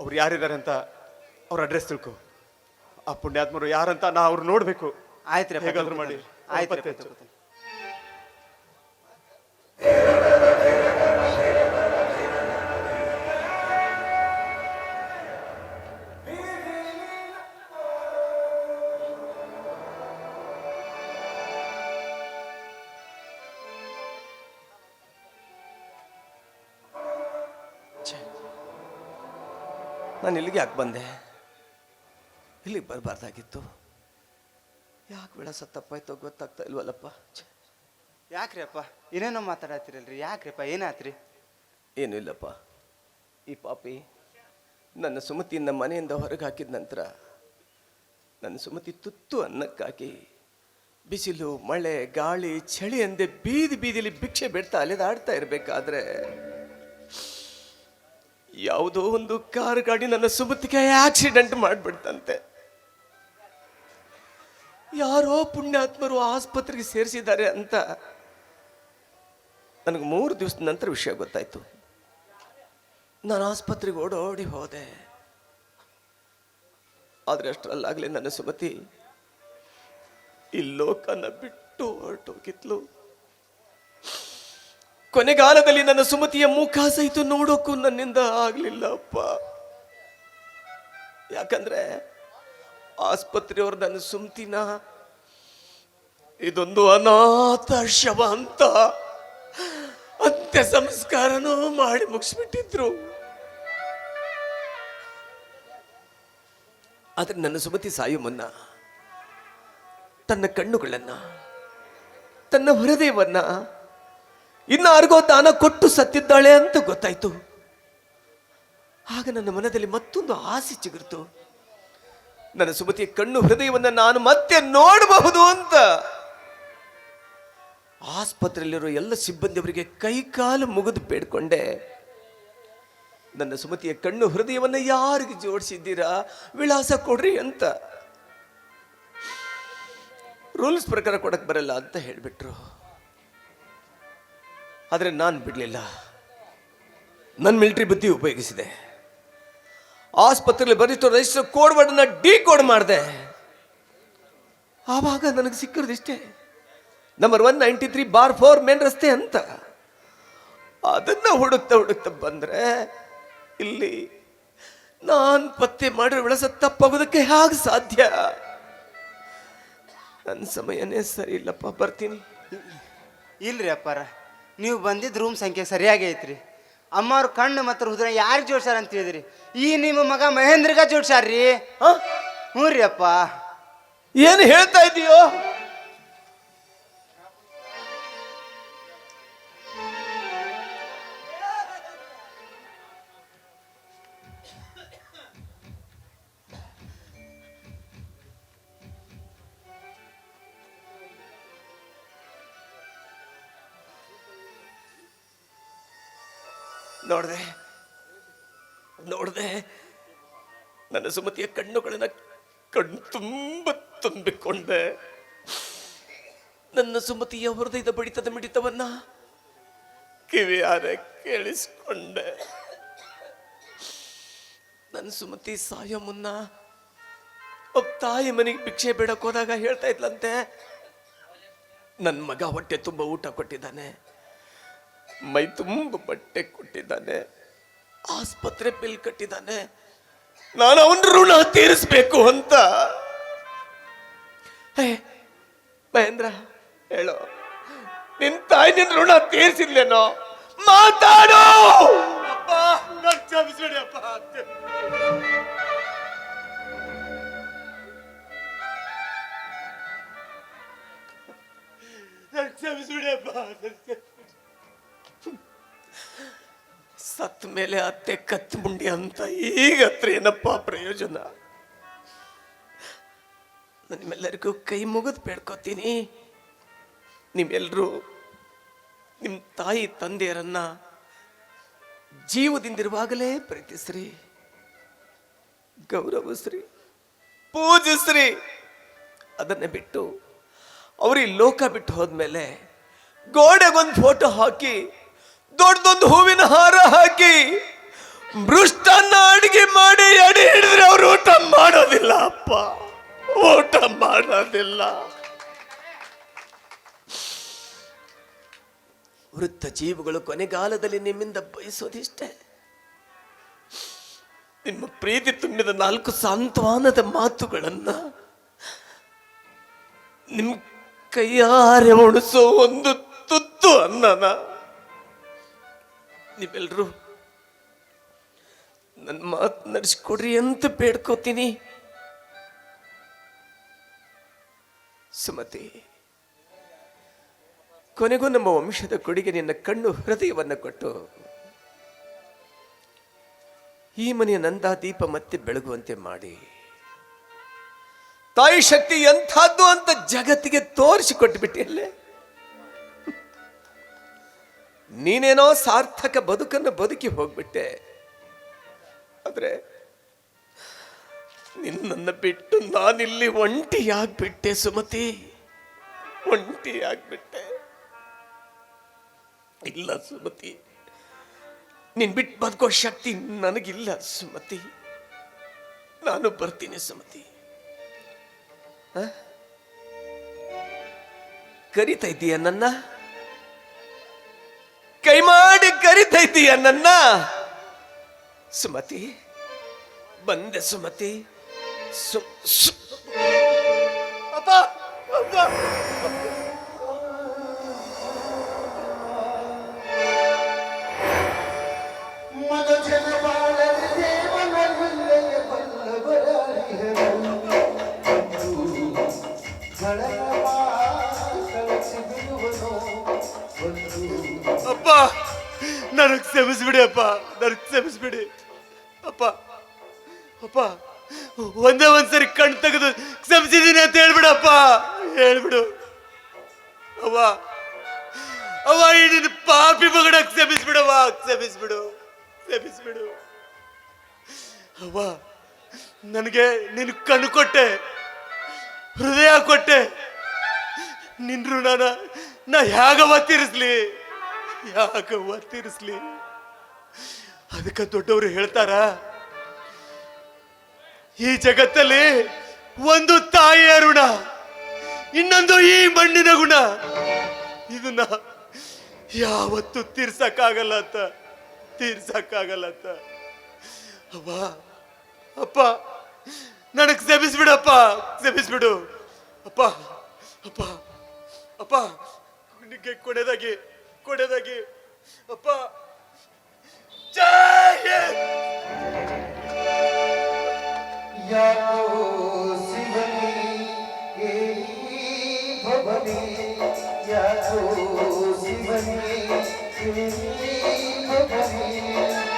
ಅವ್ರು ಯಾರಿದ್ದಾರೆ ಅಂತ ಅವ್ರ ಅಡ್ರೆಸ್ ತಿಳ್ಕೊ. ಆ ಪುಣ್ಯಾತ್ಮರು ಯಾರಂತ ನಾ ಅವ್ರು ನೋಡ್ಬೇಕು. ಆಯ್ತು ರೀ, ಹೇಗಾದ್ರೂ ಮಾಡಿ. ಆಯ್ತು ರೀ. ನಾನು ಇಲ್ಲಿಗೆ ಯಾಕೆ ಬಂದೆ? ಇಲ್ಲಿಗೆ ಬರಬಾರ್ದಾಗಿತ್ತು. ಯಾಕೆ ವಿಳಾಸ ತಪ್ಪಾಯ್ತೋ ಗೊತ್ತಾಗ್ತಾ ಇಲ್ವಲ್ಲಪ್ಪ. ಯಾಕ್ರಿ ಅಪ್ಪ ಏನೇನೋ ಮಾತಾಡತ್ತೀರಲ್ರಿ? ಯಾಕ್ರಿಪ್ಪ, ಏನಾತ್ರಿ? ಏನೂ ಇಲ್ಲಪ್ಪ. ಈ ಪಾಪಿ ನನ್ನ ಸುಮತಿಯಿಂದ ಮನೆಯಿಂದ ಹೊರಗೆ ಹಾಕಿದ ನಂತರ ನನ್ನ ಸುಮತಿ ತುತ್ತು ಅನ್ನಕ್ಕಾಗಿ ಬಿಸಿಲು, ಮಳೆ, ಗಾಳಿ, ಚಳಿ ಅಂದೆ ಬೀದಿ ಬೀದಿಲಿ ಭಿಕ್ಷೆ ಬಿಡ್ತಾ ಅಲೆದಾಡ್ತಾ ಇರಬೇಕಾದ್ರೆ ಯಾವುದೋ ಒಂದು ಕಾರ್ ಗಾಡಿ ನನ್ನ ಸುಮತಿಗೆ ಆಕ್ಸಿಡೆಂಟ್ ಮಾಡಿಬಿಡ್ತಂತೆ. ಯಾರೋ ಪುಣ್ಯಾತ್ಮರು ಆಸ್ಪತ್ರೆಗೆ ಸೇರಿಸಿದ್ದಾರೆ ಅಂತ ನನಗೆ 3 ದಿವಸದ ನಂತರ ವಿಷಯ ಗೊತ್ತಾಯ್ತು. ನಾನು ಆಸ್ಪತ್ರೆಗೆ ಓಡೋಡಿ ಹೋದೆ. ಆದರೆ ಅಷ್ಟರಲ್ಲಾಗಲೇ ನನ್ನ ಸುಮತಿ ಈ ಲೋಕನ ಬಿಟ್ಟು ಹೊರಟೋಗಿದ್ಲು. ಕೊನೆಗಾಲದಲ್ಲಿ ನನ್ನ ಸುಮತಿಯ ಮುಖ ಸಹಿತ ನೋಡೋಕ್ಕೂ ನನ್ನಿಂದ ಆಗ್ಲಿಲ್ಲಪ್ಪ. ಯಾಕಂದ್ರೆ ಆಸ್ಪತ್ರೆಯವರು ನನ್ನ ಸುಮತಿನ ಇದೊಂದು ಅನಾಥ ಶವ ಅಂತ ಅಂತ್ಯ ಸಂಸ್ಕಾರನೂ ಮಾಡಿ ಮುಗಿಸ್ಬಿಟ್ಟಿದ್ರು. ಆದ್ರೆ ನನ್ನ ಸುಮತಿ ಸಾಯು ಮುನ್ನ ತನ್ನ ಕಣ್ಣುಗಳನ್ನ, ತನ್ನ ಹೃದಯವನ್ನ ಇನ್ನಾರಿಗೋ ದಾನ ಕೊಟ್ಟು ಸತ್ತಿದ್ದಾಳೆ ಅಂತ ಗೊತ್ತಾಯ್ತು. ಆಗ ನನ್ನ ಮನದಲ್ಲಿ ಮತ್ತೊಂದು ಆಸೆ ಚಿಗುರ್ತು. ನನ್ನ ಸುಮತಿಯ ಕಣ್ಣು ಹೃದಯವನ್ನ ನಾನು ಮತ್ತೆ ನೋಡಬಹುದು ಅಂತ ಆಸ್ಪತ್ರೆಯಲ್ಲಿರೋ ಎಲ್ಲ ಸಿಬ್ಬಂದಿಯವರಿಗೆ ಕೈಕಾಲು ಮುಗಿದು ಬೇಡ್ಕೊಂಡೆ. ನನ್ನ ಸುಮತಿಯ ಕಣ್ಣು ಹೃದಯವನ್ನ ಯಾರಿಗೆ ಜೋಡಿಸಿದ್ದೀರಾ, ವಿಳಾಸ ಕೊಡ್ರಿ ಅಂತ. ರೂಲ್ಸ್ ಪ್ರಕಾರ ಕೊಡಕ್ ಬರಲ್ಲ ಅಂತ ಹೇಳ್ಬಿಟ್ರು. ಆದರೆ ನಾನು ಬಿಡ್ಲಿಲ್ಲ. ನನ್ನ ಮಿಲಿಟರಿ ಬುದ್ಧಿ ಉಪಯೋಗಿಸಿದೆ. ಆಸ್ಪತ್ರೆಯಲ್ಲಿ ಬರಿಷ್ಠ ರಿಜಿಸ್ಟರ್ ಕೋಡ್ ವರ್ಡನ್ನ ಡಿಕೋಡ್ ಮಾಡಿದೆ. ಆವಾಗ ನನಗೆ ಸಿಕ್ಕಿರೋದಿಷ್ಟೇ, ನಂಬರ್ 193/4 ಮೇನ್ ರಸ್ತೆ ಅಂತ. ಅದನ್ನ ಹುಡುಕ್ತಾ ಬಂದ್ರೆ ಇಲ್ಲಿ ನಾನು ಪತ್ತೆ ಮಾಡಿರೋ ವಿಳಾಸ ತಪ್ಪಾಗೋದಕ್ಕೆ ಹೇಗೆ ಸಾಧ್ಯ? ನನ್ನ ಸಮಯನೇ ಸರಿ ಇಲ್ಲಪ್ಪ, ಬರ್ತೀನಿ. ಇಲ್ರಿ ಅಪ್ಪಾರ, ನೀವು ಬಂದಿದ್ದ ರೂಮ್ ಸಂಖ್ಯೆ ಸರಿಯಾಗಿ ಐತ್ರಿ. ಅಮ್ಮವ್ರ ಕಣ್ಣು ಮತ್ತು ಹೃದಯ ಯಾರಿಗೆ ಜೋಡ್ಸಾರ ಅಂತ ಹೇಳಿದ್ರಿ? ಈ ನಿಮ್ಮ ಮಗ ಮಹೇಂದ್ರಗ ಜೋಡ್ಸಾರ್ರಿ. ಹ್ಞೂ ರೀ ಅಪ್ಪ. ಏನು ಹೇಳ್ತಾ ಇದೀಯೋ? ನೋಡ್ದೆ ನನ್ನ ಸುಮತಿಯ ಕಣ್ಣುಗಳನ್ನ ಕಣ್ತುಂಬ ತುಂಬಿಕೊಂಡೆ. ನನ್ನ ಸುಮತಿಯ ಹೃದಯದ ಬಡಿತದ ಮಿಡಿತವನ್ನ ಕಿವಿಯಾರ ಕೇಳಿಸ್ಕೊಂಡೆ. ನನ್ನ ಸುಮತಿ ಸಾಯೋ ಮುನ್ನ ಒಬ್ಬ ತಾಯಿ ಮನೆಗೆ ಭಿಕ್ಷೆ ಬೇಡಕ್ ಹೋದಾಗ ಹೇಳ್ತಾ ಇದ್ಲಂತೆ, ನನ್ನ ಮಗ ಹೊಟ್ಟೆ ತುಂಬ ಊಟ ಕೊಟ್ಟಿದ್ದಾನೆ, ಮೈ ತುಂಬ ಬಟ್ಟೆ ಕೊಟ್ಟಿದ್ದಾನೆ, ಆಸ್ಪತ್ರೆ ಬಿಲ್ ಕಟ್ಟಿದ್ದಾನೆ, ನಾನು ಅವನ ಋಣ ತೀರಿಸ್ಬೇಕು ಅಂತ. ಮಹೇಂದ್ರ, ಹೇಳೋ, ನಿನ್ ತಾಯಿ ನಿನ್ ಋಣ ತೀರಿಸಿದ್ಲೇನೋ? ಮಾತಾಡೋ. ಕ್ಷಮಿಸ್ಬಿಡಿ ಅಪ್ಪ. ಕ್ಷಮಿಸ್ಬಿಡಿ ಅಪ್ಪ. ಸತ್ ಮೇಲೆ ಅತ್ತೆ ಕತ್ ಮುಂಡಿ ಅಂತ ಈಗ ಹತ್ರ ಏನಪ್ಪ ಪ್ರಯೋಜನ? ನಿಮ್ಮೆಲ್ಲರಿಗೂ ಕೈ ಮುಗಿದು ಬೇಡ್ಕೋತೀನಿ, ನಿಮ್ಮೆಲ್ಲರೂ ನಿಮ್ಮ ತಾಯಿ ತಂದೆಯರನ್ನ ಜೀವದಿಂದಿರುವಾಗಲೇ ಪ್ರೀತಿಸ್ರಿ, ಗೌರವಿಸ್ರಿ, ಪೂಜಿಸ್ರಿ. ಅದನ್ನ ಬಿಟ್ಟು ಅವ್ರಿ ಲೋಕ ಬಿಟ್ಟು ಹೋದ್ಮೇಲೆ ಗೋಡೆಗೊಂದು ಫೋಟೋ ಹಾಕಿ, ದೊಡ್ಡದೊಂದು ಹೂವಿನ ಹಾರ ಹಾಕಿ, ಮೃಷ್ಟನ್ನ ಅಡಿಗೆ ಮಾಡಿ ಎಡೆ ಹಿಡಿದ್ರೆ ಅವ್ರು ಊಟ ಮಾಡೋದಿಲ್ಲ ಅಪ್ಪ, ಊಟ ಮಾಡೋದಿಲ್ಲ. ವೃತ್ತ ಜೀವಗಳು ಕೊನೆಗಾಲದಲ್ಲಿ ನಿಮ್ಮಿಂದ ಬಯಸೋದಿಷ್ಟೇ, ನಿಮ್ಮ ಪ್ರೀತಿ ತುಂಬಿದ 4 ಸಾಂತ್ವನದ ಮಾತುಗಳನ್ನ, ನಿಮ್ ಕೈಯಾರೆ ಉಣಿಸೋ ಒಂದು ತುತ್ತು ಅನ್ನನ ನೀವೆಲ್ಲರೂ ನನ್ನ ಮಾತು ನಡೆಸ್ಕೊಡ್ರಿ ಅಂತ ಬೇಡ್ಕೋತೀನಿ. ಸುಮತಿ, ಕೊನೆಗೂ ನಮ್ಮ ವಂಶದ ಕೊಡುಗೆ ನಿನ್ನ ಕಣ್ಣು ಹೃದಯವನ್ನ ಕೊಟ್ಟು ಈ ಮನೆಯ ನಂದಾ ದೀಪ ಮತ್ತೆ ಬೆಳಗುವಂತೆ ಮಾಡಿ, ತಾಯಿ ಶಕ್ತಿ ಎಂಥದ್ದು ಅಂತ ಜಗತ್ತಿಗೆ ತೋರಿಸಿಕೊಟ್ಬಿಟ್ಟಿಯಲ್ಲೇ. ನೀನೇನೋ ಸಾರ್ಥಕ ಬದುಕನ್ನು ಬದುಕಿ ಹೋಗ್ಬಿಟ್ಟೆ, ಆದ್ರೆ ನಿನ್ನನ್ನು ಬಿಟ್ಟು ನಾನಿಲ್ಲಿ ಒಂಟಿಯಾಗ್ಬಿಟ್ಟೆ ಸುಮತಿ, ಒಂಟಿಯಾಗ್ಬಿಟ್ಟೆ. ಇಲ್ಲ ಸುಮತಿ, ನೀನ್ ಬಿಟ್ಟು ಬದುಕೋ ಶಕ್ತಿ ನನಗಿಲ್ಲ ಸುಮತಿ. ನಾನು ಬರ್ತೀನಿ ಸುಮತಿ. ಕರಿತಾ ಇದ್ದೀಯ ನನ್ನ? ಕೈ ಮಾಡಿ ಕರಿತಾ ಇದ್ದೀಯ ನನ್ನ? ಸುಮತಿ, ಬಂದೆ ಸುಮತಿ. ಅಪ್ಪ ಅಪ್ಪ, ಅಪ್ಪ ನನಗೆ ಕ್ಷಮಿಸ್ಬಿಡಿ ಅಪ್ಪ, ನನಗೆ ಕ್ಷಮಿಸ್ಬಿಡಿ ಅಪ್ಪ. ಅಪ್ಪ ಒಂದೇ ಒಂದ್ಸರಿ ಕಣ್ ತೆಗೆದು ಕ್ಷಮಿಸಿದ್ದೀನಿ ಅಂತ ಹೇಳ್ಬಿಡಪ್ಪ, ಹೇಳ್ಬಿಡು ಅವ್ವ. ಅವ್ವ ಈ ನಿನ್ನ ಪಾಪಿ ಮಗನ ಕ್ಷಮಿಸ್ಬಿಡವ್ವ, ಕ್ಷಮಿಸ್ಬಿಡು, ಕ್ಷಮಿಸ್ಬಿಡು ಅವ್ವ. ನನಗೆ ನಿನ್ ಕಣ್ಣು ಕೊಟ್ಟೆ, ಹೃದಯ ಕೊಟ್ಟೆ, ನಿನ್ ಋಣನ ನಾ ಹೇಗವ್ವ ತೀರಿಸ್ಲಿ, ಯಾಕವ್ವ ತೀರಿಸ್ಲಿ? ಅದಕ್ಕೆ ದೊಡ್ಡವರು ಹೇಳ್ತಾರ, ಈ ಜಗತ್ತಲ್ಲಿ ಒಂದು ತಾಯಿಯ ಋಣ, ಇನ್ನೊಂದು ಈ ಮಣ್ಣಿನ ಗುಣ. ಇದನ್ನ ಯಾವತ್ತು ತೀರ್ಸಕ್ಕಾಗಲ್ಲ ಅಂತ, ತೀರ್ಸಕ್ಕಾಗಲ್ಲ ಅಂತ. ಅವ್ವ ಅಪ್ಪ ನನಗೆ ಕ್ಷಮಿಸ್ಬಿಡಪ್ಪ, ಕ್ಷಮಿಸ್ಬಿಡು ಅಪ್ಪ. ಅಪ್ಪ ಅಪ್ಪ ನಿನಗೆ ಕೊನೆದಾಗಿ ಕೊನೆದಾಗಿ ಅಪ್ಪ, ಜೈ ಹಿಂದ್. ಯಾಕೋ ಶಿವನೇ ಭವನೇ, ಯಾಕೋ ಶಿವನೇ ಭವನೇ.